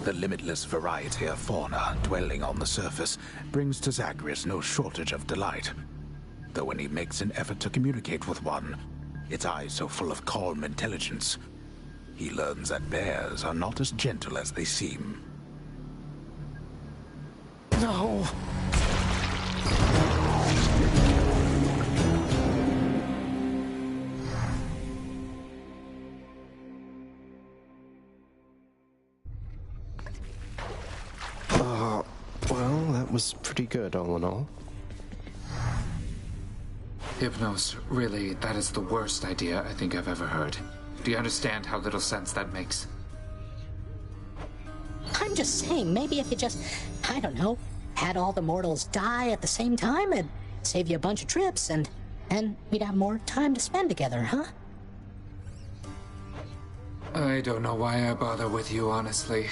The limitless variety of fauna dwelling on the surface brings to Zagreus no shortage of delight. Though when he makes an effort to communicate with one, its eyes so full of calm intelligence, he learns that bears are not as gentle as they seem. No. Well, that was pretty good, all in all. Hypnos, really, that is the worst idea I think I've ever heard. Do you understand how little sense that makes? I'm just saying, maybe if you just, I don't know, had all the mortals die at the same time, it'd save you a bunch of trips, and we'd have more time to spend together, huh? I don't know why I bother with you, honestly.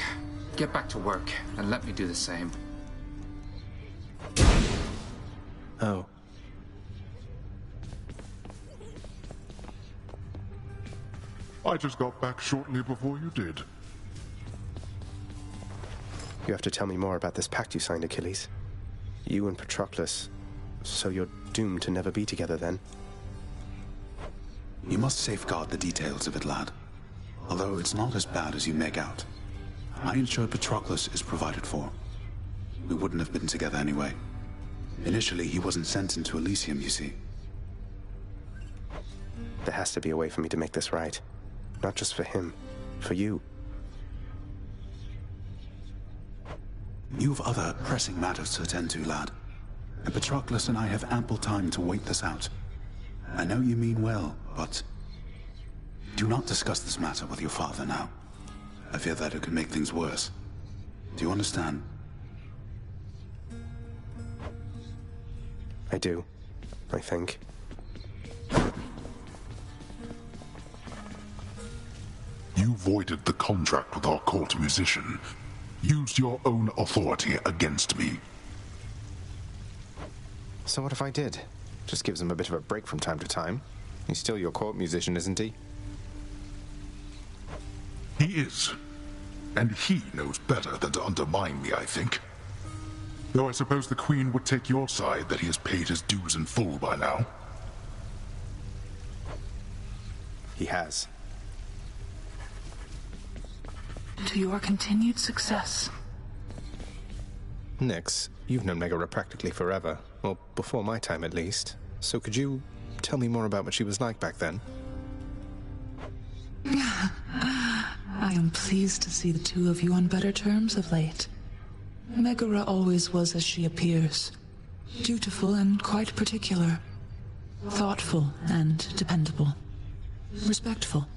Get back to work, and let me do the same. Oh. I just got back shortly before you did. You have to tell me more about this pact you signed, Achilles. You and Patroclus. So you're doomed to never be together, then? You must safeguard the details of it, lad. Although it's not as bad as you make out. I ensured Patroclus is provided for. We wouldn't have been together anyway. Initially, he wasn't sent into Elysium, you see. There has to be a way for me to make this right. Not just for him, for you. You've other pressing matters to attend to, lad. And Patroclus and I have ample time to wait this out. I know you mean well, but do not discuss this matter with your father now. I fear that it could make things worse. Do you understand? I do, I think. You voided the contract with our court musician. Used your own authority against me. So what if I did? Just gives him a bit of a break from time to time. He's still your court musician, isn't he? He is. And he knows better than to undermine me, I think. Though I suppose the Queen would take your side that he has paid his dues in full by now. He has. To your continued success. Nyx, you've known Megara practically forever. Well, before my time at least. So could you tell me more about what she was like back then? I am pleased to see the two of you on better terms of late. Megara always was as she appears. Dutiful and quite particular. Thoughtful and dependable. Respectful.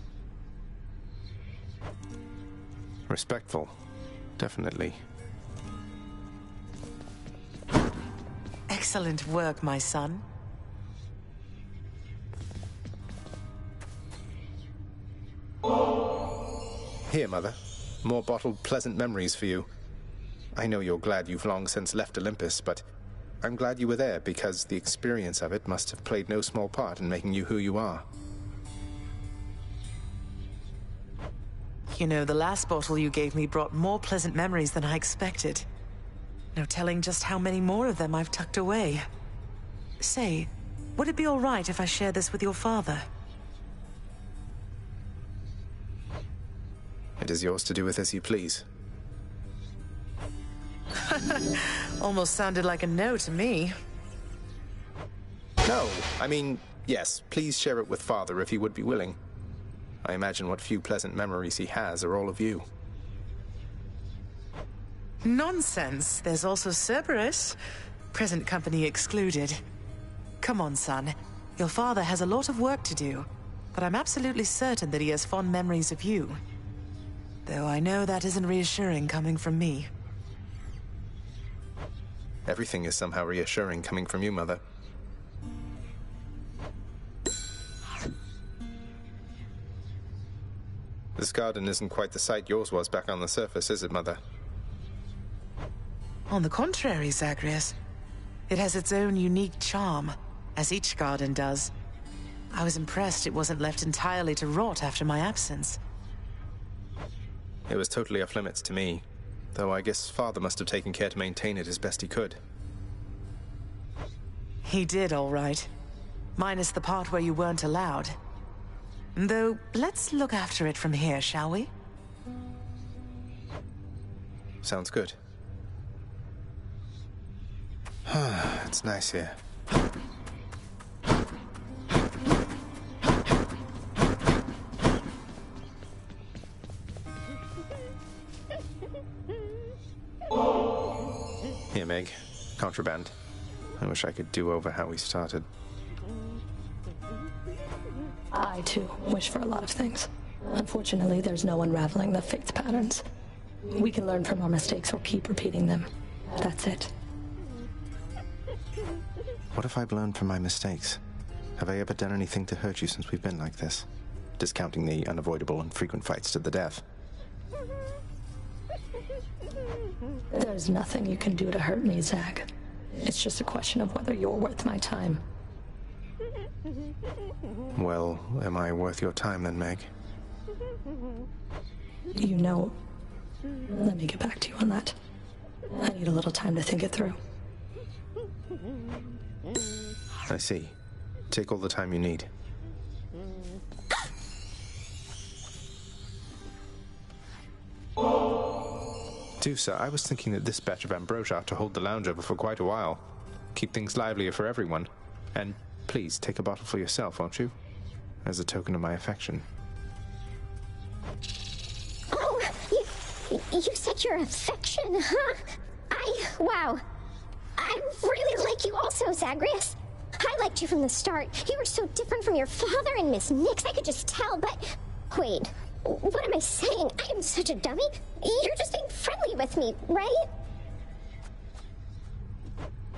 Respectful. Definitely. Excellent work, my son. Here, Mother. More bottled pleasant memories for you. I know you're glad you've long since left Olympus, but I'm glad you were there because the experience of it must have played no small part in making you who you are. You know, the last bottle you gave me brought more pleasant memories than I expected. No telling just how many more of them I've tucked away. Say, would it be all right if I share this with your father? It is yours to do with as you please. Almost sounded like a no to me. No, I mean, yes, please share it with Father if he would be willing. I imagine what few pleasant memories he has are all of you. Nonsense. There's also Cerberus. Present company excluded. Come on, son. Your father has a lot of work to do, but I'm absolutely certain that he has fond memories of you. Though I know that isn't reassuring coming from me. Everything is somehow reassuring coming from you, Mother. This garden isn't quite the sight yours was back on the surface, is it, Mother? On the contrary, Zagreus. It has its own unique charm, as each garden does. I was impressed it wasn't left entirely to rot after my absence. It was totally off limits to me, though I guess Father must have taken care to maintain it as best he could. He did, all right. Minus the part where you weren't allowed. Though, let's look after it from here, shall we? Sounds good. It's nice here. Here, Meg. Contraband. I wish I could do over how we started. I, too, wish for a lot of things. Unfortunately, there's no unraveling the fate's patterns. We can learn from our mistakes or keep repeating them. That's it. What if I've learned from my mistakes? Have I ever done anything to hurt you since we've been like this? Discounting the unavoidable and frequent fights to the death. There's nothing you can do to hurt me, Zag. It's just a question of whether you're worth my time. Well, am I worth your time then, Meg? You know... Let me get back to you on that. I need a little time to think it through. I see. Take all the time you need. Dusa, I was thinking that this batch of ambrosia ought to hold the lounge over for quite a while. Keep things livelier for everyone. And please, take a bottle for yourself, won't you? As a token of my affection. Oh, you said your affection, huh? Wow. I really like you also, Zagreus. I liked you from the start. You were so different from your father and Miss Nix, I could just tell, but... Wait, what am I saying? I am such a dummy. You're just being friendly with me, right?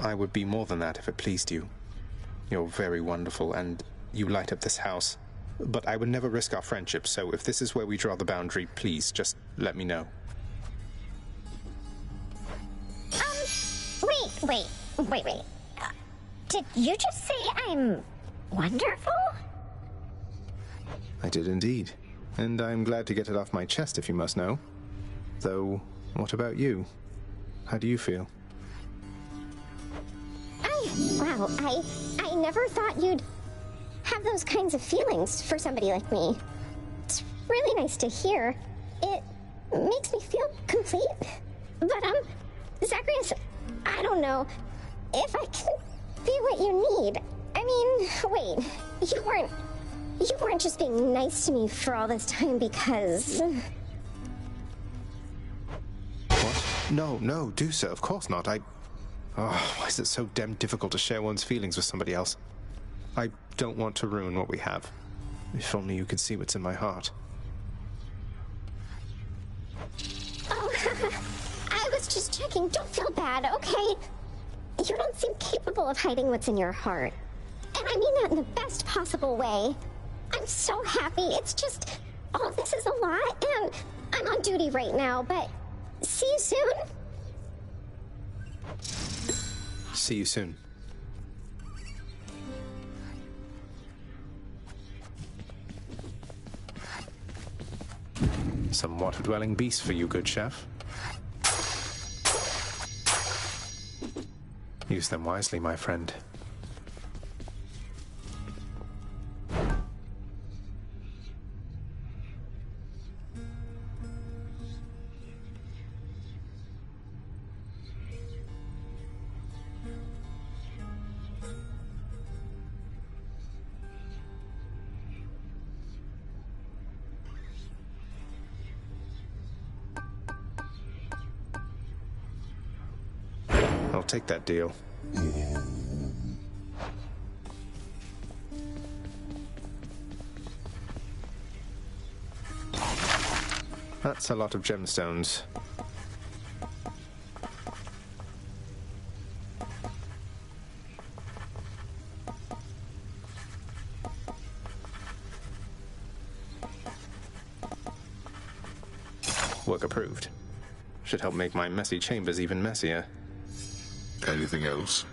I would be more than that if it pleased you. You're very wonderful, and you light up this house. But I would never risk our friendship, so if this is where we draw the boundary, please, just let me know. Wait. Did you just say I'm wonderful? I did indeed. And I'm glad to get it off my chest, if you must know. Though, what about you? How do you feel? I never thought you'd have those kinds of feelings for somebody like me. It's really nice to hear. It makes me feel complete. But, Zagreus, I don't know if I can be what you need. I mean, wait, you weren't just being nice to me for all this time because... What? No, do so. Of course not. Why is it so damn difficult to share one's feelings with somebody else? I don't want to ruin what we have. If only you could see what's in my heart. Oh, I was just checking. Don't feel bad, okay? You don't seem capable of hiding what's in your heart. And I mean that in the best possible way. I'm so happy. It's just, all this is a lot, and I'm on duty right now, but see you soon. See you soon. Some water-dwelling beast for you, good chef. Use them wisely, my friend. I'll take that deal. That's a lot of gemstones. Work approved. Should help make my messy chambers even messier. Anything else?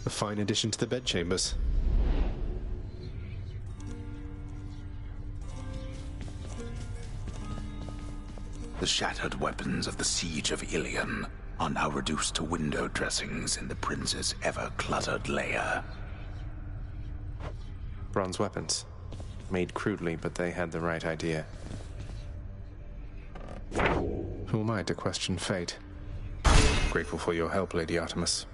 A fine addition to the bedchambers. The shattered weapons of the siege of Ilion are now reduced to window dressings in the prince's ever-cluttered lair. Bronze weapons. Made crudely, but they had the right idea. Who am I to question fate? Grateful for your help, Lady Artemis.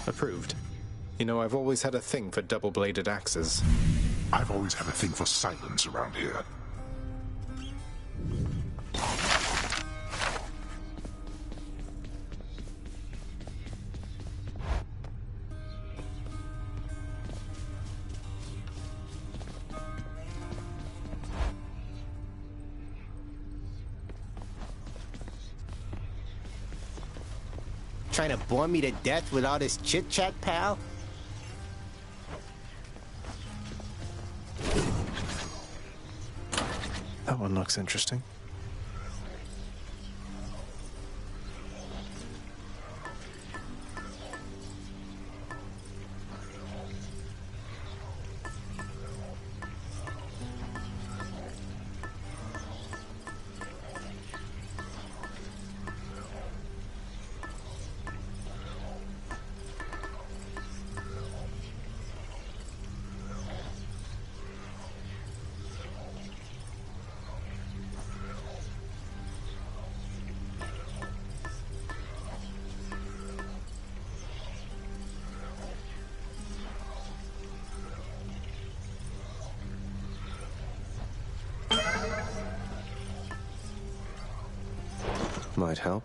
Approved. You know, I've always had a thing for double-bladed axes. I've always had a thing for silence around here. Trying to bore me to death with all this chit-chat, pal? That one looks interesting. Might help.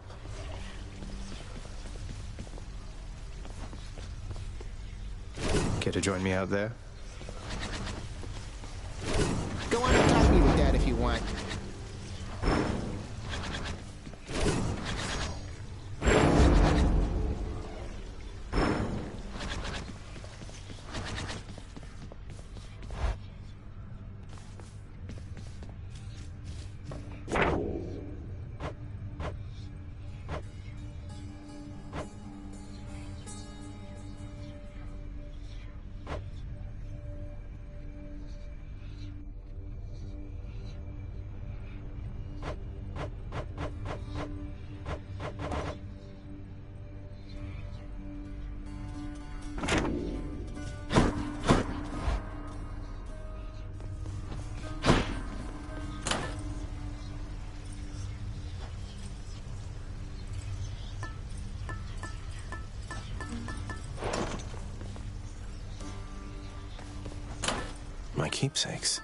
Care to join me out there? Go on and attack me with that if you want. My keepsakes.